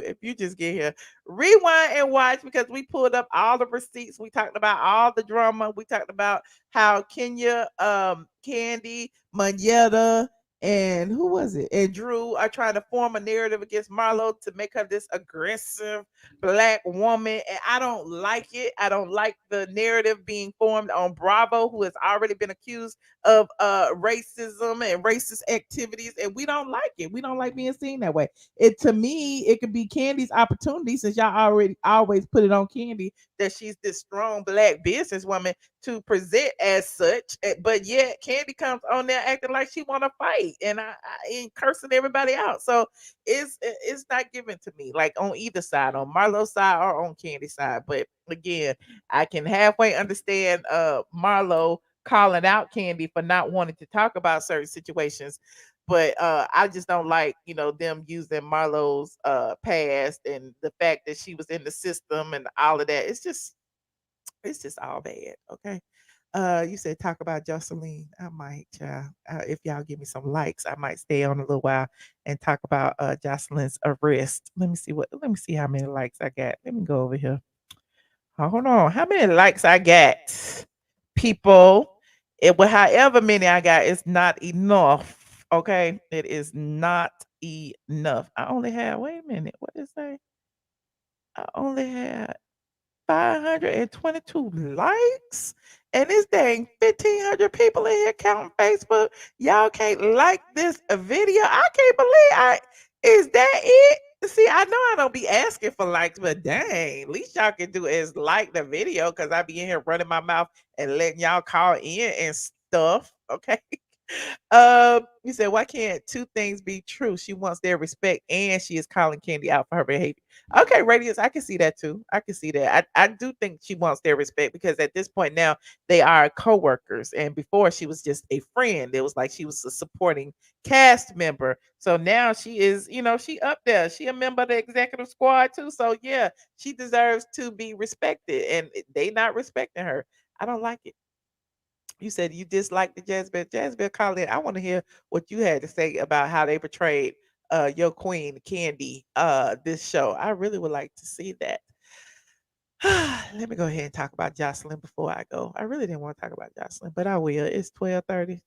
[SPEAKER 1] if you just get here, rewind and watch because we pulled up all the receipts. We talked about all the drama. We talked about how Kenya, Kandi, Manetta, and who was it? And Drew are trying to form a narrative against Marlo to make her this aggressive black woman. And I don't like it. I don't like the narrative being formed on Bravo, who has already been accused of racism and racist activities. And we don't like it. We don't like being seen that way. It to me, it could be Candy's opportunity since y'all already always put it on Kandi that she's this strong black businesswoman to present as such, but yet Kandi comes on there acting like she want to fight and I and cursing everybody out. So it's not given to me like on either side, on Marlo's side or on Candy's side. But again, I can halfway understand Marlo calling out Kandi for not wanting to talk about certain situations. But I just don't like, them using Marlo's past and the fact that she was in the system and all of that. It's just all bad. Okay. You said talk about Joseline. I might, if y'all give me some likes, I might stay on a little while and talk about Joseline's arrest. Let me see how many likes I got. Let me go over here. Hold on. How many likes I got? People. However many I got, it's not enough. Okay. It is not enough. I only have, wait a minute. What is that? I only had 522 likes, and this dang 1,500 people in here counting Facebook. Y'all can't like this video. I can't believe is that it? See, I know I don't be asking for likes, but dang, at least y'all can do is like the video because I be in here running my mouth and letting y'all call in and stuff. Okay. You said, why can't two things be true? She wants their respect and she is calling Kandi out for her behavior. Okay, Radius, I can see that too. I can see that. I do think she wants their respect because at this point now they are co-workers. And before she was just a friend. It was like she was a supporting cast member. So now she is, she up there. She a member of the executive squad too. So yeah, she deserves to be respected. And they not respecting her. I don't like it. You said you dislike the Jezebel. Jezebel, call in. I want to hear what you had to say about how they portrayed your queen Kandi this show. I really would like to see that. Let me go ahead and talk about Jocelyn before I go. I really didn't want to talk about Jocelyn, but I will. It's 12:30.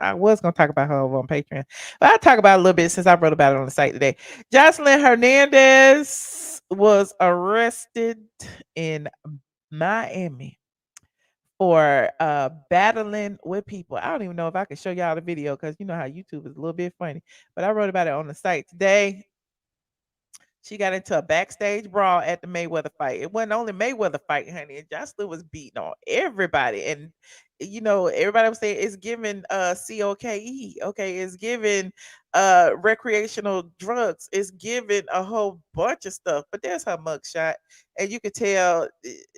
[SPEAKER 1] I was gonna talk about her over on Patreon, but I'll talk about it a little bit since I wrote about it on the site today. Joseline Hernandez was arrested in Miami for battling with people. I don't even know if I can show y'all the video because you know how YouTube is a little bit funny. But I wrote about it on the site today. She got into a backstage brawl at the Mayweather fight. It wasn't only Mayweather fight, honey. And Jocelyn was beating on everybody. And everybody was saying it's giving COKE. Okay, it's giving recreational drugs. It's giving a whole bunch of stuff. But there's her mugshot. And you could tell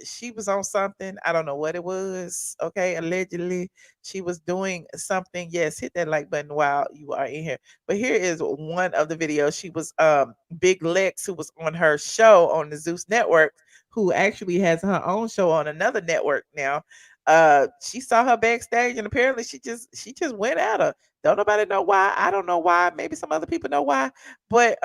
[SPEAKER 1] she was on something. I don't know what it was. Okay, allegedly she was doing something. Yes, hit that like button while you are in here. But here is one of the videos. She was Big Lex, who was on her show on the Zeus Network, who actually has her own show on another network now. She saw her backstage and apparently she just went at her. Don't nobody know why. I don't know why. Maybe some other people know why. But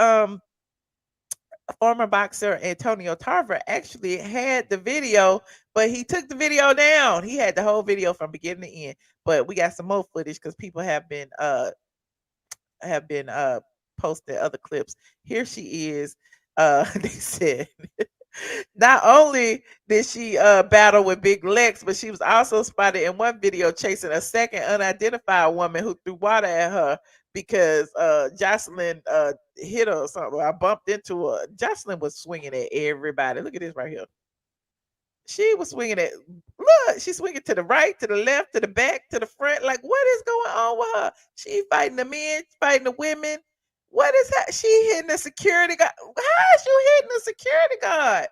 [SPEAKER 1] former boxer Antonio Tarver actually had the video, but he took the video down. He had the whole video from beginning to end. But we got some more footage because people have been posting other clips. Here she is. They said Not only did she battle with Big Lex, but she was also spotted in one video chasing a second unidentified woman who threw water at her because Joseline hit her or something. I bumped into her. Joseline was swinging at everybody. Look at this right here. She was swinging at, look, she's swinging to the right, to the left, to the back, to the front. Like, what is going on with her? She fighting the men, fighting the women. What is that? She hitting the security guard. How is you hitting the security guard?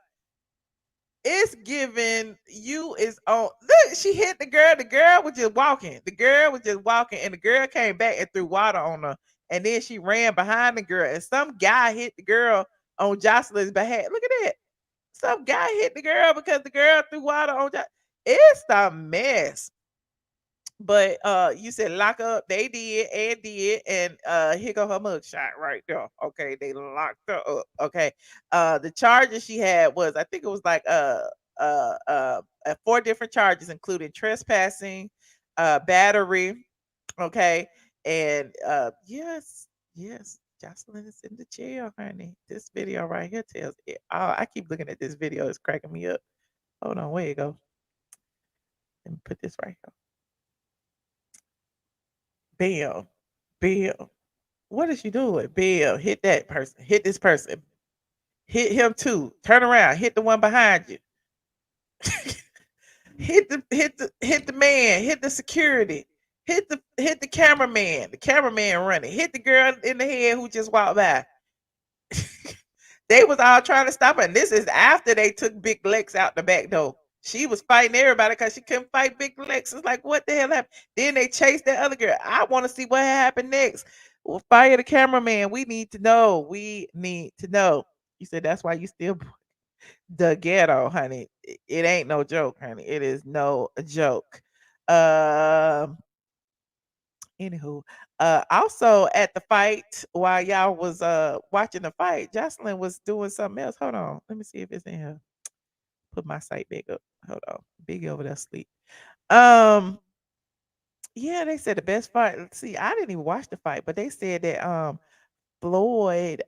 [SPEAKER 1] It's giving you is on. Look, she hit the girl. The girl was just walking. The girl was just walking, and the girl came back and threw water on her. And then she ran behind the girl, and some guy hit the girl on Joseline's behalf. Look at that. Some guy hit the girl because the girl threw water on. It's a mess. But you said lock up. They did, and here go her mugshot right there. Okay, they locked her up. Okay. The charges she had was, I think it was like 4 different charges, including trespassing, battery. Okay. And yes, Joseline is in the jail, honey. This video right here tells it. I keep looking at this video, it's cracking me up. Hold on, where you go? Let me put this right here. Bam. Bam. What is she doing? Bam. Hit that person. Hit this person. Hit him too. Turn around. Hit the one behind you. hit the man. Hit the security. Hit the cameraman. The cameraman running. Hit the girl in the head who just walked by. They was all trying to stop her. And this is after they took Big Lex out the back door. She was fighting everybody because she couldn't fight Big Lex. It's like, what the hell happened? Then they chased that other girl. I want to see what happened next. Well, fire the cameraman. We need to know. We need to know. You said that's why you still the ghetto, honey. It ain't no joke, honey. It is no joke. Anywho, also at the fight, while y'all was watching the fight, Joseline was doing something else. Hold on, let me see if it's in here. Put my site back up. Hold on, Big over there asleep. Yeah, they said the best fight. See, I didn't even watch the fight, but they said that Floyd,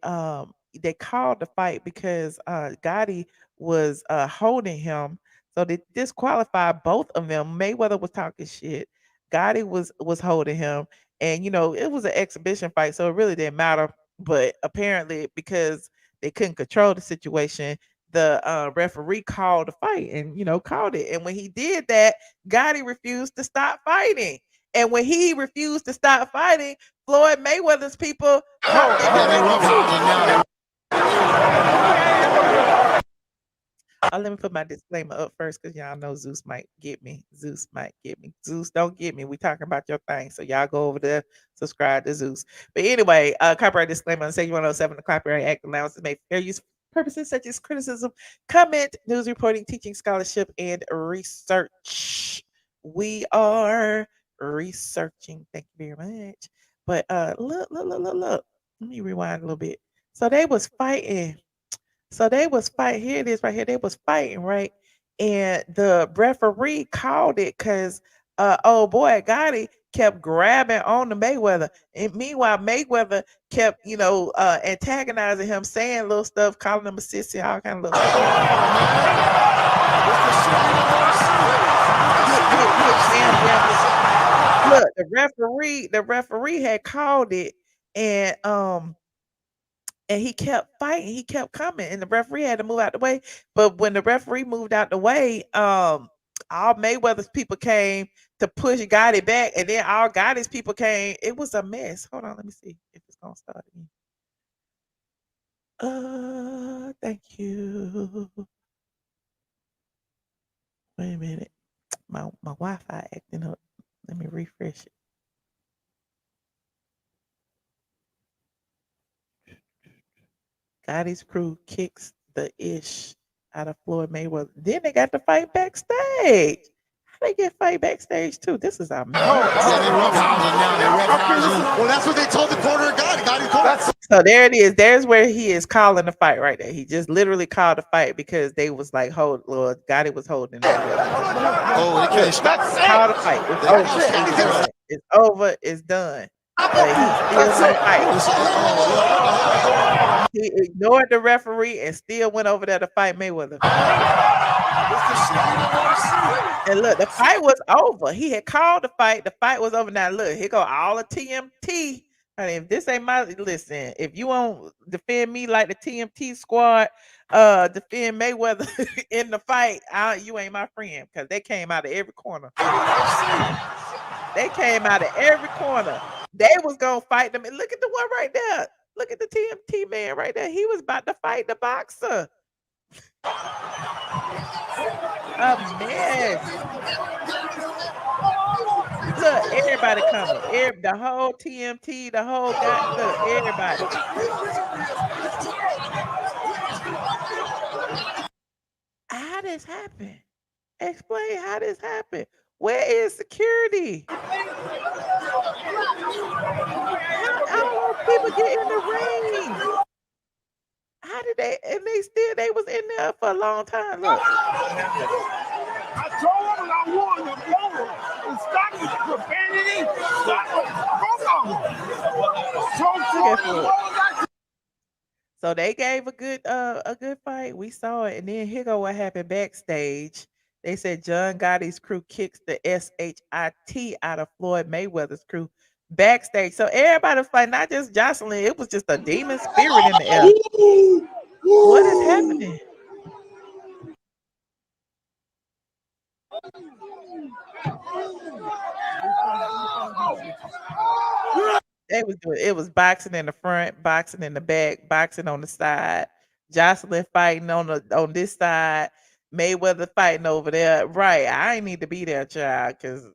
[SPEAKER 1] they called the fight because Gotti was holding him, so they disqualified both of them. Mayweather was talking shit. Gotti was holding him, and it was an exhibition fight, so it really didn't matter. But apparently, because they couldn't control the situation, the referee called the fight and called it. And when he did that, Gotti refused to stop fighting. And when he refused to stop fighting, Floyd Mayweather's people. Let me put my disclaimer up first because y'all know Zeus might get me. Zeus might get me. Zeus, don't get me. We talking about your thing. So y'all go over there, subscribe to Zeus. But anyway, copyright disclaimer on Section 107, the Copyright Act allows made fair use purposes such as criticism, comment, news reporting, teaching, scholarship, and research. We are researching. Thank you very much. But look. Let me rewind a little bit. So they was fighting. Here it is right here. They was fighting, right? And the referee called it because oh boy, Gotti kept grabbing on the Mayweather. And meanwhile, Mayweather kept, antagonizing him, saying little stuff, calling him a sissy, all kind of little stuff. Look, the referee had called it, and he kept fighting. He kept coming, and the referee had to move out the way. But when the referee moved out the way, all Mayweather's people came to push Gotti back, and then all Gotti's people came. It was a mess. Hold on, let me see if it's gonna start again. Thank you. Wait a minute. My Wi-Fi acting up. Let me refresh it. Gotti's crew kicks the ish out of Floyd Mayweather. Then they got to fight backstage. How they get fight backstage too? This is our mess.
[SPEAKER 19] Well, that's what they told the corner Gotti.
[SPEAKER 1] So there it is. There's where he is calling the fight right there. He just literally called the fight because they was like, hold, Lord, Gotti was holding.
[SPEAKER 19] Oh, they can't stop.
[SPEAKER 1] Call the fight. It's over. It's over. It's done. but he still want to fight. He ignored the referee and still went over there to fight Mayweather. And look, the fight was over. He had called the fight. The fight was over. Now look, here go all the TMT. Honey, if this ain't my listen, if you won't defend me like the TMT squad, defend Mayweather in the fight, you ain't my friend because they came out of every corner. They came out of every corner. They was gonna fight them. And look at the one right there. Look at the TMT man right there. He was about to fight the boxer. A mess. Look, everybody coming. The whole TMT, the whole look, everybody. How this happen? Explain how this happened. Where is security? How all those people get in the ring? How did they? And they was in there for a long time. Look.
[SPEAKER 3] I told them I warned them. And stop the profanity.
[SPEAKER 1] So they gave a good fight. We saw it, and then here go what happened backstage. They said John Gotti's crew kicks the SHIT out of Floyd Mayweather's crew backstage. So everybody was fighting, not just Joseline. It was just a demon spirit in the air. What is happening? It was boxing in the front, boxing in the back, boxing on the side. Joseline fighting on this side, Mayweather fighting over there. Right. I ain't need to be there, child, because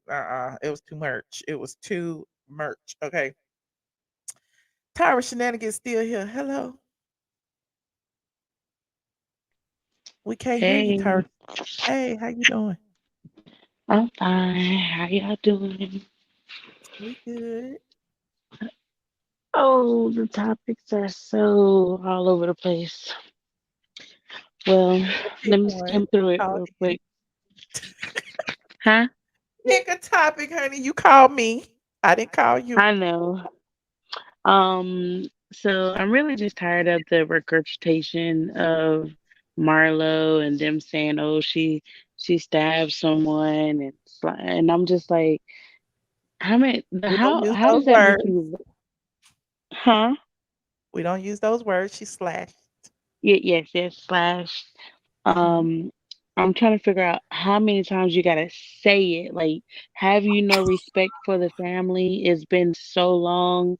[SPEAKER 1] it was too much. It was too much. Okay. Tyra Shenanigans still here. Hello. We can't hear you, Tyra. Hey, how you doing?
[SPEAKER 9] I'm fine. How y'all doing?
[SPEAKER 1] We good.
[SPEAKER 9] Oh, the topics are so all over the place. Well, let me skim through it real quick. Huh?
[SPEAKER 1] Pick a topic, honey. You called me. I didn't call you.
[SPEAKER 9] I know. So I'm really just tired of the regurgitation of Marlo and them saying, "Oh, she stabbed someone," and I'm just like,
[SPEAKER 1] We don't use
[SPEAKER 9] how
[SPEAKER 1] those
[SPEAKER 9] does that make
[SPEAKER 1] words.
[SPEAKER 9] you? Huh?
[SPEAKER 1] We don't use those words. She slashed.
[SPEAKER 9] Yes, slash. Um, I'm trying to figure out how many times you gotta say it. Like, have you no respect for the family? It's been so long,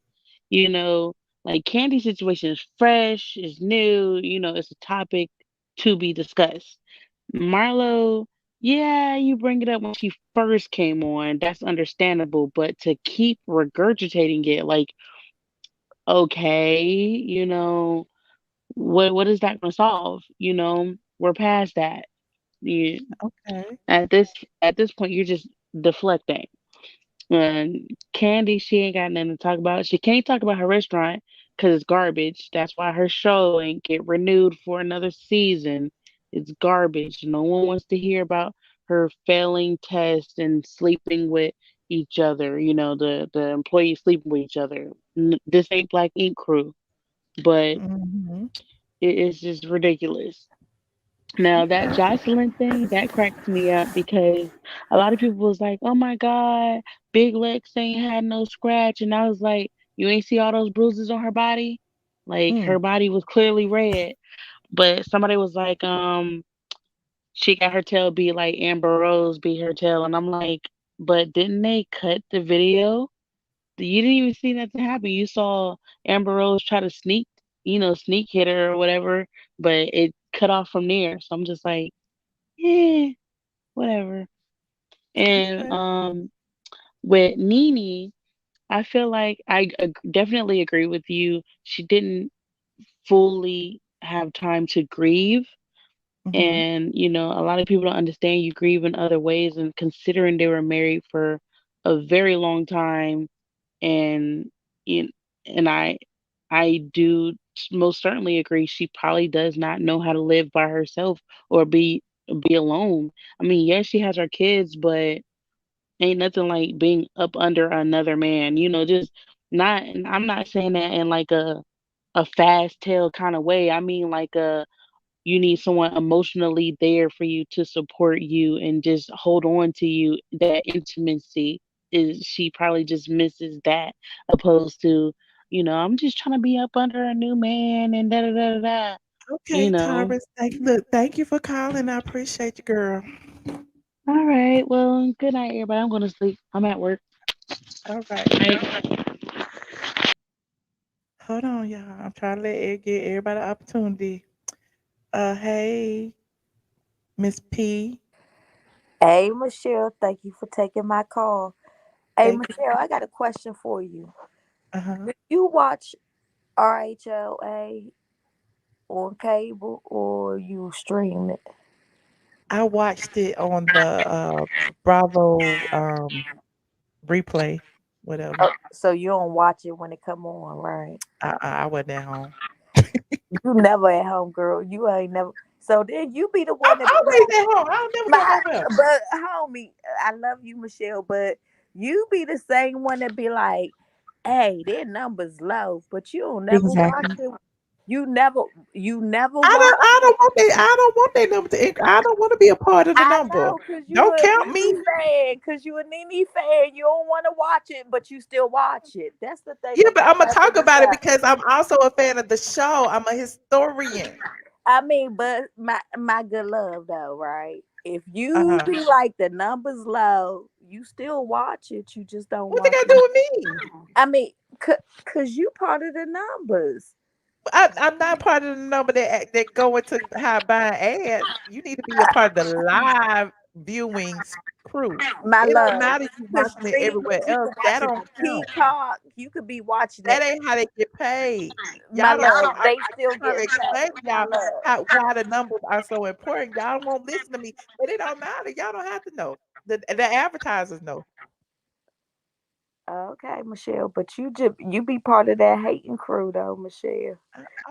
[SPEAKER 9] you know. Like Candy's situation is fresh, is new, it's a topic to be discussed. Marlo, yeah, you bring it up when she first came on. That's understandable, but to keep regurgitating it, like, okay, what is that gonna solve? We're past that. You
[SPEAKER 1] Okay.
[SPEAKER 9] at this point you're just deflecting. And Kandi, she ain't got nothing to talk about. She can't talk about her restaurant because it's garbage. That's why her show ain't get renewed for another season. It's garbage. No one wants to hear about her failing tests and sleeping with each other. The employees sleeping with each other. This ain't Black Ink Crew, but it's just ridiculous. Now that Jocelyn thing, that cracks me up because a lot of people was like, "Oh my God, Big Lex ain't had no scratch," and I was like, "You ain't see all those bruises on her body? Like her body was clearly red." But somebody was like, she got her tail beat like Amber Rose beat her tail, and I'm like, "But didn't they cut the video? You didn't even see nothing happen. You saw Amber Rose try to sneak hit her or whatever, but it cut off from there." So I'm just like, yeah, whatever. And with Nene, I feel like I definitely agree with you. She didn't fully have time to grieve. And, a lot of people don't understand you grieve in other ways. And considering they were married for a very long time, and in and I do most certainly agree she probably does not know how to live by herself or be alone. I mean, yes, she has her kids, but ain't nothing like being up under another man. Just
[SPEAKER 20] Not, and I'm not saying that in like a fast tail kind of way. I mean like you need someone emotionally there for you to support you and just hold on to you. That intimacy is she probably just misses that opposed to, I'm just trying to be up under a new man and da da da da da.
[SPEAKER 1] Okay, Taurus. Thank you for calling. I appreciate you, girl.
[SPEAKER 20] All right. Well, good night, everybody. I'm going to sleep. I'm at work.
[SPEAKER 1] All right.
[SPEAKER 20] Right.
[SPEAKER 1] Hold on, y'all. I'm trying to give everybody an opportunity. Hey, Miss P.
[SPEAKER 8] Hey, Michelle, thank you for taking my call. Hey,
[SPEAKER 1] Thank you.
[SPEAKER 8] Michelle, I got a question for you.
[SPEAKER 1] Uh-huh.
[SPEAKER 8] Do you watch RHOA on cable or you stream it?
[SPEAKER 1] I watched it on the Bravo replay, whatever.
[SPEAKER 8] Oh, so you don't watch it when it come on, right?
[SPEAKER 1] I wasn't at home.
[SPEAKER 8] You never at home, girl. You ain't never. So then you be the one
[SPEAKER 1] I'm
[SPEAKER 8] that be
[SPEAKER 1] always
[SPEAKER 8] like,
[SPEAKER 1] at home. I don't never go nowhere.
[SPEAKER 8] but homie, I love you, Michelle, but you be the same one that be like, hey, their numbers low, but you don't never watch
[SPEAKER 1] Exactly.
[SPEAKER 8] it. You never
[SPEAKER 1] I
[SPEAKER 8] watch.
[SPEAKER 1] I don't want their number to increase. I don't want to be a part of the
[SPEAKER 8] I
[SPEAKER 1] number.
[SPEAKER 8] know, cause you
[SPEAKER 1] Don't
[SPEAKER 8] a
[SPEAKER 1] count me.
[SPEAKER 8] Nene fan, cause you a Nene fan. You don't want to watch it, but you still watch it. That's the thing
[SPEAKER 1] Yeah, but I'm gonna
[SPEAKER 8] about
[SPEAKER 1] talk
[SPEAKER 8] us as
[SPEAKER 1] about it
[SPEAKER 8] guys.
[SPEAKER 1] because I'm also a fan of the show. I'm a historian.
[SPEAKER 8] I mean, but my good love though, right? If you
[SPEAKER 1] Uh-huh.
[SPEAKER 8] be like the numbers low, you still watch it. You just don't
[SPEAKER 1] What they
[SPEAKER 8] watch
[SPEAKER 1] got to
[SPEAKER 8] it.
[SPEAKER 1] do with me?
[SPEAKER 8] I mean, cause you part of the numbers.
[SPEAKER 1] I'm not part of the number that go into buying ads. You need to be a part of the live viewing crew.
[SPEAKER 8] My
[SPEAKER 1] It don't
[SPEAKER 8] love,
[SPEAKER 1] matter if you
[SPEAKER 8] you could
[SPEAKER 1] watching it
[SPEAKER 8] stream
[SPEAKER 1] everywhere
[SPEAKER 8] it. You
[SPEAKER 1] else.
[SPEAKER 8] could
[SPEAKER 1] That
[SPEAKER 8] watch it
[SPEAKER 1] don't
[SPEAKER 8] on
[SPEAKER 1] count.
[SPEAKER 8] Peacock. You could be watching
[SPEAKER 1] That
[SPEAKER 8] it.
[SPEAKER 1] ain't how they get paid.
[SPEAKER 8] My
[SPEAKER 1] Y'all don't.
[SPEAKER 8] love,
[SPEAKER 1] I'm
[SPEAKER 8] they still
[SPEAKER 1] trying to
[SPEAKER 8] get
[SPEAKER 1] explain
[SPEAKER 8] paid.
[SPEAKER 1] to
[SPEAKER 8] My
[SPEAKER 1] y'all
[SPEAKER 8] love.
[SPEAKER 1] why the numbers are so important. Y'all won't listen to me, but it don't matter. Y'all don't have to know. The advertisers know.
[SPEAKER 8] Okay, Michelle, but you be part of that hating crew though, Michelle.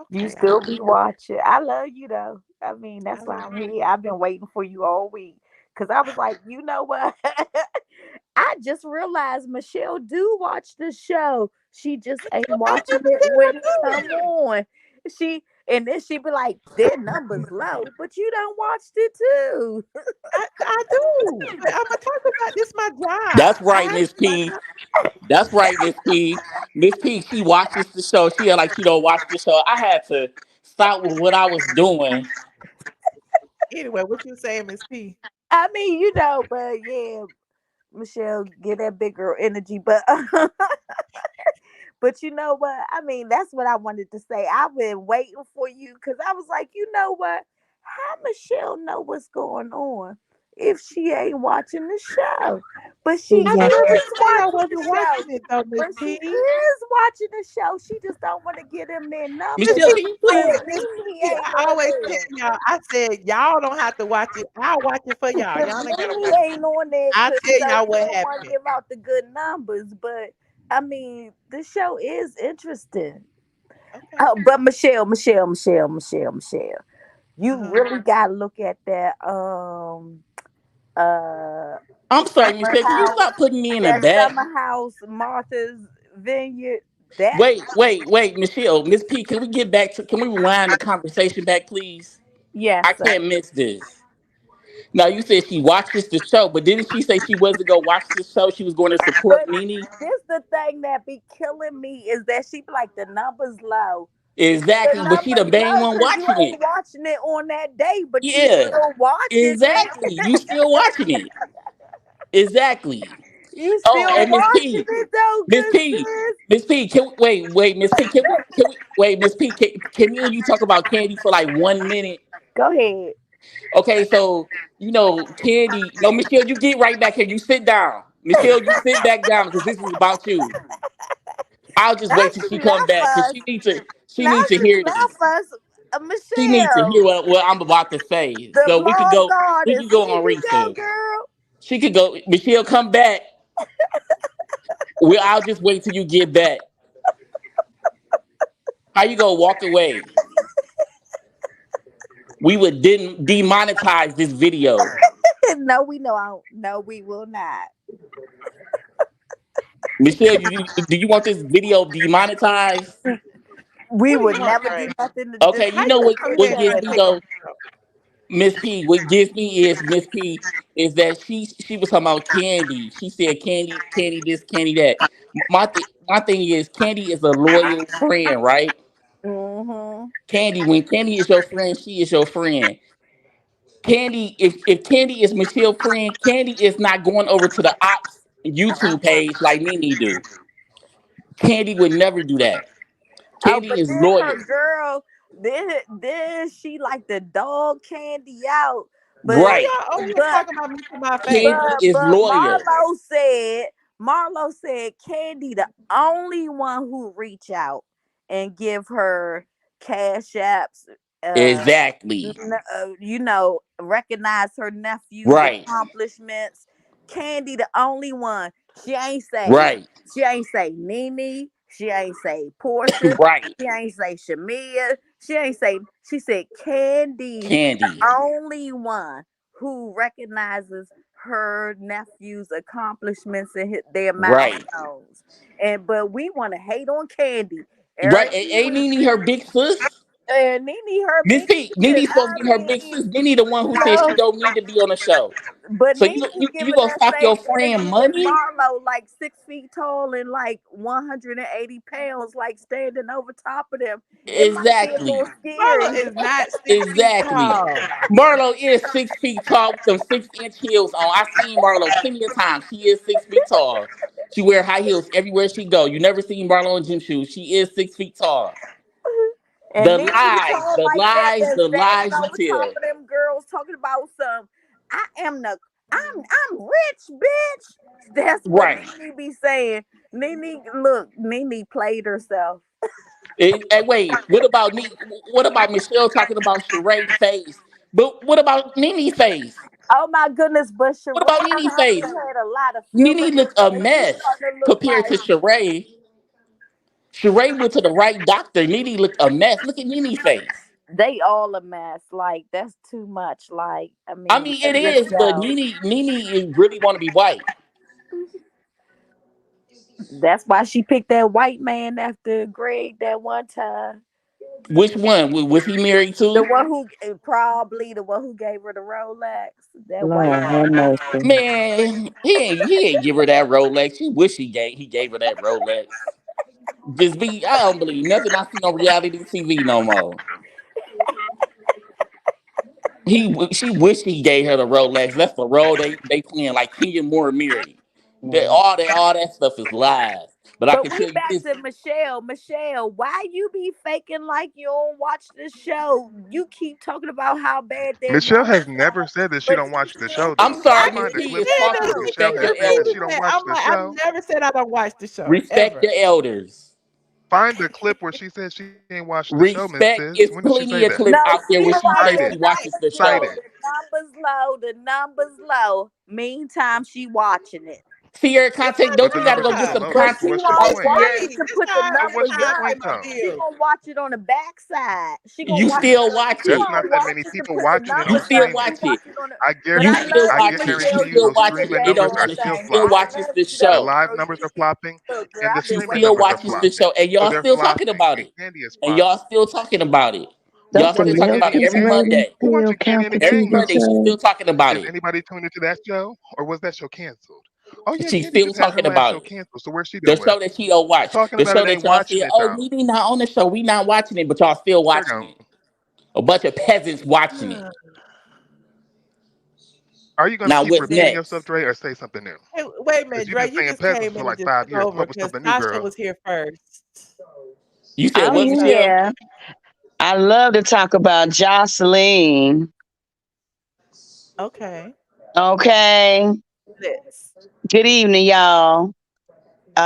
[SPEAKER 8] You
[SPEAKER 1] Okay,
[SPEAKER 8] still be watching. I love you though. I mean,
[SPEAKER 1] I
[SPEAKER 8] that's why
[SPEAKER 1] love
[SPEAKER 8] I'm
[SPEAKER 1] you.
[SPEAKER 8] here. I've been waiting for you all week. Cause I was like, you know what? I just realized Michelle do watch the show. She just ain't
[SPEAKER 1] I
[SPEAKER 8] watching
[SPEAKER 1] do
[SPEAKER 8] it when it
[SPEAKER 1] because I
[SPEAKER 8] come
[SPEAKER 1] do.
[SPEAKER 8] on. And then she be like, their numbers low, but you done watched it too.
[SPEAKER 1] I do. But I'm gonna talk about this. My job.
[SPEAKER 21] That's
[SPEAKER 1] I
[SPEAKER 21] right,
[SPEAKER 1] have to
[SPEAKER 21] Miss
[SPEAKER 1] do my
[SPEAKER 21] P.
[SPEAKER 1] job.
[SPEAKER 21] That's right, Miss P. Miss P, she watches the show. She act like she don't watch the show. I had to stop with what I was doing.
[SPEAKER 1] Anyway, what you saying, Miss P?
[SPEAKER 8] I mean, but yeah, Michelle, get that big girl energy. But you know what? I mean, that's what I wanted to say. I've been waiting for you because I was like, you know what? How Michelle know what's going on if she ain't watching the show? But she is
[SPEAKER 1] I
[SPEAKER 8] watching
[SPEAKER 1] never said I
[SPEAKER 8] the
[SPEAKER 1] wasn't
[SPEAKER 8] show.
[SPEAKER 1] watching it though, Miss
[SPEAKER 8] But she
[SPEAKER 1] P.
[SPEAKER 8] is watching the show. She just don't want to get them their numbers
[SPEAKER 21] Michelle, can you
[SPEAKER 8] because
[SPEAKER 21] please?
[SPEAKER 1] Miss
[SPEAKER 8] Nene
[SPEAKER 1] P,
[SPEAKER 8] ain't
[SPEAKER 1] I
[SPEAKER 8] on
[SPEAKER 1] always tell
[SPEAKER 8] there.
[SPEAKER 1] y'all. I said y'all don't have to watch it. I'll watch it for y'all.
[SPEAKER 8] Because
[SPEAKER 1] Y'all ain't gotta
[SPEAKER 8] Nene
[SPEAKER 1] watch it.
[SPEAKER 8] ain't on there
[SPEAKER 1] I'll
[SPEAKER 8] because
[SPEAKER 1] tell y'all
[SPEAKER 8] she
[SPEAKER 1] what
[SPEAKER 8] don't want to
[SPEAKER 1] happened.
[SPEAKER 8] give out the good numbers. But I mean, the show is interesting.
[SPEAKER 1] Okay.
[SPEAKER 8] But Michelle, you
[SPEAKER 1] Uh-huh.
[SPEAKER 8] really gotta look at that
[SPEAKER 21] I'm sorry,
[SPEAKER 8] summer
[SPEAKER 21] Michelle. Can you
[SPEAKER 8] house,
[SPEAKER 21] stop putting me in the
[SPEAKER 8] that
[SPEAKER 21] back?
[SPEAKER 8] summer house, Martha's Vineyard. That
[SPEAKER 21] Wait, Michelle, Miss P. Can we get back to? Can we rewind the conversation back, please?
[SPEAKER 8] yes,
[SPEAKER 21] I
[SPEAKER 8] sir.
[SPEAKER 21] can't miss this. Now you said she watches the show, but didn't she say she wasn't gonna watch the show? She was going to support
[SPEAKER 8] But
[SPEAKER 21] Nene.
[SPEAKER 8] this the thing that be killing me is that she be like the numbers low. The
[SPEAKER 21] Exactly, but she the
[SPEAKER 8] numbers
[SPEAKER 21] main
[SPEAKER 8] low
[SPEAKER 21] one
[SPEAKER 8] because you
[SPEAKER 21] watching it.
[SPEAKER 8] ain't watching it on that day, but you
[SPEAKER 21] Yeah,
[SPEAKER 8] still watching
[SPEAKER 21] exactly.
[SPEAKER 8] it.
[SPEAKER 21] You still watching it. Exactly.
[SPEAKER 8] You
[SPEAKER 21] Oh,
[SPEAKER 8] still
[SPEAKER 21] and Miss
[SPEAKER 8] watching
[SPEAKER 21] P,
[SPEAKER 8] it though,
[SPEAKER 21] Miss
[SPEAKER 8] good
[SPEAKER 21] P,
[SPEAKER 8] sis.
[SPEAKER 21] Miss P. Wait, Miss P? Can we wait, Miss P? Can me and you talk about Candy for like 1 minute?
[SPEAKER 8] Go ahead.
[SPEAKER 21] Okay, so Candy. No, Michelle, you get right back here. You sit down, Michelle. You sit back down because this is about you. I'll just
[SPEAKER 8] Now
[SPEAKER 21] wait till
[SPEAKER 8] she
[SPEAKER 21] she come
[SPEAKER 8] left
[SPEAKER 21] back because
[SPEAKER 8] us.
[SPEAKER 21] she needs to. She
[SPEAKER 8] Now
[SPEAKER 21] needs to
[SPEAKER 8] she
[SPEAKER 21] hear this.
[SPEAKER 8] left us.
[SPEAKER 21] She needs to hear
[SPEAKER 8] Michelle,
[SPEAKER 21] what I'm about to say.
[SPEAKER 8] the
[SPEAKER 21] So we could
[SPEAKER 8] blonde
[SPEAKER 21] go. We
[SPEAKER 8] goddess.
[SPEAKER 21] could go
[SPEAKER 8] Here
[SPEAKER 21] on
[SPEAKER 8] you go,
[SPEAKER 21] recess.
[SPEAKER 8] girl.
[SPEAKER 21] She could go. Michelle, come back. I'll just wait till you get back. How you gonna walk away? We would didn't demonetize this video.
[SPEAKER 8] No, we know. No, we will not.
[SPEAKER 21] Michelle, do you want this video demonetized?
[SPEAKER 8] We
[SPEAKER 1] What do you
[SPEAKER 8] would
[SPEAKER 1] want,
[SPEAKER 8] never do
[SPEAKER 1] Dre?
[SPEAKER 8] nothing to
[SPEAKER 21] Okay, you
[SPEAKER 1] How
[SPEAKER 21] know
[SPEAKER 1] you
[SPEAKER 21] what?
[SPEAKER 1] gonna
[SPEAKER 21] What
[SPEAKER 1] let
[SPEAKER 21] gets
[SPEAKER 1] that
[SPEAKER 21] me
[SPEAKER 1] take over
[SPEAKER 21] though,
[SPEAKER 1] the show?
[SPEAKER 21] Miss P? What gets me is Miss P is that she was talking about Candy. She said Candy this, Candy that. My thing is Candy is a loyal friend, right?
[SPEAKER 8] Mm-hmm.
[SPEAKER 21] Candy, when Candy is your friend, she is your friend. Candy, if Candy is Michelle's friend, Candy is not going over to the ops YouTube page like Nene do. Candy would never do that.
[SPEAKER 8] Oh,
[SPEAKER 21] Candy
[SPEAKER 8] but
[SPEAKER 21] is
[SPEAKER 8] then her
[SPEAKER 21] loyal.
[SPEAKER 8] girl, then she like the dog Candy out.
[SPEAKER 1] Why
[SPEAKER 8] But
[SPEAKER 21] Right.
[SPEAKER 1] y'all always
[SPEAKER 8] but
[SPEAKER 1] talking about me to my face?
[SPEAKER 21] Candy is
[SPEAKER 8] but
[SPEAKER 21] loyal.
[SPEAKER 8] Marlo said Candy the only one who reach out and give her cash apps,
[SPEAKER 21] Exactly.
[SPEAKER 8] recognize her nephew's
[SPEAKER 21] Right.
[SPEAKER 8] accomplishments. Candy the only one. She ain't say
[SPEAKER 21] Right.
[SPEAKER 8] she ain't say Nene. She ain't say Porsha.
[SPEAKER 21] Right.
[SPEAKER 8] She ain't say Shamia. She said Candy,
[SPEAKER 21] Candy.
[SPEAKER 8] the only one who recognizes her nephew's accomplishments and their
[SPEAKER 21] Right.
[SPEAKER 8] milestones. But we want to hate on Candy.
[SPEAKER 21] Right.
[SPEAKER 8] Every
[SPEAKER 21] Ain't Nene her big sis?
[SPEAKER 8] and Nene her
[SPEAKER 21] Miss
[SPEAKER 8] big
[SPEAKER 21] P,
[SPEAKER 8] sister.
[SPEAKER 21] Nene's supposed to be her big sis. Nene the one who said she don't need to be on the show.
[SPEAKER 8] But
[SPEAKER 21] So
[SPEAKER 8] Nene
[SPEAKER 21] you
[SPEAKER 8] giving
[SPEAKER 21] gonna
[SPEAKER 8] that
[SPEAKER 21] stop
[SPEAKER 8] same
[SPEAKER 21] your friend
[SPEAKER 8] energy as
[SPEAKER 21] money?
[SPEAKER 8] Marlo, like 6 feet tall and like 180 pounds, like standing over top of them. It might be a
[SPEAKER 21] Exactly.
[SPEAKER 8] little
[SPEAKER 1] Marlo
[SPEAKER 8] scary.
[SPEAKER 1] is not 6 feet
[SPEAKER 21] Exactly.
[SPEAKER 1] tall.
[SPEAKER 21] Marlo is 6 feet tall with them 6-inch heels on. I seen Marlo plenty of times. She is 6 feet tall. She wear high heels everywhere she go. You never seen Marlo in gym shoes. She is 6 feet tall.
[SPEAKER 8] And Nene tall
[SPEAKER 21] The
[SPEAKER 8] like that,
[SPEAKER 21] lies,
[SPEAKER 8] that's
[SPEAKER 21] the
[SPEAKER 8] standing
[SPEAKER 21] lies you
[SPEAKER 8] over top
[SPEAKER 21] tell.
[SPEAKER 8] of them girls talking about some. I am the. I'm rich, bitch. That's what
[SPEAKER 21] Right.
[SPEAKER 8] Nene be saying. Nene played herself.
[SPEAKER 21] Hey, wait. What about Michelle talking about Sheree face? But what about Nene face?
[SPEAKER 8] Oh my goodness, but
[SPEAKER 21] What
[SPEAKER 8] Sheree
[SPEAKER 21] about Nene
[SPEAKER 8] probably
[SPEAKER 21] face?
[SPEAKER 8] had a lot of
[SPEAKER 21] Nene
[SPEAKER 8] fillers
[SPEAKER 21] look a
[SPEAKER 8] and she's
[SPEAKER 21] mess
[SPEAKER 8] starting to look
[SPEAKER 21] compared
[SPEAKER 8] like
[SPEAKER 21] to Sheree. Sheree went to the right doctor. Nene looked a mess. Look at Nene's face.
[SPEAKER 8] they all a mess. Like that's too much. Like I
[SPEAKER 21] I
[SPEAKER 8] mean,
[SPEAKER 21] mean,
[SPEAKER 8] let
[SPEAKER 21] it
[SPEAKER 8] it just
[SPEAKER 21] is, but
[SPEAKER 8] go.
[SPEAKER 21] Nene really want to be white.
[SPEAKER 8] That's why she picked that white man after Greg that one time.
[SPEAKER 21] Which one was he married
[SPEAKER 8] The
[SPEAKER 21] to?
[SPEAKER 8] one who probably the one who gave her the Rolex. That white
[SPEAKER 10] Lord have
[SPEAKER 8] man.
[SPEAKER 10] mercy.
[SPEAKER 21] Man, he ain't give her that Rolex. She wish he gave her that Rolex. I don't believe nothing I see on reality TV no more. She wished he gave her the Rolex. That's the role they playing like Kenya Moore married. All that stuff is lies. But I
[SPEAKER 8] But
[SPEAKER 21] can
[SPEAKER 8] we
[SPEAKER 21] tell you
[SPEAKER 8] back
[SPEAKER 21] this.
[SPEAKER 8] to Michelle. Michelle, why you be faking like you don't watch the show? You keep talking about how bad their
[SPEAKER 2] Michelle
[SPEAKER 8] numbers
[SPEAKER 2] has never
[SPEAKER 8] are,
[SPEAKER 2] said that she
[SPEAKER 8] but
[SPEAKER 2] don't
[SPEAKER 8] you
[SPEAKER 2] watch the
[SPEAKER 8] still
[SPEAKER 2] show,
[SPEAKER 8] be
[SPEAKER 21] I'm
[SPEAKER 2] though.
[SPEAKER 21] sorry,
[SPEAKER 2] Let's
[SPEAKER 21] Miss
[SPEAKER 2] find a
[SPEAKER 21] P
[SPEAKER 8] watching
[SPEAKER 2] clip
[SPEAKER 21] is
[SPEAKER 2] to
[SPEAKER 21] talking.
[SPEAKER 2] prove
[SPEAKER 8] the
[SPEAKER 2] Michelle
[SPEAKER 21] Respect
[SPEAKER 2] has
[SPEAKER 21] your
[SPEAKER 2] said that
[SPEAKER 21] elders.
[SPEAKER 2] she don't watch
[SPEAKER 1] I'm
[SPEAKER 2] the
[SPEAKER 1] like, I've
[SPEAKER 2] show.
[SPEAKER 1] never said I don't watch the show
[SPEAKER 21] Respect
[SPEAKER 1] ever.
[SPEAKER 21] your elders.
[SPEAKER 2] Find the clip where she said she ain't watched the show, Miss
[SPEAKER 21] Respect.
[SPEAKER 2] Sis.
[SPEAKER 21] It's
[SPEAKER 2] When did she say
[SPEAKER 21] plenty of
[SPEAKER 2] that?
[SPEAKER 8] show.
[SPEAKER 21] clips
[SPEAKER 8] No,
[SPEAKER 21] out there
[SPEAKER 8] she
[SPEAKER 21] where she
[SPEAKER 8] right.
[SPEAKER 2] Cite
[SPEAKER 21] says
[SPEAKER 8] The
[SPEAKER 2] it.
[SPEAKER 21] she watches
[SPEAKER 8] numbers
[SPEAKER 21] the
[SPEAKER 2] Cite
[SPEAKER 8] low.
[SPEAKER 21] show.
[SPEAKER 2] it.
[SPEAKER 8] The numbers low. The numbers low. Meantime, she watching it.
[SPEAKER 21] Sierra
[SPEAKER 1] It's
[SPEAKER 21] content.
[SPEAKER 1] not
[SPEAKER 2] But
[SPEAKER 21] Don't
[SPEAKER 2] the
[SPEAKER 21] you got to
[SPEAKER 2] numbers
[SPEAKER 21] go
[SPEAKER 2] are
[SPEAKER 21] get
[SPEAKER 2] still
[SPEAKER 21] some
[SPEAKER 1] time.
[SPEAKER 2] low, though.
[SPEAKER 8] But
[SPEAKER 2] So
[SPEAKER 8] she
[SPEAKER 21] content
[SPEAKER 2] what's your
[SPEAKER 21] about
[SPEAKER 8] won't
[SPEAKER 2] point?
[SPEAKER 8] watch
[SPEAKER 21] Sierra?
[SPEAKER 8] it
[SPEAKER 1] Right.
[SPEAKER 8] to
[SPEAKER 1] It's
[SPEAKER 8] put the
[SPEAKER 1] not
[SPEAKER 2] So
[SPEAKER 1] it's
[SPEAKER 2] what's
[SPEAKER 8] numbers
[SPEAKER 2] your
[SPEAKER 1] not
[SPEAKER 8] up.
[SPEAKER 1] a
[SPEAKER 2] point,
[SPEAKER 1] big
[SPEAKER 2] though?
[SPEAKER 8] She
[SPEAKER 1] deal.
[SPEAKER 8] gonna watch it on the backside. She gonna
[SPEAKER 21] You
[SPEAKER 8] watch it.
[SPEAKER 21] still watch
[SPEAKER 8] She
[SPEAKER 2] That's
[SPEAKER 21] it.
[SPEAKER 2] not
[SPEAKER 8] won't
[SPEAKER 2] that
[SPEAKER 8] watch
[SPEAKER 2] many
[SPEAKER 8] it to
[SPEAKER 2] people
[SPEAKER 8] put the
[SPEAKER 2] watching it
[SPEAKER 21] You
[SPEAKER 2] on
[SPEAKER 8] numbers
[SPEAKER 21] still
[SPEAKER 8] up.
[SPEAKER 2] streaming.
[SPEAKER 8] She
[SPEAKER 21] watch it.
[SPEAKER 8] watch it on the.
[SPEAKER 2] I
[SPEAKER 8] But
[SPEAKER 21] You
[SPEAKER 8] I
[SPEAKER 2] guarantee,
[SPEAKER 21] still
[SPEAKER 8] love
[SPEAKER 2] I
[SPEAKER 8] you,
[SPEAKER 21] watch it. You
[SPEAKER 8] Michelle.
[SPEAKER 2] guarantee you,
[SPEAKER 21] still
[SPEAKER 2] those
[SPEAKER 21] watch it.
[SPEAKER 2] streaming
[SPEAKER 21] It don't
[SPEAKER 2] numbers are
[SPEAKER 21] matter. She
[SPEAKER 2] still
[SPEAKER 8] Everything.
[SPEAKER 21] still
[SPEAKER 8] I
[SPEAKER 2] flopping.
[SPEAKER 21] watches
[SPEAKER 8] love
[SPEAKER 21] the
[SPEAKER 8] you. That's
[SPEAKER 2] The
[SPEAKER 21] show.
[SPEAKER 2] live
[SPEAKER 8] girl.
[SPEAKER 2] numbers
[SPEAKER 8] You
[SPEAKER 2] are
[SPEAKER 8] get
[SPEAKER 2] flopping,
[SPEAKER 8] look, girl.
[SPEAKER 2] and the
[SPEAKER 8] I've been
[SPEAKER 21] She
[SPEAKER 2] streaming
[SPEAKER 21] still
[SPEAKER 8] working
[SPEAKER 2] numbers
[SPEAKER 8] with
[SPEAKER 2] are
[SPEAKER 21] watches
[SPEAKER 8] you.
[SPEAKER 21] the
[SPEAKER 2] flopping.
[SPEAKER 21] show, and
[SPEAKER 2] So
[SPEAKER 21] y'all
[SPEAKER 2] they're
[SPEAKER 21] still talking
[SPEAKER 2] flopping,
[SPEAKER 21] about
[SPEAKER 2] and
[SPEAKER 21] it.
[SPEAKER 2] Candy is
[SPEAKER 21] And y'all
[SPEAKER 2] flopping.
[SPEAKER 21] still talking about it. Y'all
[SPEAKER 2] Who's
[SPEAKER 21] still
[SPEAKER 10] Something
[SPEAKER 2] watching
[SPEAKER 21] talking
[SPEAKER 10] milk
[SPEAKER 21] about
[SPEAKER 2] Candy
[SPEAKER 21] it
[SPEAKER 2] and
[SPEAKER 10] is
[SPEAKER 21] every
[SPEAKER 2] Candy?
[SPEAKER 10] ratings
[SPEAKER 21] Monday.
[SPEAKER 2] Who
[SPEAKER 10] still
[SPEAKER 2] watching Candy
[SPEAKER 10] count
[SPEAKER 2] and
[SPEAKER 10] for
[SPEAKER 21] Every
[SPEAKER 10] TV
[SPEAKER 2] Candy?
[SPEAKER 21] Monday, she's
[SPEAKER 10] shows.
[SPEAKER 21] still talking about
[SPEAKER 2] Is
[SPEAKER 21] it.
[SPEAKER 2] anybody tuning into that show, or was that show canceled? Oh yeah,
[SPEAKER 21] She's
[SPEAKER 2] Candy
[SPEAKER 21] still
[SPEAKER 2] just had her
[SPEAKER 21] talking
[SPEAKER 2] last
[SPEAKER 21] about
[SPEAKER 2] show
[SPEAKER 21] it.
[SPEAKER 2] canceled. So where's she
[SPEAKER 21] The
[SPEAKER 2] doing?
[SPEAKER 21] show that she don't watch.
[SPEAKER 2] Talking
[SPEAKER 21] The
[SPEAKER 2] about
[SPEAKER 21] show
[SPEAKER 2] it
[SPEAKER 21] that
[SPEAKER 2] ain't
[SPEAKER 21] y'all
[SPEAKER 2] watching
[SPEAKER 21] said,
[SPEAKER 2] it
[SPEAKER 21] oh,
[SPEAKER 2] though.
[SPEAKER 21] Nene not on the show. We not watching it, but y'all still
[SPEAKER 2] They're
[SPEAKER 21] watching
[SPEAKER 2] gonna.
[SPEAKER 21] it. A bunch of peasants watching it.
[SPEAKER 2] Are you gonna
[SPEAKER 21] Now
[SPEAKER 2] keep
[SPEAKER 21] what's
[SPEAKER 2] repeating yourself,
[SPEAKER 21] next?
[SPEAKER 2] Dre, or say something new?
[SPEAKER 1] Hey, wait a
[SPEAKER 2] Because
[SPEAKER 1] minute,
[SPEAKER 2] you've been
[SPEAKER 1] Dre. You
[SPEAKER 2] saying
[SPEAKER 1] just
[SPEAKER 2] peasants
[SPEAKER 1] came
[SPEAKER 2] for
[SPEAKER 1] in and
[SPEAKER 2] like
[SPEAKER 1] just took
[SPEAKER 2] 5 years. Come
[SPEAKER 1] over
[SPEAKER 2] up with
[SPEAKER 1] because
[SPEAKER 2] something new,
[SPEAKER 1] Tasha
[SPEAKER 2] girl.
[SPEAKER 1] was here first.
[SPEAKER 21] You said
[SPEAKER 17] I'm
[SPEAKER 21] what, Michelle?
[SPEAKER 17] here. I love to talk about Joseline.
[SPEAKER 1] Okay.
[SPEAKER 17] Okay.
[SPEAKER 1] Let's.
[SPEAKER 17] Good evening, y'all.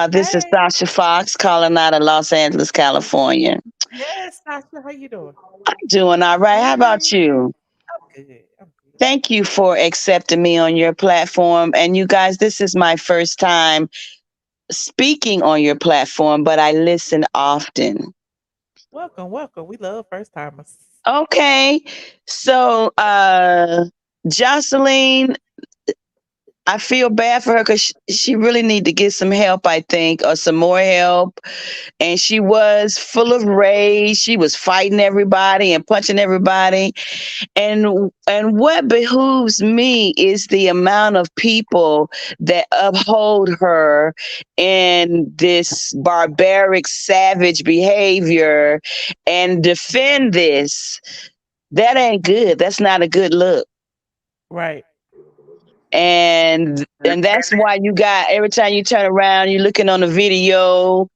[SPEAKER 17] This is
[SPEAKER 1] Hey.
[SPEAKER 17] Sasha Fox calling out of Los Angeles, California.
[SPEAKER 1] Yes, Tasha. How you doing?
[SPEAKER 17] I'm doing all right. How about you?
[SPEAKER 1] I'm good. I'm good.
[SPEAKER 17] Thank you for accepting me on your platform. And you guys, this is my first time speaking on your platform, but I listen often.
[SPEAKER 1] Welcome, welcome. We love first timers.
[SPEAKER 17] Okay. So, Joseline,
[SPEAKER 6] I feel bad for her because she really need to get some help, I think, or some more help. And she was full of rage. She was fighting everybody and punching everybody. And what behooves me is the amount of people that uphold her in this barbaric, savage behavior and defend this. That ain't good. That's not a good look.
[SPEAKER 1] Right.
[SPEAKER 6] And that's why you got, every time you turn around, you're looking on the video,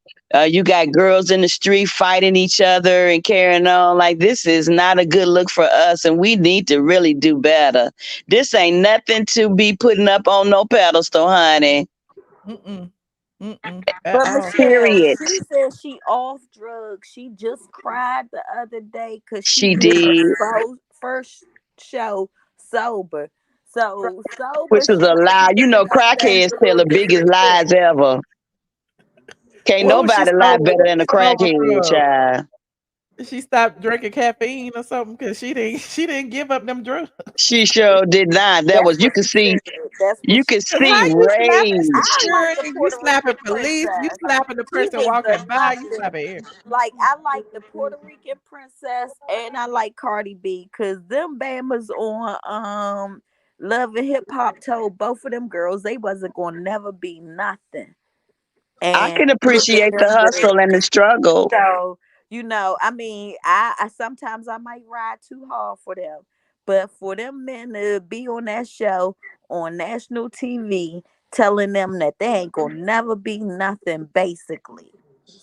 [SPEAKER 6] you got girls in the street fighting each other and carrying on. Like, this is not a good look for us, and we need to really do better. This ain't nothing to be putting up on no pedestal, honey.
[SPEAKER 1] Mm-mm. Mm-mm.
[SPEAKER 8] But
[SPEAKER 1] At all.
[SPEAKER 8] Michelle,
[SPEAKER 6] Period.
[SPEAKER 8] she said she off drugs. She just cried the other day because she
[SPEAKER 6] She
[SPEAKER 8] did
[SPEAKER 6] did,
[SPEAKER 8] her first show sober. So sober,
[SPEAKER 6] which was a
[SPEAKER 8] she
[SPEAKER 6] lie. You know,
[SPEAKER 8] nothing.
[SPEAKER 6] crackheads tell the biggest lies ever. Can't
[SPEAKER 1] What was she
[SPEAKER 6] nobody lie better than a
[SPEAKER 1] sober
[SPEAKER 6] crackhead,
[SPEAKER 1] from?
[SPEAKER 6] child.
[SPEAKER 1] She stopped drinking caffeine or something because she didn't give up them drugs.
[SPEAKER 6] She sure did not. That
[SPEAKER 8] That's
[SPEAKER 6] was, you
[SPEAKER 8] what
[SPEAKER 6] could
[SPEAKER 8] she
[SPEAKER 6] see,
[SPEAKER 8] said. That's what
[SPEAKER 6] you
[SPEAKER 8] she
[SPEAKER 6] could
[SPEAKER 1] Cause
[SPEAKER 8] said.
[SPEAKER 6] see
[SPEAKER 1] how you slapping
[SPEAKER 6] rage.
[SPEAKER 8] I like the
[SPEAKER 1] security, you
[SPEAKER 8] Puerto
[SPEAKER 1] slapping
[SPEAKER 8] Rican
[SPEAKER 1] police, you
[SPEAKER 8] princess.
[SPEAKER 1] slapping the
[SPEAKER 8] She
[SPEAKER 1] person
[SPEAKER 8] was
[SPEAKER 1] walking
[SPEAKER 8] the
[SPEAKER 1] by, you
[SPEAKER 8] nothing.
[SPEAKER 1] slapping everybody.
[SPEAKER 8] Like I like the Puerto Rican princess, and I like Cardi B, cause them Bamas on Love and Hip Hop told both of them girls they wasn't gonna never be nothing.
[SPEAKER 6] I
[SPEAKER 8] And
[SPEAKER 6] can
[SPEAKER 8] look at
[SPEAKER 6] appreciate the
[SPEAKER 8] them girls.
[SPEAKER 6] hustle and the struggle.
[SPEAKER 8] So, I mean, I sometimes I might ride too hard for them. But for them men to be on that show on national TV telling them that they ain't gonna never be nothing, basically.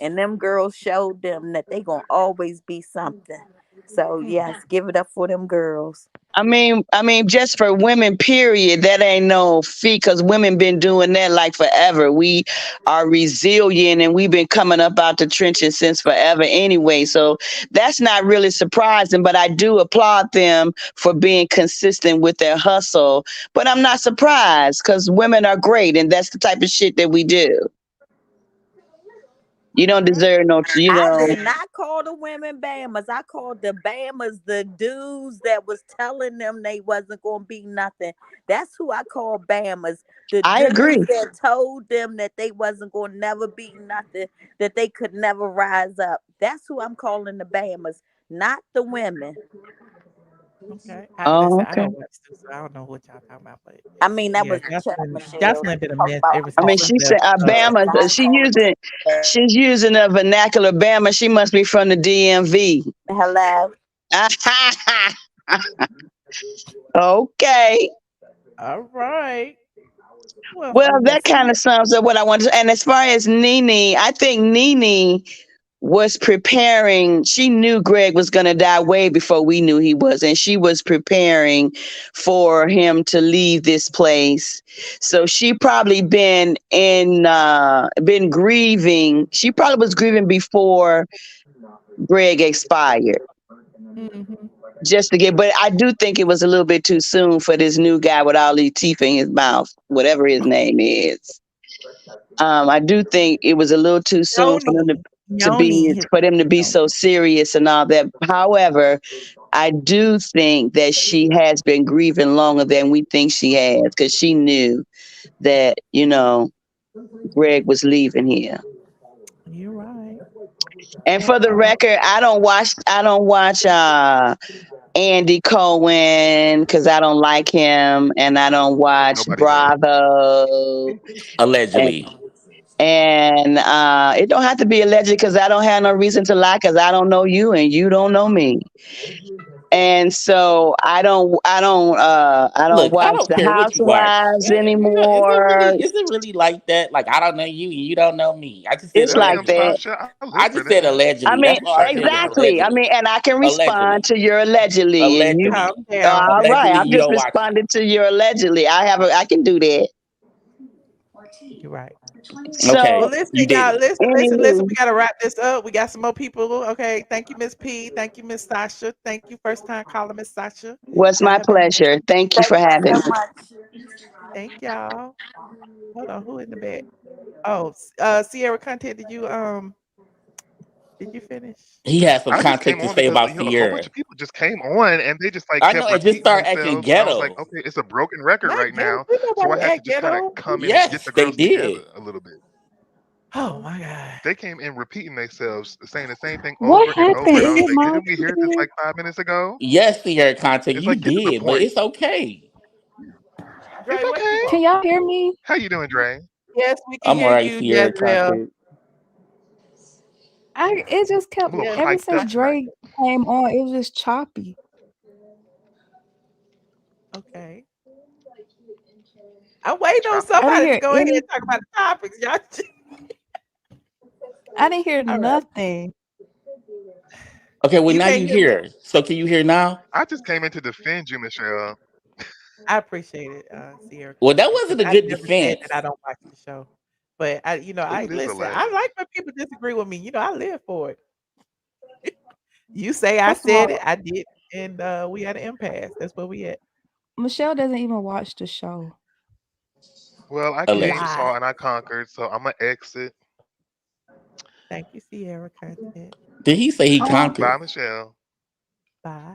[SPEAKER 8] And them girls showed them that they gonna always be something. So yes, give it up for them girls.
[SPEAKER 6] I mean, just for women, period, that ain't no feat because women been doing that like forever. We are resilient and we've been coming up out the trenches since forever anyway. So that's not really surprising, but I do applaud them for being consistent with their hustle. But I'm not surprised because women are great and that's the type of shit that we do. You don't deserve no,
[SPEAKER 8] I did not call the women Bamas. I called the Bamas the dudes that was telling them they wasn't gonna be nothing. That's who I call Bamas. The
[SPEAKER 6] I
[SPEAKER 8] dudes
[SPEAKER 6] agree.
[SPEAKER 8] that told them that they wasn't gonna never be nothing, that they could never rise up. That's who I'm calling the Bamas, not the women.
[SPEAKER 1] Okay.
[SPEAKER 6] Oh,
[SPEAKER 1] Listen, I
[SPEAKER 6] okay.
[SPEAKER 1] don't watch this, so I don't know what y'all talking about, but
[SPEAKER 8] I mean, that
[SPEAKER 1] yeah,
[SPEAKER 8] was the chat, Michelle.
[SPEAKER 1] Jocelyn been a
[SPEAKER 8] Talk
[SPEAKER 1] mess
[SPEAKER 8] about
[SPEAKER 1] ever
[SPEAKER 6] I
[SPEAKER 1] since
[SPEAKER 6] mean,
[SPEAKER 1] she
[SPEAKER 6] she said
[SPEAKER 1] left.
[SPEAKER 6] Alabama. She's using a vernacular Bama. She must be from the DMV.
[SPEAKER 8] Hello.
[SPEAKER 6] Okay.
[SPEAKER 1] All right. Who else do
[SPEAKER 6] Well,
[SPEAKER 1] we got?
[SPEAKER 6] that kind of sums up what I wanted to. And as far as Nene, I think Nene was preparing. She knew Greg was going to die way before we knew he was. And she was preparing for him to leave this place. So she probably been grieving. She probably was grieving before Greg expired.
[SPEAKER 1] Mm-hmm.
[SPEAKER 6] Just to get, but I do think it was a little bit too soon for this new guy with all these teeth in his mouth, whatever his name is. I do think it was a little too soon for them
[SPEAKER 1] Nyoni.
[SPEAKER 6] for them to be so serious and all that. However, I do think that she has been grieving longer than we think she has because she knew that, Greg was leaving here.
[SPEAKER 1] You're right.
[SPEAKER 6] And for the record, I don't watch Andy Cohen because I don't like him, and I don't watch
[SPEAKER 2] Nobody does.
[SPEAKER 6] Bravo.
[SPEAKER 21] Allegedly.
[SPEAKER 6] And it don't have to be alleged because I don't have no reason to lie because I don't know you and you don't know me. And so I don't
[SPEAKER 21] Look, I
[SPEAKER 6] watch
[SPEAKER 21] don't
[SPEAKER 6] the
[SPEAKER 21] care what you watch.
[SPEAKER 6] Housewives
[SPEAKER 21] Is it really?
[SPEAKER 6] anymore.
[SPEAKER 21] Is it really like that? Like I don't know you and you don't know me. I just said
[SPEAKER 6] It's like
[SPEAKER 2] Damn,
[SPEAKER 21] allegedly.
[SPEAKER 6] that.
[SPEAKER 2] Sasha, I
[SPEAKER 21] I
[SPEAKER 2] live for
[SPEAKER 21] just said
[SPEAKER 2] that.
[SPEAKER 6] I
[SPEAKER 21] allegedly.
[SPEAKER 6] mean,
[SPEAKER 21] That's all I said was
[SPEAKER 6] exactly. I
[SPEAKER 21] allegedly.
[SPEAKER 6] mean, and I can respond
[SPEAKER 21] Allegedly.
[SPEAKER 6] to your allegedly, and you.
[SPEAKER 1] Calm
[SPEAKER 21] Allegedly.
[SPEAKER 1] down.
[SPEAKER 6] All right,
[SPEAKER 21] Allegedly,
[SPEAKER 6] I'm
[SPEAKER 21] you
[SPEAKER 6] just
[SPEAKER 21] don't watch it.
[SPEAKER 6] responding to your allegedly. I can do that.
[SPEAKER 1] You're right. Well,
[SPEAKER 21] Okay,
[SPEAKER 6] So,
[SPEAKER 1] listen,
[SPEAKER 21] you did
[SPEAKER 1] y'all.
[SPEAKER 21] it.
[SPEAKER 1] Listen.
[SPEAKER 6] anywho,
[SPEAKER 1] We gotta wrap this up. We got some more people. Okay. Thank you, Miss P. Thank you, Miss Sasha. Thank you, first time caller, Miss Sasha.
[SPEAKER 6] was
[SPEAKER 1] Y'all
[SPEAKER 6] my
[SPEAKER 1] have a blessed.
[SPEAKER 6] pleasure. Thank you
[SPEAKER 8] Thank
[SPEAKER 6] for
[SPEAKER 8] you
[SPEAKER 6] having
[SPEAKER 8] so
[SPEAKER 6] me.
[SPEAKER 8] much.
[SPEAKER 1] Thank y'all. Hold on. Who in the back? Oh, Sierra Content. Did you Did you finish?
[SPEAKER 21] He has some
[SPEAKER 2] I just came
[SPEAKER 21] content to
[SPEAKER 2] on
[SPEAKER 21] say
[SPEAKER 2] because
[SPEAKER 21] about
[SPEAKER 2] a whole bunch
[SPEAKER 21] Sierra.
[SPEAKER 2] of people just came on and they just like
[SPEAKER 21] I know,
[SPEAKER 2] kept
[SPEAKER 21] and just
[SPEAKER 2] repeating
[SPEAKER 21] start acting
[SPEAKER 2] themselves, and I was like,
[SPEAKER 21] ghetto.
[SPEAKER 2] okay, it's a broken record
[SPEAKER 1] Not
[SPEAKER 2] right
[SPEAKER 1] ghetto.
[SPEAKER 2] now,
[SPEAKER 1] We
[SPEAKER 2] so I
[SPEAKER 1] nobody
[SPEAKER 2] had to
[SPEAKER 1] act
[SPEAKER 2] just kind of
[SPEAKER 1] ghetto.
[SPEAKER 2] come in and get
[SPEAKER 21] Yes,
[SPEAKER 2] the
[SPEAKER 21] they
[SPEAKER 2] girls together
[SPEAKER 21] did.
[SPEAKER 2] a little bit.
[SPEAKER 1] Oh my god.
[SPEAKER 2] They came in repeating themselves, saying the same thing
[SPEAKER 20] What
[SPEAKER 2] over and over, and
[SPEAKER 20] happened?
[SPEAKER 2] I
[SPEAKER 20] Is
[SPEAKER 2] was
[SPEAKER 20] it
[SPEAKER 2] like,
[SPEAKER 20] my
[SPEAKER 2] didn't we hear this like 5 minutes ago?
[SPEAKER 21] Yes, Sierra content,
[SPEAKER 2] It's
[SPEAKER 21] you
[SPEAKER 2] like, get to the
[SPEAKER 21] did, but
[SPEAKER 2] point.
[SPEAKER 21] it's okay.
[SPEAKER 2] It's
[SPEAKER 1] Dre, what you
[SPEAKER 2] okay.
[SPEAKER 20] Can
[SPEAKER 1] want?
[SPEAKER 20] y'all hear me?
[SPEAKER 2] How you doing, Dre?
[SPEAKER 1] Yes, we can
[SPEAKER 21] I'm
[SPEAKER 1] hear
[SPEAKER 21] alright,
[SPEAKER 1] you,
[SPEAKER 21] Sierra
[SPEAKER 1] Jezebel.
[SPEAKER 21] content.
[SPEAKER 20] It just
[SPEAKER 2] I'm
[SPEAKER 20] kept
[SPEAKER 2] a little
[SPEAKER 1] Yes.
[SPEAKER 20] ever
[SPEAKER 2] hyped up
[SPEAKER 20] since
[SPEAKER 2] tonight.
[SPEAKER 20] Drake came on, it was just choppy.
[SPEAKER 1] Okay. I'm waiting on
[SPEAKER 2] Choppy.
[SPEAKER 20] I didn't
[SPEAKER 1] somebody to
[SPEAKER 20] hear
[SPEAKER 1] go ahead
[SPEAKER 20] any
[SPEAKER 1] and talk about the topics. Y'all.
[SPEAKER 20] I didn't hear
[SPEAKER 1] All right.
[SPEAKER 20] nothing.
[SPEAKER 21] Okay, well
[SPEAKER 1] You
[SPEAKER 21] now
[SPEAKER 1] can't
[SPEAKER 21] you
[SPEAKER 1] hear me?
[SPEAKER 21] hear. So can you hear now?
[SPEAKER 2] I just came in to defend you, Michelle.
[SPEAKER 1] I appreciate it, Sierra
[SPEAKER 21] Well, that
[SPEAKER 1] content, because
[SPEAKER 21] wasn't a
[SPEAKER 1] I
[SPEAKER 21] good
[SPEAKER 1] never said
[SPEAKER 21] defense.
[SPEAKER 1] that I don't watch the show. But I
[SPEAKER 2] Ooh, this
[SPEAKER 1] listen. I
[SPEAKER 2] hilarious.
[SPEAKER 1] like when people disagree with me. I live for it. You say I
[SPEAKER 20] First of
[SPEAKER 1] said it,
[SPEAKER 20] all,
[SPEAKER 1] I did, and we had an impasse. That's where we at.
[SPEAKER 20] Michelle doesn't even watch the show.
[SPEAKER 2] Well, I came,
[SPEAKER 21] Allegedly.
[SPEAKER 1] Lie.
[SPEAKER 2] saw, and I conquered, so I'm gonna exit.
[SPEAKER 1] Thank you, Sierra content.
[SPEAKER 21] Did he say he
[SPEAKER 20] Um,
[SPEAKER 2] Bye,
[SPEAKER 21] conquered?
[SPEAKER 2] Michelle.
[SPEAKER 1] Bye.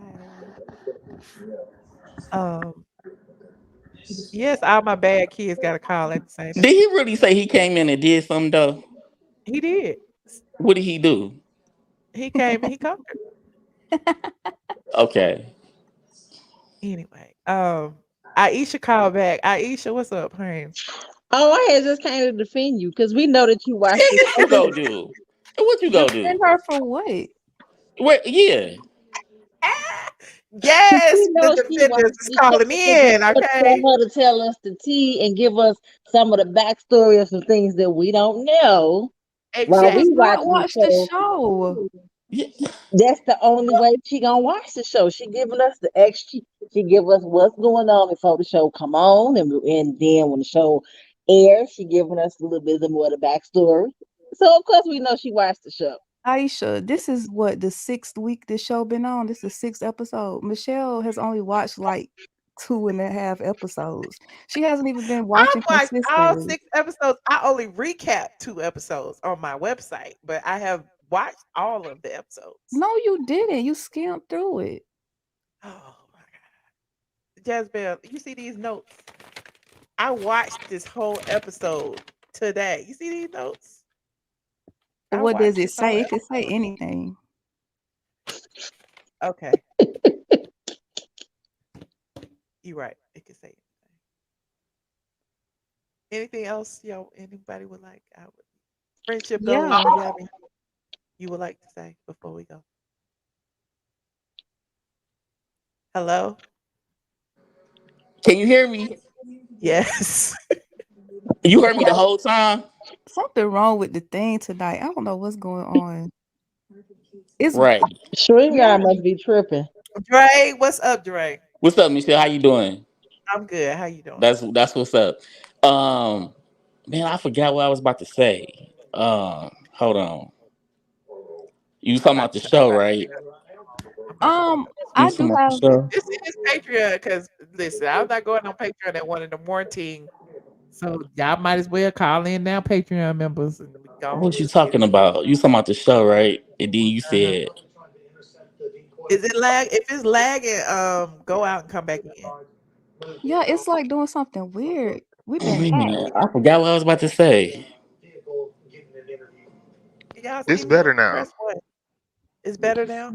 [SPEAKER 1] Um. Yes, all my bad kids got a call at the same
[SPEAKER 21] Did
[SPEAKER 1] time.
[SPEAKER 21] he really say he came in and did something though?
[SPEAKER 1] He did.
[SPEAKER 21] What did he do?
[SPEAKER 1] He came and he conquered.
[SPEAKER 21] Okay.
[SPEAKER 1] Anyway, Aisha called back. Aisha, what's up, honey?
[SPEAKER 17] Oh, I had just came to defend you because we know that you watched the
[SPEAKER 21] What you
[SPEAKER 17] show.
[SPEAKER 21] go do? What you go do?
[SPEAKER 20] defend her for what?
[SPEAKER 21] Wait, yeah.
[SPEAKER 1] Yes,
[SPEAKER 17] We
[SPEAKER 1] the
[SPEAKER 17] know she
[SPEAKER 1] defenders
[SPEAKER 17] watched
[SPEAKER 1] is
[SPEAKER 17] the show,
[SPEAKER 1] calling
[SPEAKER 17] so we
[SPEAKER 1] in.
[SPEAKER 17] want to tell
[SPEAKER 1] Okay.
[SPEAKER 17] her to tell us the tea and give us some of the backstory of some things that we don't know
[SPEAKER 20] She
[SPEAKER 17] while
[SPEAKER 20] does
[SPEAKER 17] we
[SPEAKER 1] Exactly.
[SPEAKER 20] not
[SPEAKER 17] watching the
[SPEAKER 20] watch the
[SPEAKER 17] show.
[SPEAKER 20] show.
[SPEAKER 21] Yeah.
[SPEAKER 17] That's the only way she gonna watch the show. She giving us the extra. She give us what's going on before the show come on, and then when the show airs, she giving us a little bit more of the backstory. So of course we know she watched the show.
[SPEAKER 20] Aisha, this is what the 6th week this show been on. This is the 6th episode. Michelle has only watched like 2.5 episodes. She hasn't even been
[SPEAKER 1] I
[SPEAKER 20] watching
[SPEAKER 1] watched all
[SPEAKER 20] consistently.
[SPEAKER 1] 6 episodes. I only recapped 2 episodes on my website, but I have watched all of the episodes.
[SPEAKER 20] No, you didn't. You skimmed through it.
[SPEAKER 1] Oh my God. Jezebel, you see these notes? I watched this whole episode today. You see these notes? I
[SPEAKER 20] What does
[SPEAKER 1] watched
[SPEAKER 20] it
[SPEAKER 1] this whole
[SPEAKER 20] say? It could say
[SPEAKER 1] episode.
[SPEAKER 20] anything.
[SPEAKER 1] Okay. You're right. It could say anything else, anybody would like? Friendship goals.
[SPEAKER 20] Yeah.
[SPEAKER 1] Do you have anything you would like to say before we go? Hello?
[SPEAKER 21] Can you hear me?
[SPEAKER 1] Yes.
[SPEAKER 21] You heard me the whole time?
[SPEAKER 20] Something wrong with the thing tonight. I don't know what's going on. It's
[SPEAKER 21] Right.
[SPEAKER 17] StreamYard must be tripping.
[SPEAKER 1] Dre, what's up, Dre?
[SPEAKER 21] What's up, Michelle? How you doing?
[SPEAKER 1] I'm good. How you doing?
[SPEAKER 21] That's what's up. Man, I forgot what I was about to say. Hold on. You was talking about the show, right? You
[SPEAKER 20] I
[SPEAKER 21] was talking
[SPEAKER 20] do
[SPEAKER 21] about the
[SPEAKER 20] have
[SPEAKER 21] show?
[SPEAKER 1] This is Patreon because listen, I'm not going on Patreon at 1 in the morning. So y'all might as well call in now, Patreon members, and we go
[SPEAKER 21] What
[SPEAKER 1] and
[SPEAKER 21] you
[SPEAKER 1] just get
[SPEAKER 21] talking
[SPEAKER 1] it.
[SPEAKER 21] about? You talking about the show, right? And then you
[SPEAKER 1] Uh-huh.
[SPEAKER 21] said,
[SPEAKER 1] Is it lag? If it's lagging, go out and come back in.
[SPEAKER 20] Yeah, it's like doing something weird. We've been
[SPEAKER 21] wait a
[SPEAKER 20] hacked.
[SPEAKER 21] minute. I forgot what I was about to say.
[SPEAKER 1] Can y'all see
[SPEAKER 2] It's
[SPEAKER 1] me?
[SPEAKER 2] better now.
[SPEAKER 1] Press what? It's better now.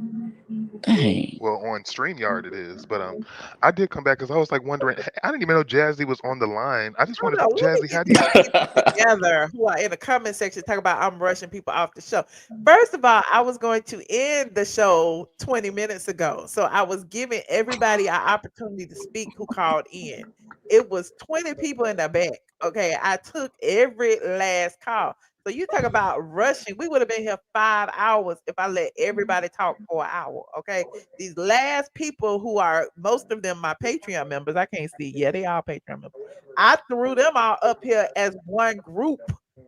[SPEAKER 21] Dang.
[SPEAKER 2] Well, on StreamYard it is, but I did come back because I was like wondering. I didn't even know Jazzy was on the line. I just
[SPEAKER 1] Hold
[SPEAKER 2] wanted
[SPEAKER 1] on, let me
[SPEAKER 2] Jazzy.
[SPEAKER 1] get
[SPEAKER 2] How do
[SPEAKER 1] these
[SPEAKER 2] you?
[SPEAKER 1] people together who are in the comment section talk about I'm rushing people off the show. First of all, I was going to end the show 20 minutes ago. So I was giving everybody an opportunity to speak who called in. It was 20 people in the back. Okay. I took every last call. So you talk about rushing. We would have been here 5 hours if I let everybody talk for an hour. Okay. These last people who are most of them my Patreon members. I can't see. Yeah, they are Patreon members. I threw them all up here as one group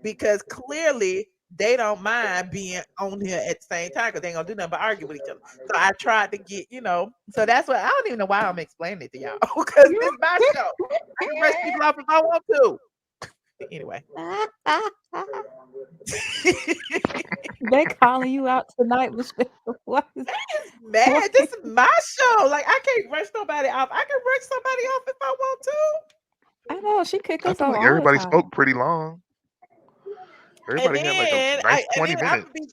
[SPEAKER 1] because clearly they don't mind being on here at the same time because they ain't gonna do nothing but argue with each other. So I tried to get, so that's what I don't even know why I'm explaining it to y'all because this is my show. I can rush people off if I want to. Anyway.
[SPEAKER 4] They calling you out tonight, Michelle. What is
[SPEAKER 1] Mad. This is my show. Like I can't rush nobody off. I can rush somebody off if I want to.
[SPEAKER 4] I know she kick
[SPEAKER 2] I
[SPEAKER 4] us
[SPEAKER 2] feel
[SPEAKER 4] off
[SPEAKER 2] like
[SPEAKER 4] all the
[SPEAKER 2] everybody
[SPEAKER 4] time.
[SPEAKER 2] spoke pretty long.
[SPEAKER 1] And
[SPEAKER 2] Everybody had like a
[SPEAKER 1] then
[SPEAKER 2] nice 20
[SPEAKER 1] I'm
[SPEAKER 2] minutes.
[SPEAKER 1] gonna be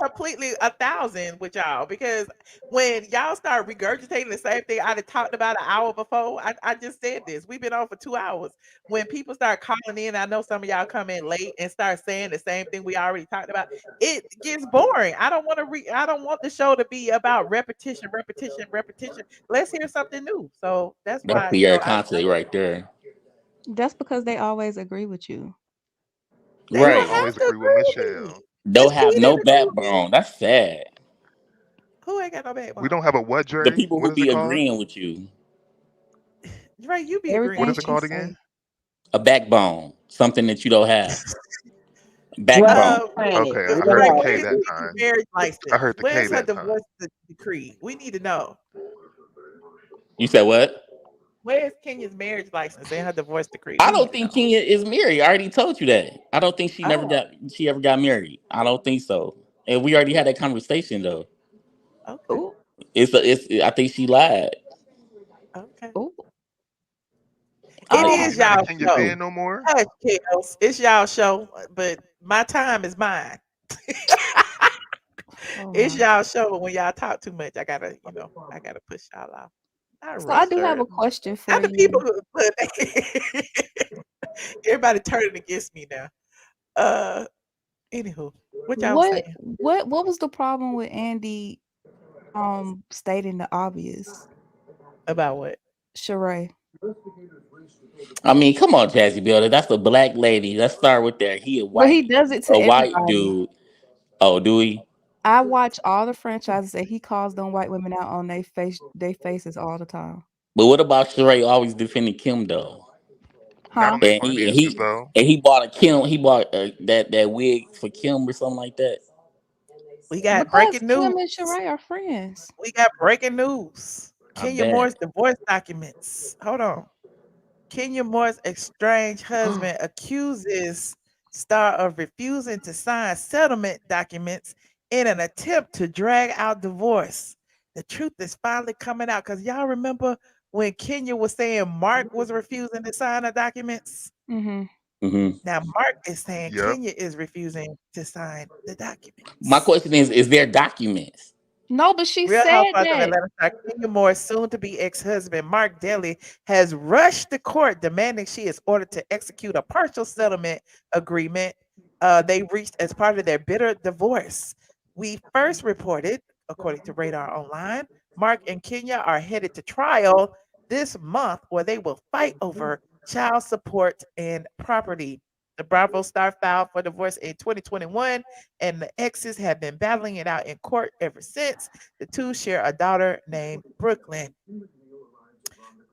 [SPEAKER 1] completely 1,000 with y'all because when y'all start regurgitating the same thing I had talked about an hour before, I just said this. We've been on for 2 hours. When people start calling in, I know some of y'all come in late and start saying the same thing we already talked about. It gets boring. I don't want to. I don't want the show to be about repetition, repetition, repetition. Let's hear something new. So that's
[SPEAKER 21] That's
[SPEAKER 1] why
[SPEAKER 21] Pierre Conte right there.
[SPEAKER 4] That's because they always agree with you.
[SPEAKER 1] They don't
[SPEAKER 21] Right.
[SPEAKER 1] have
[SPEAKER 2] Always
[SPEAKER 1] to
[SPEAKER 2] agree with
[SPEAKER 1] agree with me.
[SPEAKER 2] Michelle.
[SPEAKER 21] Don't
[SPEAKER 1] Miss P
[SPEAKER 21] have no
[SPEAKER 1] didn't agree with me.
[SPEAKER 21] backbone. That's sad.
[SPEAKER 1] Who ain't got no
[SPEAKER 2] We
[SPEAKER 1] backbone?
[SPEAKER 2] don't have a what,
[SPEAKER 21] The
[SPEAKER 2] Dre?
[SPEAKER 21] people
[SPEAKER 2] What
[SPEAKER 21] who
[SPEAKER 2] is it
[SPEAKER 21] be
[SPEAKER 2] called?
[SPEAKER 21] agreeing with you.
[SPEAKER 1] Dre, you be
[SPEAKER 2] What
[SPEAKER 1] agreeing
[SPEAKER 4] Everything
[SPEAKER 2] is
[SPEAKER 1] with
[SPEAKER 2] it
[SPEAKER 1] me.
[SPEAKER 4] she
[SPEAKER 2] called
[SPEAKER 4] say.
[SPEAKER 2] again?
[SPEAKER 21] A backbone. Something that you don't have.
[SPEAKER 17] Right,
[SPEAKER 21] Backbone.
[SPEAKER 17] honey.
[SPEAKER 2] Okay, I heard the
[SPEAKER 1] Dre,
[SPEAKER 17] Right.
[SPEAKER 1] what
[SPEAKER 2] K
[SPEAKER 1] is
[SPEAKER 2] that
[SPEAKER 1] Kenya's
[SPEAKER 2] time.
[SPEAKER 1] marriage
[SPEAKER 2] I
[SPEAKER 1] license?
[SPEAKER 2] heard the K
[SPEAKER 1] Where's her
[SPEAKER 2] that time.
[SPEAKER 1] divorce decree? We need to know.
[SPEAKER 21] You said what?
[SPEAKER 1] Where's Kenya's marriage license and her divorce decree?
[SPEAKER 21] I
[SPEAKER 1] We need
[SPEAKER 21] don't
[SPEAKER 1] to
[SPEAKER 21] think
[SPEAKER 1] know.
[SPEAKER 21] Kenya is married. I already told you that. I don't think
[SPEAKER 1] Oh,
[SPEAKER 21] she ever got married. I don't think so. And we already had that conversation though.
[SPEAKER 1] okay,
[SPEAKER 4] Ooh,
[SPEAKER 21] It's I think she lied.
[SPEAKER 1] okay.
[SPEAKER 4] ooh.
[SPEAKER 1] It
[SPEAKER 2] So
[SPEAKER 4] Um,
[SPEAKER 1] is
[SPEAKER 2] you're not a
[SPEAKER 1] y'all
[SPEAKER 2] Kenya
[SPEAKER 1] show.
[SPEAKER 2] fan no more?
[SPEAKER 1] Hush, kiddos. It's y'all show, but my time is mine.
[SPEAKER 4] oh
[SPEAKER 1] It's
[SPEAKER 4] my.
[SPEAKER 1] y'all show. When y'all talk too much, I gotta push y'all off. Not
[SPEAKER 4] So I do have
[SPEAKER 1] Rooster.
[SPEAKER 4] a question for
[SPEAKER 1] Not the people
[SPEAKER 4] you.
[SPEAKER 1] who look. Everybody turning against me now. Uh, anywho, what y'all was
[SPEAKER 4] What
[SPEAKER 1] saying
[SPEAKER 4] what was the problem with Andy stating the obvious?
[SPEAKER 1] about what?
[SPEAKER 4] Sheree.
[SPEAKER 21] I mean, come on, Jazzy Builder. That's a black lady. Let's start with that. He
[SPEAKER 4] But he does it
[SPEAKER 21] a
[SPEAKER 4] to
[SPEAKER 21] white
[SPEAKER 4] everybody.
[SPEAKER 21] dude. Oh, do he?
[SPEAKER 4] I watch all the franchises and he calls them white women out on their faces all the time.
[SPEAKER 21] But what about Sheree always defending Kim though?
[SPEAKER 2] Not
[SPEAKER 4] Huh?
[SPEAKER 2] on their
[SPEAKER 21] And he and
[SPEAKER 2] finances
[SPEAKER 21] he
[SPEAKER 2] though.
[SPEAKER 21] and he bought a Kim. He bought that wig for Kim or something like that.
[SPEAKER 1] We got
[SPEAKER 4] Because
[SPEAKER 1] breaking news.
[SPEAKER 4] Kim and Sheree are friends.
[SPEAKER 1] We got breaking news.
[SPEAKER 21] I
[SPEAKER 1] Kenya
[SPEAKER 21] bet.
[SPEAKER 1] Moore's divorce documents. Hold on. Kenya Moore's estranged husband accuses Star of refusing to sign settlement documents in an attempt to drag out divorce. The truth is finally coming out because y'all remember when Kenya was saying Mark was refusing to sign the documents?
[SPEAKER 4] Mm-hmm.
[SPEAKER 21] Hmm.
[SPEAKER 1] Now Mark is saying
[SPEAKER 2] Yep.
[SPEAKER 1] Kenya is refusing to sign the
[SPEAKER 21] My
[SPEAKER 1] documents.
[SPEAKER 21] question is there documents?
[SPEAKER 4] No, but she
[SPEAKER 1] Real
[SPEAKER 4] said
[SPEAKER 1] Housewives of
[SPEAKER 4] that.
[SPEAKER 1] Atlanta star Kenya Moore's soon-to-be ex-husband Marc Daly has rushed the court demanding she is ordered to execute a partial settlement agreement they reached as part of their bitter divorce. We first reported, according to Radar Online, Mark and Kenya are headed to trial this month where they will fight over child support and property. The Bravo star filed for divorce in 2021, and the exes have been battling it out in court ever since. The two share a daughter named Brooklyn.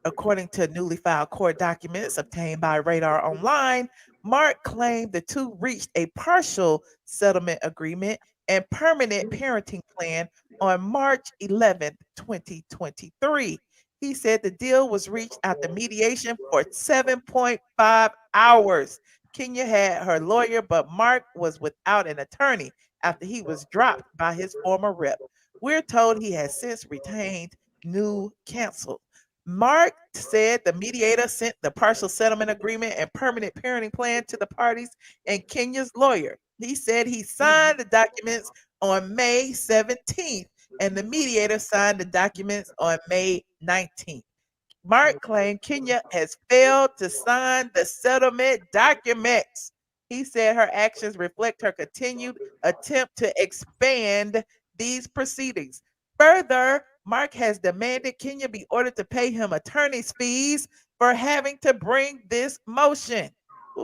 [SPEAKER 1] According to newly filed court documents obtained by Radar Online, Mark claimed the two reached a partial settlement agreement and permanent parenting plan on March 11th, 2023. He said the deal was reached after mediation for 7.5 hours. Kenya had her lawyer, but Mark was without an attorney after he was dropped by his former rep. We're told he has since retained new counsel. Mark said the mediator sent the partial settlement agreement and permanent parenting plan to the parties and Kenya's lawyer. He said he signed the documents on May 17th and the mediator signed the documents on May 19th. Mark claimed Kenya has failed to sign the settlement documents. He said her actions reflect her continued attempt to expand these proceedings. Further, Mark has demanded Kenya be ordered to pay him attorney's fees for having to bring this motion. Ooh,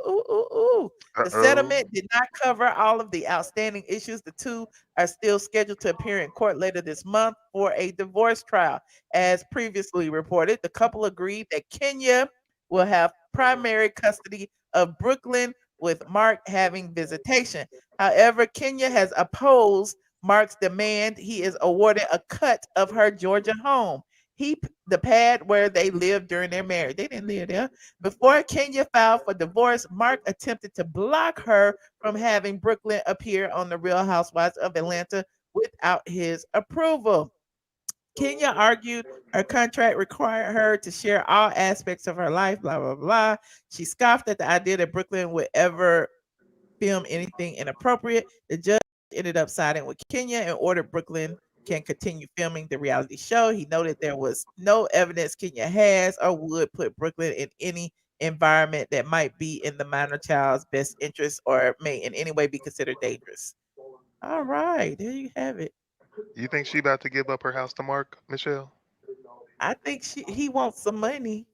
[SPEAKER 1] ooh, ooh, ooh. The
[SPEAKER 2] Uh-oh.
[SPEAKER 1] settlement did not cover all of the outstanding issues. The two are still scheduled to appear in court later this month for a divorce trial. As previously reported, the couple agreed that Kenya will have primary custody of Brooklyn with Mark having visitation. However, Kenya has opposed Mark's demand he is awarded a cut of her Georgia home. the pad where they lived during their marriage. They didn't live there. Before Kenya filed for divorce, Marc attempted to block her from having Brooklyn appear on the Real Housewives of Atlanta without his approval. Kenya argued her contract required her to share all aspects of her life, blah, blah, blah. She scoffed at the idea that Brooklyn would ever film anything inappropriate. The judge ended up siding with Kenya and ordered Brooklyn can continue filming the reality show. He noted there was no evidence Kenya has or would put Brooklyn in any environment that might be in the minor child's best interest or may in any way be considered dangerous. All right, there you have it.
[SPEAKER 2] You think she about to give up her house to Mark, Michelle?
[SPEAKER 1] I think he wants some money.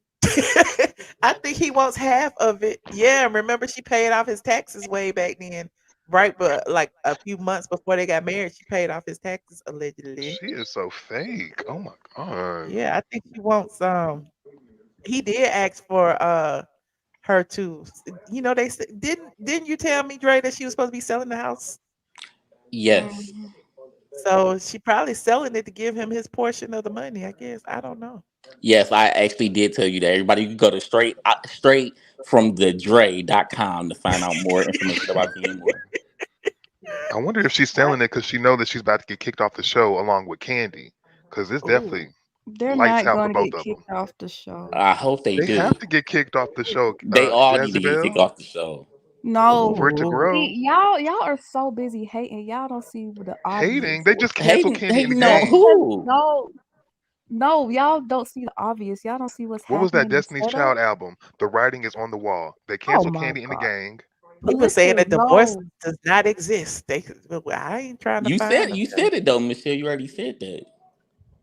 [SPEAKER 1] I think he wants half of it. Yeah, remember she paid off his taxes way back then, right? But like a few months before they got married, she paid off his taxes allegedly.
[SPEAKER 2] She is so fake. Oh my god.
[SPEAKER 1] Yeah, I think she wants he did ask for her to they didn't you tell me, Dre, that she was supposed to be selling the house?
[SPEAKER 21] Yes.
[SPEAKER 1] So she probably selling it to give him his portion of the money, I guess. I don't know.
[SPEAKER 21] Yes, I actually did tell you that. Everybody, you can go to straight from the Dre.com to find out more information about getting more.
[SPEAKER 2] I wonder if she's selling it because she know that she's about to get kicked off the show along with Kandi, because it's definitely
[SPEAKER 4] They're
[SPEAKER 2] lights
[SPEAKER 4] not
[SPEAKER 2] out for
[SPEAKER 4] going to
[SPEAKER 2] both
[SPEAKER 4] get
[SPEAKER 2] of them.
[SPEAKER 4] kicked off the show.
[SPEAKER 21] I hope they
[SPEAKER 2] They
[SPEAKER 21] do.
[SPEAKER 2] have to get kicked off the show.
[SPEAKER 21] They all need to get kicked
[SPEAKER 2] Jezebel,
[SPEAKER 21] off the show.
[SPEAKER 4] No,
[SPEAKER 2] for it to grow.
[SPEAKER 4] see, y'all are so busy hating. Y'all don't see the obvious.
[SPEAKER 2] Hating, they just canceled Kandi in the
[SPEAKER 21] Hating on
[SPEAKER 2] game.
[SPEAKER 21] who?
[SPEAKER 4] No, y'all don't see the obvious. Y'all don't see what's
[SPEAKER 2] What was that
[SPEAKER 4] happening.
[SPEAKER 2] Destiny's Child album? The writing is on the wall. They
[SPEAKER 4] Oh
[SPEAKER 2] canceled
[SPEAKER 4] my
[SPEAKER 2] Kandi in the
[SPEAKER 4] God.
[SPEAKER 2] gang.
[SPEAKER 1] People saying
[SPEAKER 4] Listen,
[SPEAKER 1] that divorce
[SPEAKER 4] no.
[SPEAKER 1] does not exist. I ain't trying to
[SPEAKER 21] You
[SPEAKER 1] find
[SPEAKER 21] said
[SPEAKER 1] them.
[SPEAKER 21] it though, Michelle. You already said that.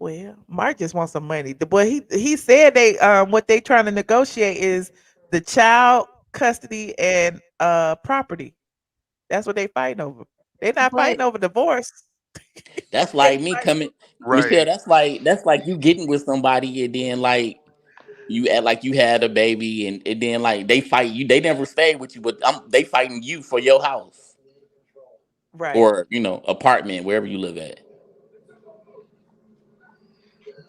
[SPEAKER 1] Well, Mark just wants some money. The boy he said they what they trying to negotiate is the child custody and property. That's what they fighting over. They're not
[SPEAKER 4] But
[SPEAKER 1] fighting over divorce.
[SPEAKER 21] That's like me coming, Michelle.
[SPEAKER 2] Right.
[SPEAKER 21] That's like you getting with somebody and then like you act like you had a baby and then like they fight you. They never stayed with you, but they fighting you for your house
[SPEAKER 1] Right.
[SPEAKER 21] or apartment wherever you live at.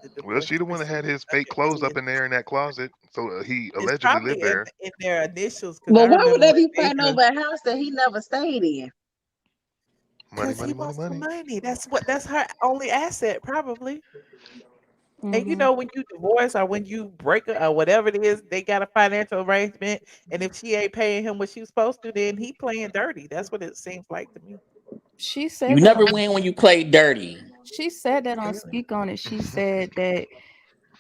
[SPEAKER 1] The
[SPEAKER 2] Well,
[SPEAKER 1] divorce
[SPEAKER 2] she the one that
[SPEAKER 1] proceedings.
[SPEAKER 2] had his fake clothes up in there in that closet, so he
[SPEAKER 1] It's
[SPEAKER 2] allegedly
[SPEAKER 1] probably
[SPEAKER 2] lived there.
[SPEAKER 1] in their initials because I
[SPEAKER 17] But why would
[SPEAKER 1] remember
[SPEAKER 17] they
[SPEAKER 1] when
[SPEAKER 17] be
[SPEAKER 1] they
[SPEAKER 17] fighting over a house that he never stayed in?
[SPEAKER 2] Money,
[SPEAKER 1] because he
[SPEAKER 2] money, money,
[SPEAKER 1] wants some
[SPEAKER 2] money.
[SPEAKER 1] money. That's her only asset, probably. And
[SPEAKER 4] mhm.
[SPEAKER 1] when you divorce or when you break up or whatever it is, they got a financial arrangement. And if she ain't paying him what she was supposed to, then he playing dirty. That's what it seems like to me.
[SPEAKER 4] She
[SPEAKER 21] You
[SPEAKER 4] said that
[SPEAKER 21] never
[SPEAKER 4] on
[SPEAKER 21] win when you play dirty.
[SPEAKER 4] Speak On It. She said that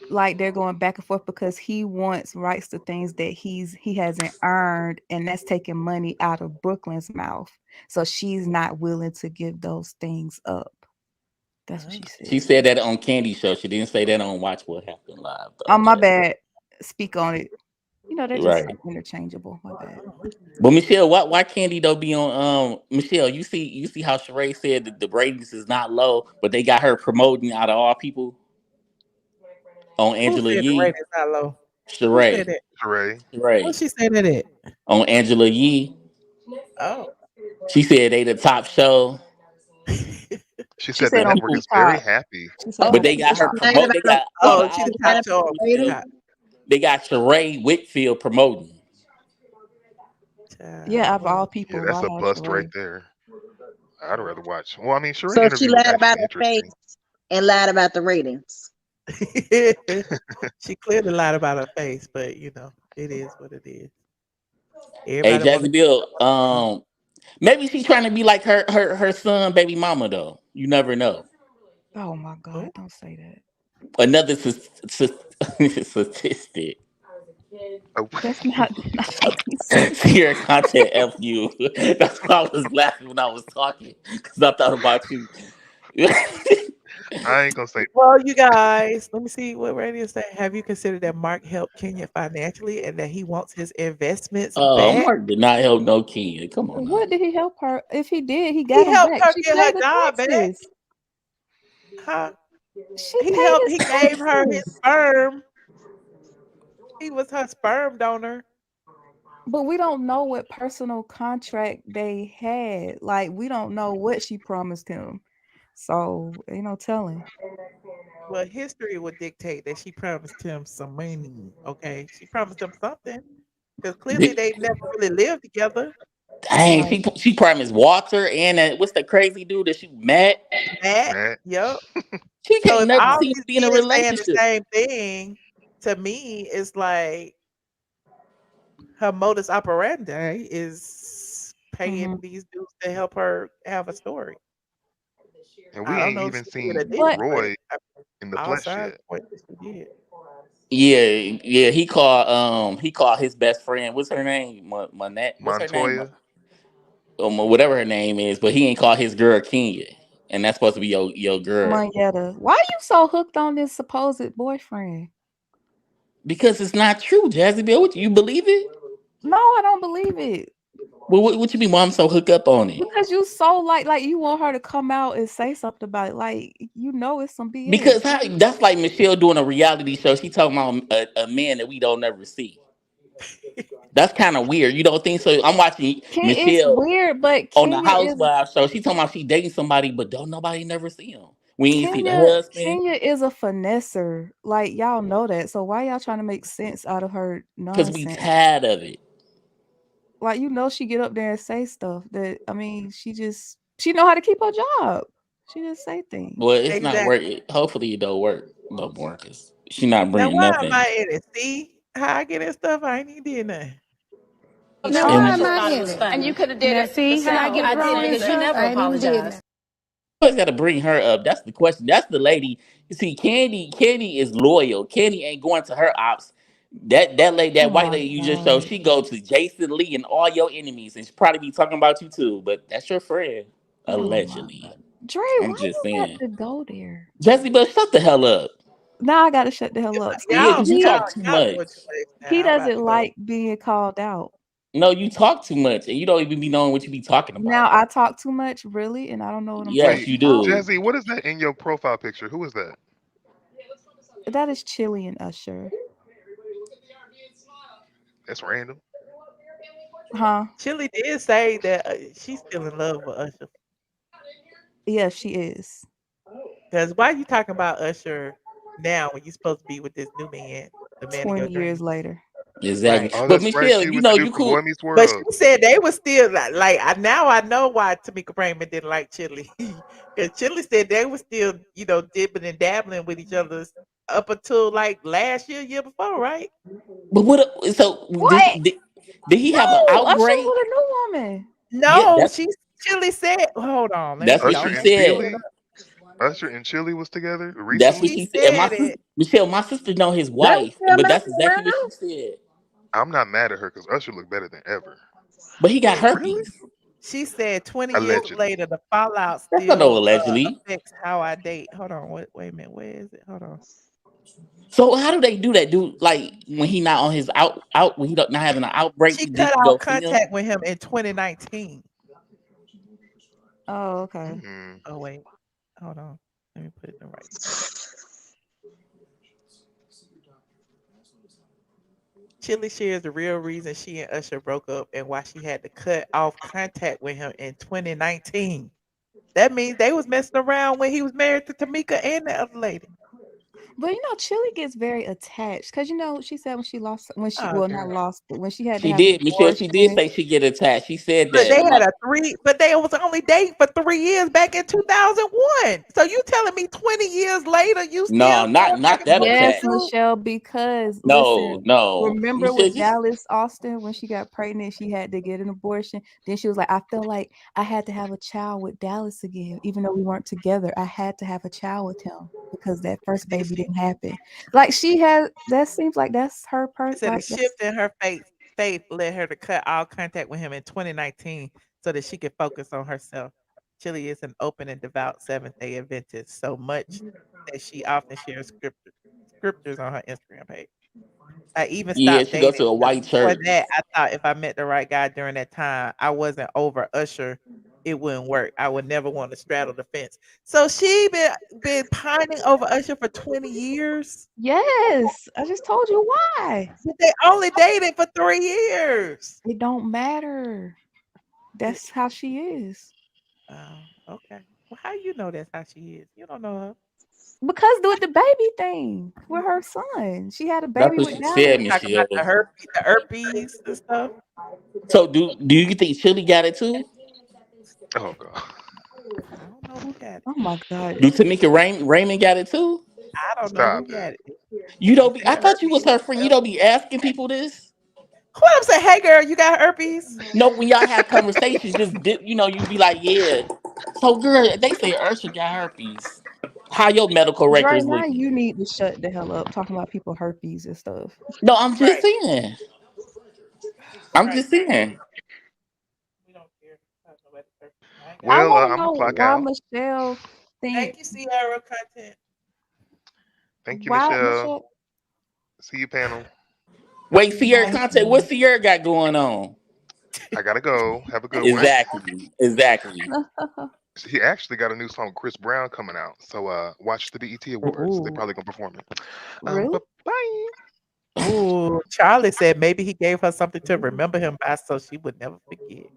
[SPEAKER 4] like they're going back and forth because he wants rights to things that he hasn't earned, and that's taking money out of Brooklyn's mouth. So she's not willing to give those things up. That's what she
[SPEAKER 21] She
[SPEAKER 4] said.
[SPEAKER 21] said that on Candy Show. She didn't say that on Watch What Happened Live
[SPEAKER 4] Oh,
[SPEAKER 21] though.
[SPEAKER 4] my bad. Speak On It. They're just
[SPEAKER 21] Right.
[SPEAKER 4] interchangeable. My bad.
[SPEAKER 21] But Michelle, why Candy don't be on Michelle, you see how Sheree said that the ratings is not low, but they got her promoting out of all people on
[SPEAKER 1] Who
[SPEAKER 21] Angela
[SPEAKER 1] said the
[SPEAKER 21] Yee.
[SPEAKER 1] rate is not low? Who said
[SPEAKER 21] Sheree.
[SPEAKER 1] that?
[SPEAKER 2] Sheree.
[SPEAKER 1] What
[SPEAKER 21] Sheree.
[SPEAKER 1] she said that at?
[SPEAKER 21] On Angela Yee.
[SPEAKER 1] Oh.
[SPEAKER 21] She said they the top show.
[SPEAKER 2] She
[SPEAKER 4] She
[SPEAKER 2] said the
[SPEAKER 4] said on
[SPEAKER 2] network is very
[SPEAKER 4] Peacock.
[SPEAKER 2] happy.
[SPEAKER 4] She said
[SPEAKER 21] But
[SPEAKER 4] on
[SPEAKER 21] they got her
[SPEAKER 4] Peacock.
[SPEAKER 17] She lied
[SPEAKER 21] promote. They
[SPEAKER 17] about
[SPEAKER 21] got out of
[SPEAKER 1] Oh,
[SPEAKER 17] the,
[SPEAKER 1] she
[SPEAKER 21] all
[SPEAKER 1] the
[SPEAKER 17] she
[SPEAKER 21] the
[SPEAKER 1] top
[SPEAKER 17] lied
[SPEAKER 21] top
[SPEAKER 17] about
[SPEAKER 1] show
[SPEAKER 17] the
[SPEAKER 1] on
[SPEAKER 21] shows,
[SPEAKER 17] rating.
[SPEAKER 1] Peacock.
[SPEAKER 21] they got Sheree Whitfield promoting.
[SPEAKER 4] Yeah, out of all
[SPEAKER 2] Yeah,
[SPEAKER 4] people,
[SPEAKER 2] that's
[SPEAKER 4] why
[SPEAKER 2] a
[SPEAKER 4] have
[SPEAKER 2] bust right
[SPEAKER 4] Sheree?
[SPEAKER 2] there. I'd rather watch. Well, I mean, Sheree
[SPEAKER 17] So she
[SPEAKER 2] interview was
[SPEAKER 17] lied about
[SPEAKER 2] actually
[SPEAKER 17] her
[SPEAKER 2] interesting.
[SPEAKER 17] face and lied about the ratings.
[SPEAKER 1] She clearly lied about her face, but it is what it is.
[SPEAKER 21] Hey,
[SPEAKER 1] Everybody want
[SPEAKER 21] Jazzy
[SPEAKER 1] to.
[SPEAKER 21] Bill, maybe she's trying to be like her son, baby mama though. You never know.
[SPEAKER 4] Oh my God! Don't say that.
[SPEAKER 21] Another statistic.
[SPEAKER 2] Oh,
[SPEAKER 4] That's not making sense.
[SPEAKER 21] Sierra content F you. That's why I was laughing when I was talking because I thought about you.
[SPEAKER 2] I ain't gonna say.
[SPEAKER 1] Well, you guys, let me see what Randy is saying. Have you considered that Mark helped Kenya financially and that he wants his investments back?
[SPEAKER 21] Mark did not help no kid. Come on now.
[SPEAKER 4] What did he help her? If he did, he
[SPEAKER 1] He
[SPEAKER 4] got them
[SPEAKER 1] helped
[SPEAKER 4] back.
[SPEAKER 1] her
[SPEAKER 4] She
[SPEAKER 1] get her
[SPEAKER 4] paid the
[SPEAKER 1] job back.
[SPEAKER 4] taxes.
[SPEAKER 1] Huh?
[SPEAKER 4] She
[SPEAKER 1] He
[SPEAKER 4] paid
[SPEAKER 1] helped.
[SPEAKER 4] his
[SPEAKER 1] He gave her his
[SPEAKER 4] taxes.
[SPEAKER 1] sperm. He was her sperm donor.
[SPEAKER 4] But we don't know what personal contract they had. Like, we don't know what she promised him. So ain't no telling.
[SPEAKER 1] Well, history would dictate that she promised him some money. Okay, she promised him something because clearly they never really lived together.
[SPEAKER 21] Dang,
[SPEAKER 4] Right.
[SPEAKER 21] she promised Walter and what's the crazy dude that she met?
[SPEAKER 1] Matt,
[SPEAKER 2] Matt.
[SPEAKER 1] yep.
[SPEAKER 21] She
[SPEAKER 1] So
[SPEAKER 21] can't
[SPEAKER 1] if
[SPEAKER 21] never
[SPEAKER 1] all
[SPEAKER 21] seem
[SPEAKER 1] these
[SPEAKER 21] to be in a
[SPEAKER 1] men saying the
[SPEAKER 21] relationship.
[SPEAKER 1] same thing, to me, it's like her modus operandi is
[SPEAKER 4] Mm-hmm.
[SPEAKER 1] paying these dudes to help her have a story.
[SPEAKER 2] And we
[SPEAKER 1] I don't
[SPEAKER 2] ain't
[SPEAKER 1] know if
[SPEAKER 2] even
[SPEAKER 1] she did
[SPEAKER 2] seen
[SPEAKER 1] or didn't,
[SPEAKER 4] But
[SPEAKER 1] but
[SPEAKER 2] Roy in the
[SPEAKER 1] all
[SPEAKER 2] flesh
[SPEAKER 1] signs
[SPEAKER 2] yet.
[SPEAKER 1] point that she did.
[SPEAKER 21] Yeah. He called his best friend. What's her name? Manette. What's her name?
[SPEAKER 2] Montoya.
[SPEAKER 21] Whatever her name is, but he ain't called his girl Kenya, and that's supposed to be your girl.
[SPEAKER 4] Moneta, why you so hooked on this supposed boyfriend?
[SPEAKER 21] Because it's not true, Jazzy Bill. What you believe it?
[SPEAKER 4] No, I don't believe it.
[SPEAKER 21] Well, what you mean? Why I'm so hooked up on it?
[SPEAKER 4] Because you so like you want her to come out and say something about it. Like you know it's some BS.
[SPEAKER 21] Because that's like Michelle doing a reality show. She talking about a man that we don't ever see. That's kind of weird. You don't think so? I'm watching
[SPEAKER 4] It's
[SPEAKER 21] Michelle
[SPEAKER 4] weird, but
[SPEAKER 21] on the
[SPEAKER 4] Kenya is
[SPEAKER 21] Housewives show. She talking about she dating somebody, but don't nobody never see him. We ain't see the
[SPEAKER 4] Kenya
[SPEAKER 21] husband
[SPEAKER 4] Kenya is a finesser. Like y'all know that. So why y'all trying to make sense out of her
[SPEAKER 21] because we
[SPEAKER 4] nonsense?
[SPEAKER 21] tired of it.
[SPEAKER 4] Like you know she get up there and say stuff that she know how to keep her job. She just say things.
[SPEAKER 21] Well, it's not
[SPEAKER 1] Exactly.
[SPEAKER 21] working. Hopefully, it don't work no more because she not
[SPEAKER 1] Now,
[SPEAKER 21] bringing
[SPEAKER 1] why am
[SPEAKER 21] nothing.
[SPEAKER 1] I in it? See how I get that stuff? I ain't even did nothing.
[SPEAKER 7] Now why
[SPEAKER 21] And
[SPEAKER 7] am I in it?
[SPEAKER 15] And you could have did
[SPEAKER 7] Now
[SPEAKER 15] it.
[SPEAKER 7] see how I get
[SPEAKER 15] I did
[SPEAKER 7] drawn
[SPEAKER 15] it
[SPEAKER 7] and
[SPEAKER 15] because you
[SPEAKER 7] stuff?
[SPEAKER 15] never
[SPEAKER 7] I ain't even did
[SPEAKER 15] apologized.
[SPEAKER 7] nothing.
[SPEAKER 21] always got to bring her up. That's the question. That's the lady. You see, Candy is loyal. Candy ain't going to her ops. That lady,
[SPEAKER 4] Oh
[SPEAKER 21] that white
[SPEAKER 4] my
[SPEAKER 21] lady you just showed,
[SPEAKER 4] god.
[SPEAKER 21] she go to Jason Lee and all your enemies, and she probably be talking about you too. But that's your friend,
[SPEAKER 4] Oh my
[SPEAKER 21] allegedly.
[SPEAKER 4] god. Dre,
[SPEAKER 21] I'm
[SPEAKER 4] why
[SPEAKER 21] just
[SPEAKER 4] you got
[SPEAKER 21] saying.
[SPEAKER 4] to go there?
[SPEAKER 21] Jesse, but shut the hell up.
[SPEAKER 4] Now I gotta shut the hell up.
[SPEAKER 21] Yeah,
[SPEAKER 4] See,
[SPEAKER 1] Y'all,
[SPEAKER 21] because you
[SPEAKER 1] y'all,
[SPEAKER 21] talk too
[SPEAKER 1] y'all
[SPEAKER 21] much.
[SPEAKER 1] doing too much
[SPEAKER 4] he
[SPEAKER 1] now. I'm about
[SPEAKER 4] doesn't
[SPEAKER 1] to go.
[SPEAKER 4] like being called out.
[SPEAKER 21] No, you talk too much, and you don't even be knowing what you be talking about.
[SPEAKER 4] Now I talk too much, really, and I don't know what I'm
[SPEAKER 21] Yes,
[SPEAKER 2] Wait,
[SPEAKER 4] talking
[SPEAKER 21] you
[SPEAKER 4] about.
[SPEAKER 21] do.
[SPEAKER 2] Jazzy, what is that in your profile picture? Who is that?
[SPEAKER 4] That is Chilli and Usher.
[SPEAKER 2] That's random.
[SPEAKER 4] Huh?
[SPEAKER 1] Chilli did say that she's still in love with Usher.
[SPEAKER 4] Yeah, she is.
[SPEAKER 1] Because why you talking about Usher now when you supposed to be with this new man, the man of your
[SPEAKER 4] 20 years
[SPEAKER 1] dreams?
[SPEAKER 4] later.
[SPEAKER 21] Exactly.
[SPEAKER 1] Right.
[SPEAKER 2] Oh,
[SPEAKER 21] But
[SPEAKER 2] that's right.
[SPEAKER 21] Michelle,
[SPEAKER 2] She
[SPEAKER 21] you
[SPEAKER 2] was the
[SPEAKER 21] know
[SPEAKER 2] dude
[SPEAKER 21] you
[SPEAKER 2] from Boy
[SPEAKER 21] cool.
[SPEAKER 2] Meets
[SPEAKER 1] But
[SPEAKER 2] World.
[SPEAKER 1] she said they were still now I know why Tamika Braman didn't like Chilli. Because Chilli said they were still, dipping and dabbling with each other up until like last year before, right?
[SPEAKER 21] But what? So
[SPEAKER 4] What?
[SPEAKER 21] did he have an
[SPEAKER 4] No, Usher's
[SPEAKER 21] outbreak?
[SPEAKER 4] with a new woman.
[SPEAKER 21] Yeah,
[SPEAKER 1] No, Chilli said, hold on, let me
[SPEAKER 21] that's what
[SPEAKER 1] see.
[SPEAKER 2] Usher
[SPEAKER 21] she
[SPEAKER 1] I'm
[SPEAKER 2] and
[SPEAKER 1] about to
[SPEAKER 21] said.
[SPEAKER 1] pull it
[SPEAKER 2] Chili.
[SPEAKER 1] up.
[SPEAKER 2] Usher and Chili was together
[SPEAKER 21] That's what
[SPEAKER 2] recently.
[SPEAKER 1] She
[SPEAKER 21] she said. And my
[SPEAKER 1] said
[SPEAKER 21] sister,
[SPEAKER 1] it.
[SPEAKER 21] Michelle, my sister know his
[SPEAKER 7] They was
[SPEAKER 21] wife,
[SPEAKER 7] still
[SPEAKER 21] but that's
[SPEAKER 7] messing
[SPEAKER 21] exactly what she
[SPEAKER 7] around.
[SPEAKER 21] said.
[SPEAKER 2] I'm not mad at her because Usher looked better than ever.
[SPEAKER 21] But he got
[SPEAKER 2] But really,
[SPEAKER 21] herpes.
[SPEAKER 1] She said 20 years
[SPEAKER 2] allegedly.
[SPEAKER 1] later, the fallout
[SPEAKER 21] That's not no
[SPEAKER 1] still
[SPEAKER 21] allegedly.
[SPEAKER 1] affects how I date. Hold on, wait a minute. Where is it? Hold on.
[SPEAKER 21] So how do they do that? Do like when he not on his out when he not having an outbreak?
[SPEAKER 1] She
[SPEAKER 21] Did
[SPEAKER 1] cut
[SPEAKER 21] she
[SPEAKER 1] off
[SPEAKER 21] go see him?
[SPEAKER 1] contact with him in 2019.
[SPEAKER 4] Oh, okay.
[SPEAKER 2] Mm.
[SPEAKER 1] Oh, wait. Hold on. Let me put it in the right spot. Chilli shares the real reason she and Usher broke up and why she had to cut off contact with him in 2019. That means they was messing around when he was married to Tamika and the other lady.
[SPEAKER 4] But Chilli gets very attached because she said when she
[SPEAKER 1] Oh,
[SPEAKER 4] well not
[SPEAKER 1] girl.
[SPEAKER 4] lost, but when she had to
[SPEAKER 21] She
[SPEAKER 4] have an
[SPEAKER 21] did, Michelle. She did
[SPEAKER 4] abortion.
[SPEAKER 21] say she get attached. She said
[SPEAKER 1] But
[SPEAKER 21] that.
[SPEAKER 1] they had but they was only dating for 3 years back in 2001. So you telling me 20 years later you
[SPEAKER 21] No,
[SPEAKER 1] still going back
[SPEAKER 21] not
[SPEAKER 1] and
[SPEAKER 21] that
[SPEAKER 1] forth with this
[SPEAKER 4] Yes,
[SPEAKER 21] attached.
[SPEAKER 1] dude?
[SPEAKER 4] Michelle, because
[SPEAKER 21] No,
[SPEAKER 4] listen,
[SPEAKER 21] no,
[SPEAKER 4] remember
[SPEAKER 21] Michelle.
[SPEAKER 4] with
[SPEAKER 21] Just
[SPEAKER 4] Dallas Austin when she got pregnant, she had to get an abortion. Then she was like, I felt like I had to have a child with Dallas again, even though we weren't together. I had to have a child with him because that first baby didn't happen. Like that seems like that's her
[SPEAKER 1] I
[SPEAKER 4] person.
[SPEAKER 1] said a
[SPEAKER 4] Like that's
[SPEAKER 1] shift in her faith led her to cut all contact with him in 2019 so that she could focus on herself. Chilli is an open and devout Seventh-day Adventist, so much that she often shares scriptures on her Instagram page. I even
[SPEAKER 21] yeah,
[SPEAKER 1] stopped
[SPEAKER 21] she go
[SPEAKER 1] dating
[SPEAKER 21] to a
[SPEAKER 1] because
[SPEAKER 21] white
[SPEAKER 1] before
[SPEAKER 21] church.
[SPEAKER 1] that, I thought if I met the right guy during that time, I wasn't over Usher, it wouldn't work. I would never want to straddle the fence. So she been pining over Usher for 20 years,
[SPEAKER 4] yes. I just told you why.
[SPEAKER 1] but they only dated for 3 years.
[SPEAKER 4] It don't matter. That's how she is.
[SPEAKER 1] Oh, okay. Well, how you know that's how she is? You don't know her.
[SPEAKER 4] Because with the baby thing with her son, she had a
[SPEAKER 21] That's
[SPEAKER 4] baby
[SPEAKER 21] what
[SPEAKER 4] with
[SPEAKER 21] she
[SPEAKER 4] Dallas.
[SPEAKER 21] said,
[SPEAKER 1] Talk about
[SPEAKER 21] Michelle.
[SPEAKER 1] the herpes and stuff.
[SPEAKER 21] So do you think Chilli got it too?
[SPEAKER 2] Oh god.
[SPEAKER 1] I don't know who got it.
[SPEAKER 4] Oh my God.
[SPEAKER 21] Do Tamika Raymond got it too?
[SPEAKER 1] I don't know who
[SPEAKER 2] Stop
[SPEAKER 1] got
[SPEAKER 2] it.
[SPEAKER 1] it.
[SPEAKER 21] You
[SPEAKER 1] She
[SPEAKER 21] don't be. I
[SPEAKER 1] said
[SPEAKER 21] thought you was
[SPEAKER 1] herpes.
[SPEAKER 21] her friend. You don't be asking people this.
[SPEAKER 1] Who else say, "Hey, girl, you got herpes"?
[SPEAKER 21] No, when y'all have conversations, just dip, you be like, yeah. So girl, they say Usher got herpes. How your medical
[SPEAKER 4] Dre,
[SPEAKER 21] records
[SPEAKER 4] now
[SPEAKER 21] looking?
[SPEAKER 4] you need to shut the hell up talking about people herpes and stuff.
[SPEAKER 21] No, I'm just
[SPEAKER 1] Right,
[SPEAKER 21] saying. I'm
[SPEAKER 1] right.
[SPEAKER 21] just saying.
[SPEAKER 1] We don't care. I don't know about the herpes. I ain't got
[SPEAKER 4] I
[SPEAKER 1] it.
[SPEAKER 2] Well,
[SPEAKER 4] want to
[SPEAKER 2] I'm gonna
[SPEAKER 4] know
[SPEAKER 2] clock
[SPEAKER 4] why
[SPEAKER 2] out.
[SPEAKER 4] Michelle
[SPEAKER 1] Thank
[SPEAKER 4] think
[SPEAKER 1] you, Sierra Content.
[SPEAKER 2] Thank you,
[SPEAKER 4] why
[SPEAKER 2] Michelle.
[SPEAKER 4] Michelle.
[SPEAKER 2] See you, panel.
[SPEAKER 21] Wait, Sierra
[SPEAKER 4] Thank
[SPEAKER 21] contact. What
[SPEAKER 4] you.
[SPEAKER 21] Sierra got going on?
[SPEAKER 2] I gotta go. Have a good one.
[SPEAKER 21] Exactly. Exactly.
[SPEAKER 2] He actually got a new song with Chris Brown coming out. So watch the BET Awards. They
[SPEAKER 4] Ooh,
[SPEAKER 2] probably gonna perform it.
[SPEAKER 4] really?
[SPEAKER 2] But bye.
[SPEAKER 1] Ooh, Charlie said maybe he gave her something to remember him by, so she would never forget.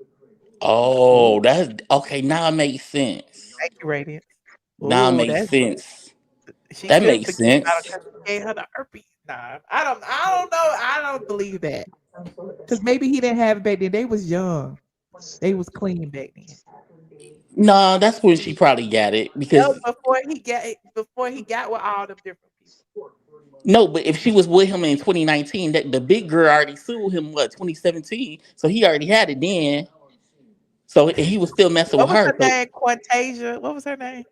[SPEAKER 21] Oh,
[SPEAKER 1] Ooh,
[SPEAKER 21] that's okay. Now it makes sense.
[SPEAKER 1] thank you, Radiance.
[SPEAKER 21] Now it
[SPEAKER 1] Ooh,
[SPEAKER 21] makes
[SPEAKER 1] that's
[SPEAKER 21] sense.
[SPEAKER 1] she
[SPEAKER 21] That
[SPEAKER 1] couldn't
[SPEAKER 21] makes
[SPEAKER 1] forget about it
[SPEAKER 21] sense.
[SPEAKER 1] because he gave her the herpes. Nah, I don't know. I don't believe that because maybe he didn't have it back then. They was young. They was clean back then.
[SPEAKER 21] No, that's when she probably got it
[SPEAKER 1] No,
[SPEAKER 21] because
[SPEAKER 1] before he got with all them different people.
[SPEAKER 21] no, but if she was with him in 2019, that the big girl already sued him 2017, so he already had it then. So and he was still messing
[SPEAKER 1] What
[SPEAKER 21] with
[SPEAKER 1] was
[SPEAKER 21] her.
[SPEAKER 1] her
[SPEAKER 21] So
[SPEAKER 1] name? Quantasia. What was her name?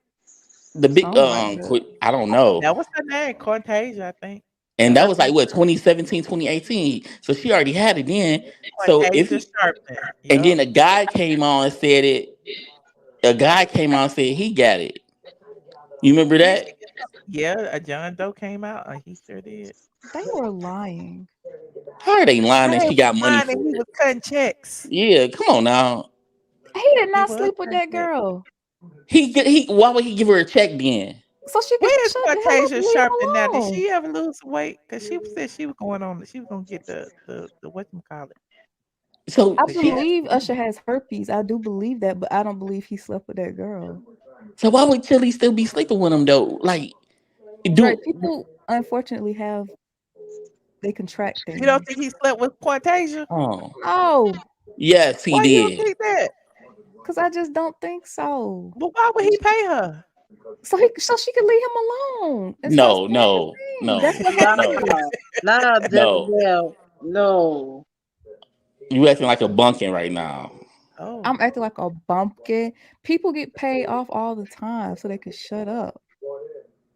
[SPEAKER 21] the big
[SPEAKER 4] Something like that.
[SPEAKER 21] I don't know.
[SPEAKER 1] That was her name, Quantasia, I think.
[SPEAKER 21] And that
[SPEAKER 1] Unless
[SPEAKER 21] was
[SPEAKER 1] I'm
[SPEAKER 21] like what 2017, 2018. So she already had it then. So if
[SPEAKER 1] Quantasia
[SPEAKER 21] he
[SPEAKER 1] Sharpton.
[SPEAKER 21] and
[SPEAKER 1] Yep.
[SPEAKER 21] then a guy came on and said it. A guy came on and said he got it. You remember
[SPEAKER 1] Did she
[SPEAKER 21] that?
[SPEAKER 1] get some? Yeah, a John Doe came out. He sure did.
[SPEAKER 4] They were lying.
[SPEAKER 21] Her they lying
[SPEAKER 1] They
[SPEAKER 21] and she
[SPEAKER 1] was
[SPEAKER 21] got money
[SPEAKER 1] lying and
[SPEAKER 21] for
[SPEAKER 1] he
[SPEAKER 21] it.
[SPEAKER 1] was cutting checks.
[SPEAKER 21] Yeah, come on now.
[SPEAKER 4] He did
[SPEAKER 1] He
[SPEAKER 4] not
[SPEAKER 1] was
[SPEAKER 4] sleep with
[SPEAKER 1] cutting
[SPEAKER 4] that
[SPEAKER 1] checks.
[SPEAKER 4] girl.
[SPEAKER 21] He why would he give her a check then?
[SPEAKER 4] So she could
[SPEAKER 1] Where is
[SPEAKER 4] shut the hell up
[SPEAKER 1] Quantasia
[SPEAKER 4] and leave him
[SPEAKER 1] Sharpton now? Did
[SPEAKER 4] alone.
[SPEAKER 1] she ever lose some weight? Because she said she was going on. She was gonna get the whatchamacallit.
[SPEAKER 21] So
[SPEAKER 4] I
[SPEAKER 1] The
[SPEAKER 21] she
[SPEAKER 1] gas.
[SPEAKER 4] believe Usher has herpes. I do believe that, but I don't believe he slept with that girl.
[SPEAKER 21] so why would Chilli still be sleeping with him though? Like
[SPEAKER 4] Dre,
[SPEAKER 21] do
[SPEAKER 4] people unfortunately they contract
[SPEAKER 1] You don't
[SPEAKER 4] things.
[SPEAKER 1] think he slept with Quantasia?
[SPEAKER 21] oh
[SPEAKER 4] No,
[SPEAKER 21] yes he
[SPEAKER 1] Why you don't
[SPEAKER 21] did.
[SPEAKER 1] think that?
[SPEAKER 4] because I just don't think so.
[SPEAKER 1] Well, why would he pay her?
[SPEAKER 4] So she could leave him alone and stop
[SPEAKER 21] No,
[SPEAKER 4] saying his
[SPEAKER 21] no,
[SPEAKER 17] That's
[SPEAKER 4] name.
[SPEAKER 21] no, no,
[SPEAKER 17] no, no,
[SPEAKER 21] no.
[SPEAKER 17] Jezebel. No.
[SPEAKER 21] You acting like a bunkin right now.
[SPEAKER 1] Oh,
[SPEAKER 4] I'm acting like a bumpkin. People get paid off all the time so they could shut up.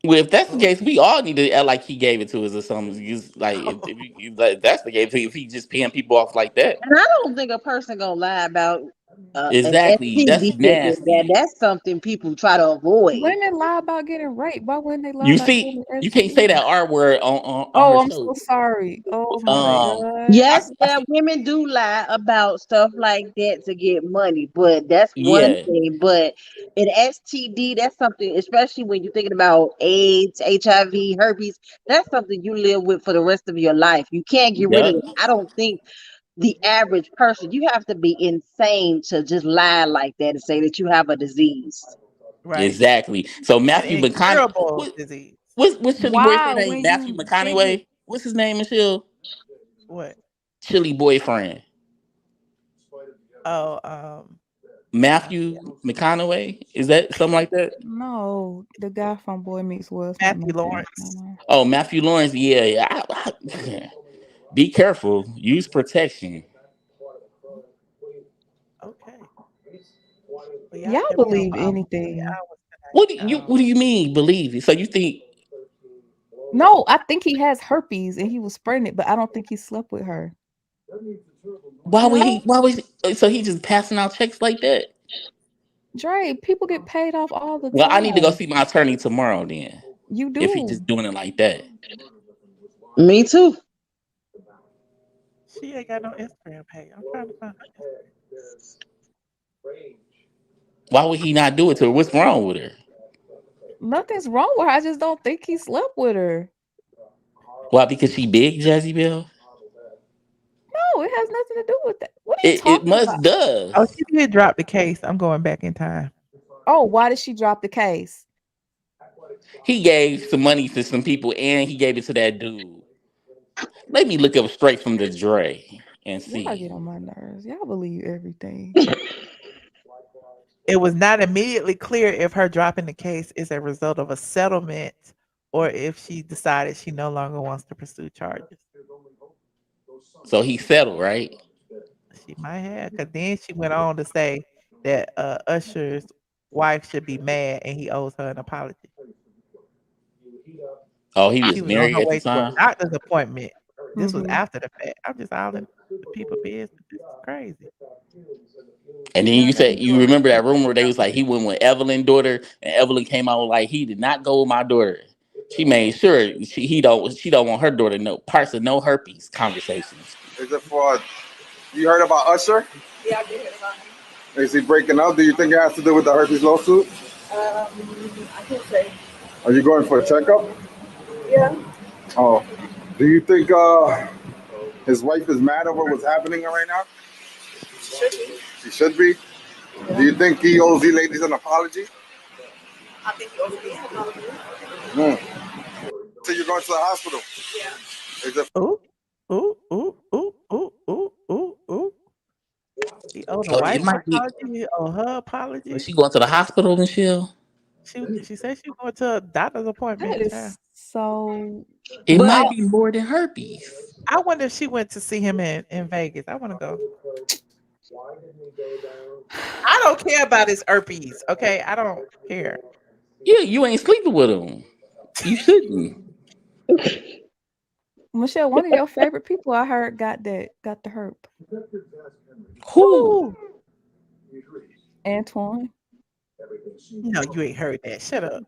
[SPEAKER 21] Well, if that's the
[SPEAKER 1] oh.
[SPEAKER 21] case, we all need to act like he gave it to us or something. Like if that's the case, if he just paying people off like that,
[SPEAKER 17] And I don't think a person gonna lie about an
[SPEAKER 21] exactly, that's
[SPEAKER 17] STD if
[SPEAKER 21] nasty.
[SPEAKER 17] that's something people try to avoid.
[SPEAKER 4] Women lie about getting raped. Why wouldn't they lie
[SPEAKER 21] You
[SPEAKER 4] about
[SPEAKER 21] see,
[SPEAKER 4] getting
[SPEAKER 21] you can't say
[SPEAKER 4] STD?
[SPEAKER 21] that R word on
[SPEAKER 4] Oh,
[SPEAKER 21] her
[SPEAKER 4] I'm so
[SPEAKER 21] show.
[SPEAKER 4] sorry. Oh my
[SPEAKER 21] Um,
[SPEAKER 4] God.
[SPEAKER 21] I,
[SPEAKER 17] Yes,
[SPEAKER 21] I
[SPEAKER 17] yeah,
[SPEAKER 21] see.
[SPEAKER 17] women do lie about stuff like that to get money, but that's one
[SPEAKER 21] Yeah,
[SPEAKER 17] thing. But an STD, that's something, especially when you're thinking about AIDS, HIV, herpes, that's something you live with for the rest of your life. You can't get rid of
[SPEAKER 21] yep,
[SPEAKER 17] it. I don't think the average person, you have to be insane to just lie like that and say that you have a disease.
[SPEAKER 1] right.
[SPEAKER 21] exactly. So
[SPEAKER 1] An
[SPEAKER 21] Matthew McConaughey,
[SPEAKER 1] incurable disease.
[SPEAKER 21] what's Chili
[SPEAKER 4] Why
[SPEAKER 21] boyfriend name?
[SPEAKER 4] when
[SPEAKER 21] Matthew
[SPEAKER 4] you figure
[SPEAKER 21] McConaughey. What's his name, Michelle?
[SPEAKER 1] What?
[SPEAKER 21] Chili boyfriend.
[SPEAKER 1] Oh, I
[SPEAKER 21] Matthew
[SPEAKER 1] forget.
[SPEAKER 21] McConaughey. Is that something like that?
[SPEAKER 4] no, the guy from Boy Meets World, it's not
[SPEAKER 1] Matthew
[SPEAKER 4] Matthew
[SPEAKER 1] Lawrence.
[SPEAKER 4] McConaughey.
[SPEAKER 21] Oh, Matthew Lawrence. Yeah, yeah. Be careful. Use protection.
[SPEAKER 1] Okay. Well, y'all
[SPEAKER 4] Y'all
[SPEAKER 1] kept me on
[SPEAKER 4] believe
[SPEAKER 1] for almost 3
[SPEAKER 4] anything.
[SPEAKER 1] hours tonight.
[SPEAKER 21] What do you mean believe it? So you think
[SPEAKER 4] No, I think he has herpes and he was spreading it, but I don't think he slept with her. No,
[SPEAKER 21] why was so he just passing out checks like that?
[SPEAKER 4] Dre, people get paid off all the
[SPEAKER 21] Well, I need to go
[SPEAKER 4] time.
[SPEAKER 21] see my attorney tomorrow then.
[SPEAKER 4] You
[SPEAKER 21] If he
[SPEAKER 4] do.
[SPEAKER 21] just doing it like that.
[SPEAKER 17] Me too.
[SPEAKER 1] She ain't got no Instagram page. I'm trying to find her
[SPEAKER 21] Why would he not do it to her? What's wrong with her?
[SPEAKER 4] Nothing's wrong with her. I just don't think he slept with her.
[SPEAKER 21] Why? Because she big, Jazzy Bell?
[SPEAKER 4] No, it has nothing to do with that. What are you
[SPEAKER 21] It
[SPEAKER 4] talking about?
[SPEAKER 21] must
[SPEAKER 1] Oh,
[SPEAKER 21] does.
[SPEAKER 1] she did drop the case. I'm going back in time.
[SPEAKER 4] Oh, why did she drop the case?
[SPEAKER 21] He gave some money to some people and he gave it to that dude. Let me look up straight from the Dre and
[SPEAKER 4] Y'all get
[SPEAKER 21] see.
[SPEAKER 4] on my nerves. Y'all believe everything.
[SPEAKER 1] It was not immediately clear if her dropping the case is a result of a settlement or if she decided she no longer wants to pursue charges.
[SPEAKER 21] So he settled, right?
[SPEAKER 1] She might have, because then she went on to say that Usher's wife should be mad and he owes her an apology.
[SPEAKER 21] Oh, he
[SPEAKER 1] She
[SPEAKER 21] was
[SPEAKER 1] was on
[SPEAKER 21] married
[SPEAKER 1] her
[SPEAKER 21] at the
[SPEAKER 1] way to a
[SPEAKER 21] time.
[SPEAKER 1] doctor's appointment. This was
[SPEAKER 4] Mhm.
[SPEAKER 1] after the fact. I'm just all in the people business. This is crazy.
[SPEAKER 21] And then
[SPEAKER 1] Y'all
[SPEAKER 21] you
[SPEAKER 1] got
[SPEAKER 21] said
[SPEAKER 1] me
[SPEAKER 21] you
[SPEAKER 1] doing
[SPEAKER 21] remember that
[SPEAKER 1] research.
[SPEAKER 21] rumor they was like he went with Evelyn's daughter and Evelyn came out like he did not go with my daughter. She made sure she don't want her daughter to know parts of no herpes conversations.
[SPEAKER 5] Is it for? You heard about Usher?
[SPEAKER 16] Yeah, I did hear about him.
[SPEAKER 5] Is he breaking up? Do you think it has to do with the herpes lawsuit?
[SPEAKER 16] I can't say.
[SPEAKER 5] Are you going for a checkup?
[SPEAKER 16] Yeah.
[SPEAKER 5] Oh, do you think his wife is mad over what's happening right now?
[SPEAKER 16] Should be.
[SPEAKER 5] She should be. Do you think he owes you ladies an apology?
[SPEAKER 16] I think he owes me an apology.
[SPEAKER 5] So you're going to the hospital?
[SPEAKER 16] Yeah.
[SPEAKER 5] Is it?
[SPEAKER 1] Ooh, ooh, ooh, ooh, ooh, ooh, ooh, ooh. He owed the
[SPEAKER 21] So it
[SPEAKER 1] wife an
[SPEAKER 21] might be.
[SPEAKER 1] apology. He owed her
[SPEAKER 21] Was
[SPEAKER 1] apology.
[SPEAKER 21] she going to the hospital, Michelle?
[SPEAKER 1] She said she was going to a doctor's
[SPEAKER 4] That
[SPEAKER 1] appointment, child.
[SPEAKER 4] is so.
[SPEAKER 21] It
[SPEAKER 4] I,
[SPEAKER 21] might be more than herpes.
[SPEAKER 1] I wonder if she went to see him in Vegas. I want to go. I don't care about his herpes. Okay, I don't care.
[SPEAKER 21] Yeah, you ain't sleeping with him. You shouldn't.
[SPEAKER 4] Michelle, one of your favorite people I heard got the herp.
[SPEAKER 21] Who?
[SPEAKER 1] Ooh,
[SPEAKER 4] Antoine.
[SPEAKER 1] no, you ain't heard that. Shut up.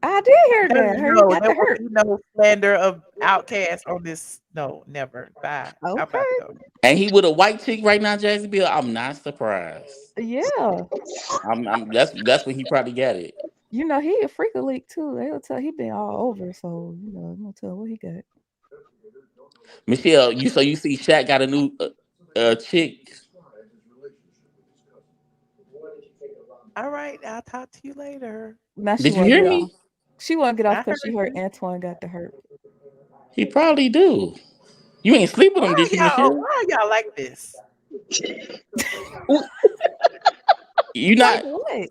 [SPEAKER 4] I did hear that. I heard he
[SPEAKER 1] No,
[SPEAKER 4] got
[SPEAKER 1] there
[SPEAKER 4] the
[SPEAKER 1] won't
[SPEAKER 4] herp.
[SPEAKER 1] be no slander of outcast on this. No, never. Bye. I'm about to
[SPEAKER 4] Okay.
[SPEAKER 1] go.
[SPEAKER 21] And he with a white chick right now, Jazzy Bill. I'm not surprised.
[SPEAKER 4] Yeah.
[SPEAKER 21] That's when he probably got it.
[SPEAKER 4] You know, he a freak leak too. They'll tell he been all over, so you know, I'm gonna tell what he got.
[SPEAKER 21] Michelle, you see Shaq got a new chick.
[SPEAKER 1] All right, I'll talk to you later.
[SPEAKER 4] Now she
[SPEAKER 21] Did you
[SPEAKER 4] wanna
[SPEAKER 21] hear
[SPEAKER 4] get off.
[SPEAKER 21] me?
[SPEAKER 4] She wanna get off
[SPEAKER 1] I
[SPEAKER 4] because she
[SPEAKER 1] heard
[SPEAKER 4] heard
[SPEAKER 1] you.
[SPEAKER 4] Antoine got the herp.
[SPEAKER 21] He probably do. You ain't sleep with
[SPEAKER 1] Why
[SPEAKER 21] him, did you,
[SPEAKER 1] y'all?
[SPEAKER 21] Michelle?
[SPEAKER 1] Why y'all like this?
[SPEAKER 21] You
[SPEAKER 4] Like
[SPEAKER 21] not.
[SPEAKER 4] what?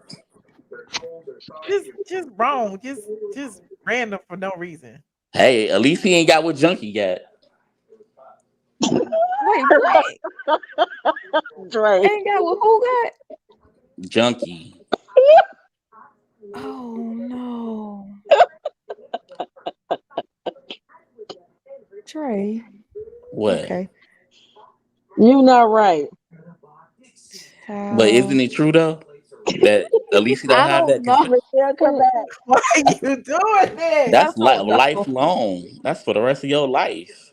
[SPEAKER 1] Just wrong. Just random for no reason.
[SPEAKER 21] Hey, at least he ain't got what Junkie got.
[SPEAKER 4] Wait, what?
[SPEAKER 17] Dre.
[SPEAKER 4] Ain't got what who got?
[SPEAKER 21] Junkie.
[SPEAKER 4] Oh no. Trey.
[SPEAKER 21] What?
[SPEAKER 4] Okay.
[SPEAKER 17] You not right.
[SPEAKER 21] But isn't
[SPEAKER 4] Child.
[SPEAKER 21] it true though that at least he don't
[SPEAKER 4] I
[SPEAKER 21] have that?
[SPEAKER 4] don't know.
[SPEAKER 21] Because
[SPEAKER 17] Michelle, come back.
[SPEAKER 1] Why you doing this?
[SPEAKER 4] I
[SPEAKER 21] that's
[SPEAKER 4] don't know.
[SPEAKER 21] lifelong. That's for the rest of your life.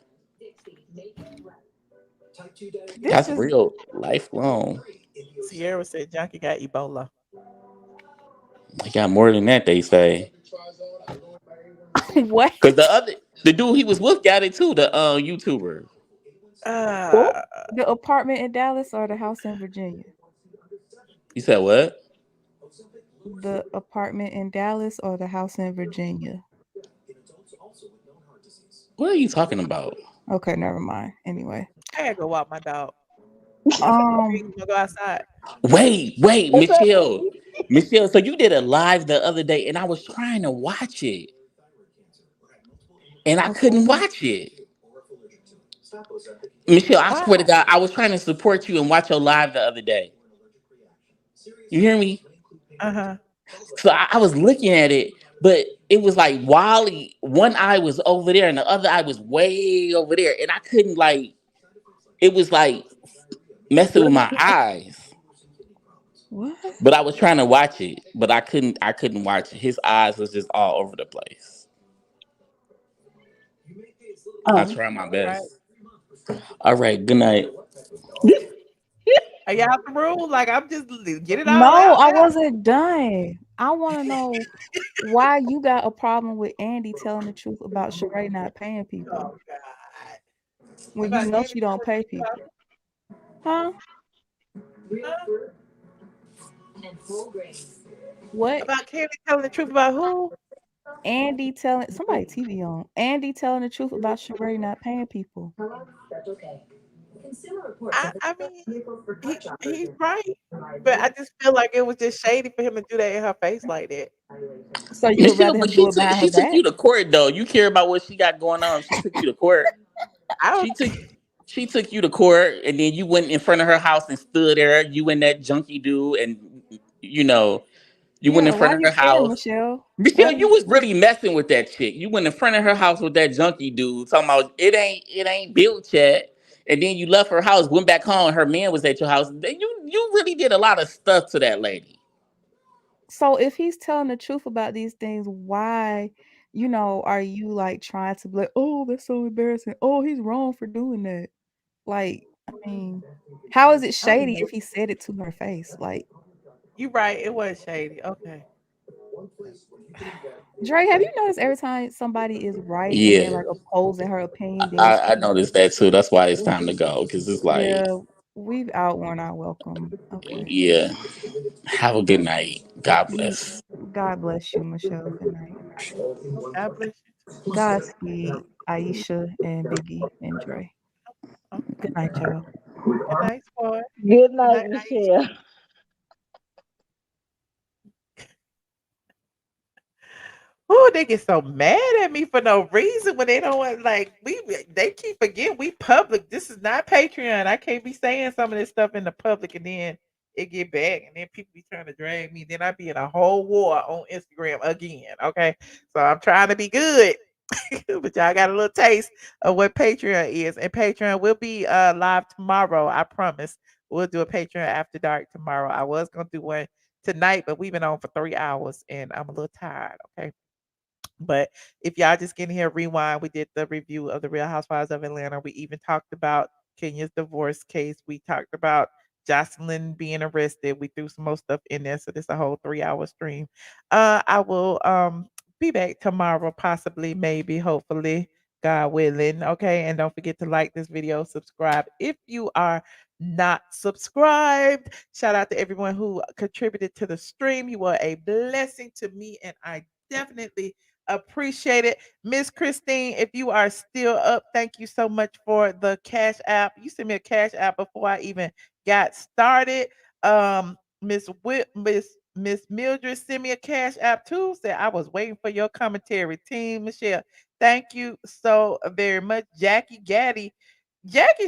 [SPEAKER 4] This
[SPEAKER 21] That's
[SPEAKER 4] is
[SPEAKER 21] real lifelong.
[SPEAKER 1] Sierra said Junkie got Ebola.
[SPEAKER 21] He got more than that, they say.
[SPEAKER 4] what?
[SPEAKER 21] Because the dude he was with got it too. The YouTuber.
[SPEAKER 17] Who?
[SPEAKER 1] Uh,
[SPEAKER 4] The apartment in Dallas or the house in Virginia?
[SPEAKER 21] You said what?
[SPEAKER 4] The apartment in Dallas or the house in Virginia?
[SPEAKER 21] What are you talking about?
[SPEAKER 4] Okay, never mind. Anyway.
[SPEAKER 1] I gotta go walk my dog. Y'all finna
[SPEAKER 4] Um
[SPEAKER 1] go outside.
[SPEAKER 21] Wait,
[SPEAKER 17] What's up,
[SPEAKER 21] Michelle.
[SPEAKER 17] baby?
[SPEAKER 21] Michelle, so you did a live the other day and I was trying to watch it. And I couldn't
[SPEAKER 4] okay.
[SPEAKER 21] watch it. Michelle, I
[SPEAKER 1] Why?
[SPEAKER 21] swear to God, I was trying to support you and watch your live the other day. You hear me?
[SPEAKER 1] Uh-huh.
[SPEAKER 21] So I was looking at it, but it was like Wally, one eye was over there and the other eye was way over there. And I couldn't it was like messing with my eyes.
[SPEAKER 4] What?
[SPEAKER 21] But I was trying to watch it, but I couldn't watch it. His eyes was just all over the place. I
[SPEAKER 17] Oh.
[SPEAKER 21] try my
[SPEAKER 1] All right.
[SPEAKER 21] best. All right, good night.
[SPEAKER 1] Are y'all through? Like I'm just get it all
[SPEAKER 4] No,
[SPEAKER 1] out
[SPEAKER 4] I
[SPEAKER 1] now.
[SPEAKER 4] wasn't done. I wanna know why you got a problem with Andy telling the truth about Sheree not paying people
[SPEAKER 1] Oh God.
[SPEAKER 4] when you
[SPEAKER 1] About
[SPEAKER 4] know
[SPEAKER 1] Andy
[SPEAKER 4] she don't
[SPEAKER 1] telling
[SPEAKER 4] pay
[SPEAKER 1] you about
[SPEAKER 4] people. Huh?
[SPEAKER 1] huh?
[SPEAKER 4] What?
[SPEAKER 1] About Kandi telling the truth about who?
[SPEAKER 4] Andy telling somebody TV on. Andy telling the truth about Sheree not paying people.
[SPEAKER 1] I mean, he's right, but I just feel like it was just shady for him to do that in her face like that.
[SPEAKER 4] So you would
[SPEAKER 21] Michelle,
[SPEAKER 4] rather
[SPEAKER 21] but
[SPEAKER 4] him do it behind her
[SPEAKER 21] she took
[SPEAKER 4] back?
[SPEAKER 21] you to court though. You care about what she got going on. She took you to court.
[SPEAKER 1] I don't.
[SPEAKER 21] She took you to court, and then you went in front of her house and stood there. You and that junkie dude, and you know, you went
[SPEAKER 4] Yeah,
[SPEAKER 21] in front
[SPEAKER 4] why
[SPEAKER 21] of
[SPEAKER 4] you
[SPEAKER 21] her
[SPEAKER 4] care,
[SPEAKER 21] house.
[SPEAKER 4] Michelle? Why
[SPEAKER 21] Michelle,
[SPEAKER 4] you
[SPEAKER 21] you was really messing with that chick. You went in front of her house with that junkie dude, talking about it ain't built yet. And then you left her house, went back home. Her man was at your house. You really did a lot of stuff to that lady.
[SPEAKER 4] So if he's telling the truth about these things, why, are you like trying to be like, oh, that's so embarrassing. Oh, he's wrong for doing that. Like, I mean, how is it
[SPEAKER 1] I don't
[SPEAKER 4] shady
[SPEAKER 1] know.
[SPEAKER 4] if he said it to her face? Like,
[SPEAKER 1] You right. It was shady. Okay.
[SPEAKER 4] Dre, have you noticed every time somebody is right and they're
[SPEAKER 21] Yeah,
[SPEAKER 4] like opposing her opinion, then
[SPEAKER 21] I
[SPEAKER 4] she,
[SPEAKER 21] noticed that too. That's why it's time to go because it's like,
[SPEAKER 4] yeah, we've outworn our welcome. Okay.
[SPEAKER 21] yeah. Have a good night. God
[SPEAKER 4] You,
[SPEAKER 21] bless.
[SPEAKER 4] God bless you, Michelle. Good night.
[SPEAKER 1] God bless you.
[SPEAKER 4] Godspeed, Aisha and Biggie and Dre.
[SPEAKER 1] Oh,
[SPEAKER 4] Good night, y'all.
[SPEAKER 1] good night, boy.
[SPEAKER 17] Good
[SPEAKER 1] Good
[SPEAKER 17] night,
[SPEAKER 1] night,
[SPEAKER 17] Michelle.
[SPEAKER 1] oh, they get so mad at me for no reason when they don't want like they keep forgetting we public. This is not Patreon. I can't be saying some of this stuff in the public and then it get back and then people be trying to drag me. Then I be in a whole war on Instagram again. Okay. So I'm trying to be good. But y'all got a little taste of what Patreon is. And Patreon will be live tomorrow. I promise. We'll do a Patreon after dark tomorrow. I was gonna do one tonight, but we've been on for 3 hours and I'm a little tired. Okay. But if y'all just getting here, rewind. We did the review of the Real Housewives of Atlanta. We even talked about Kenya's divorce case. We talked about Joseline being arrested. We threw some more stuff in there. So this a whole 3 hour stream. I will be back tomorrow, possibly, maybe, hopefully, God willing. Okay. And don't forget to like this video, subscribe if you are not subscribed. Shout out to everyone who contributed to the stream. You were a blessing to me, and I definitely appreciate it. Miss Christine, if you are still up, thank you so much for the Cash App. You sent me a Cash App before I even got started. Miss Mildred sent me a Cash App too. Said I was waiting for your commentary. Team Michelle, thank you so very much. Jackie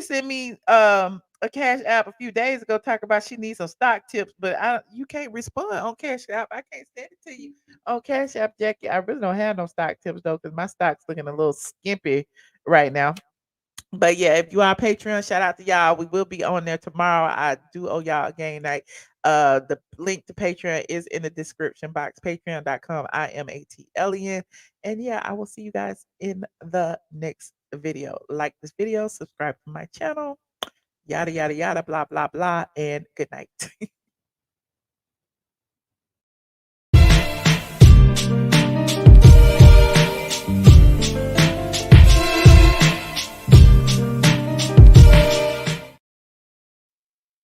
[SPEAKER 1] sent me a Cash App a few days ago talking about she needs some stock tips, but you can't respond on Cash App. I can't send it to you on Cash App, Jackie. I really don't have no stock tips though, because my stock's looking a little skimpy right now. But yeah, if you are on Patreon, shout out to y'all. We will be on there tomorrow. I do owe y'all a game night. The link to Patreon is in the description box. Patreon.com. I am ATLien. And yeah, I will see you guys in the next video. Like this video, subscribe to my channel, yada yada yada, blah blah blah, and good night.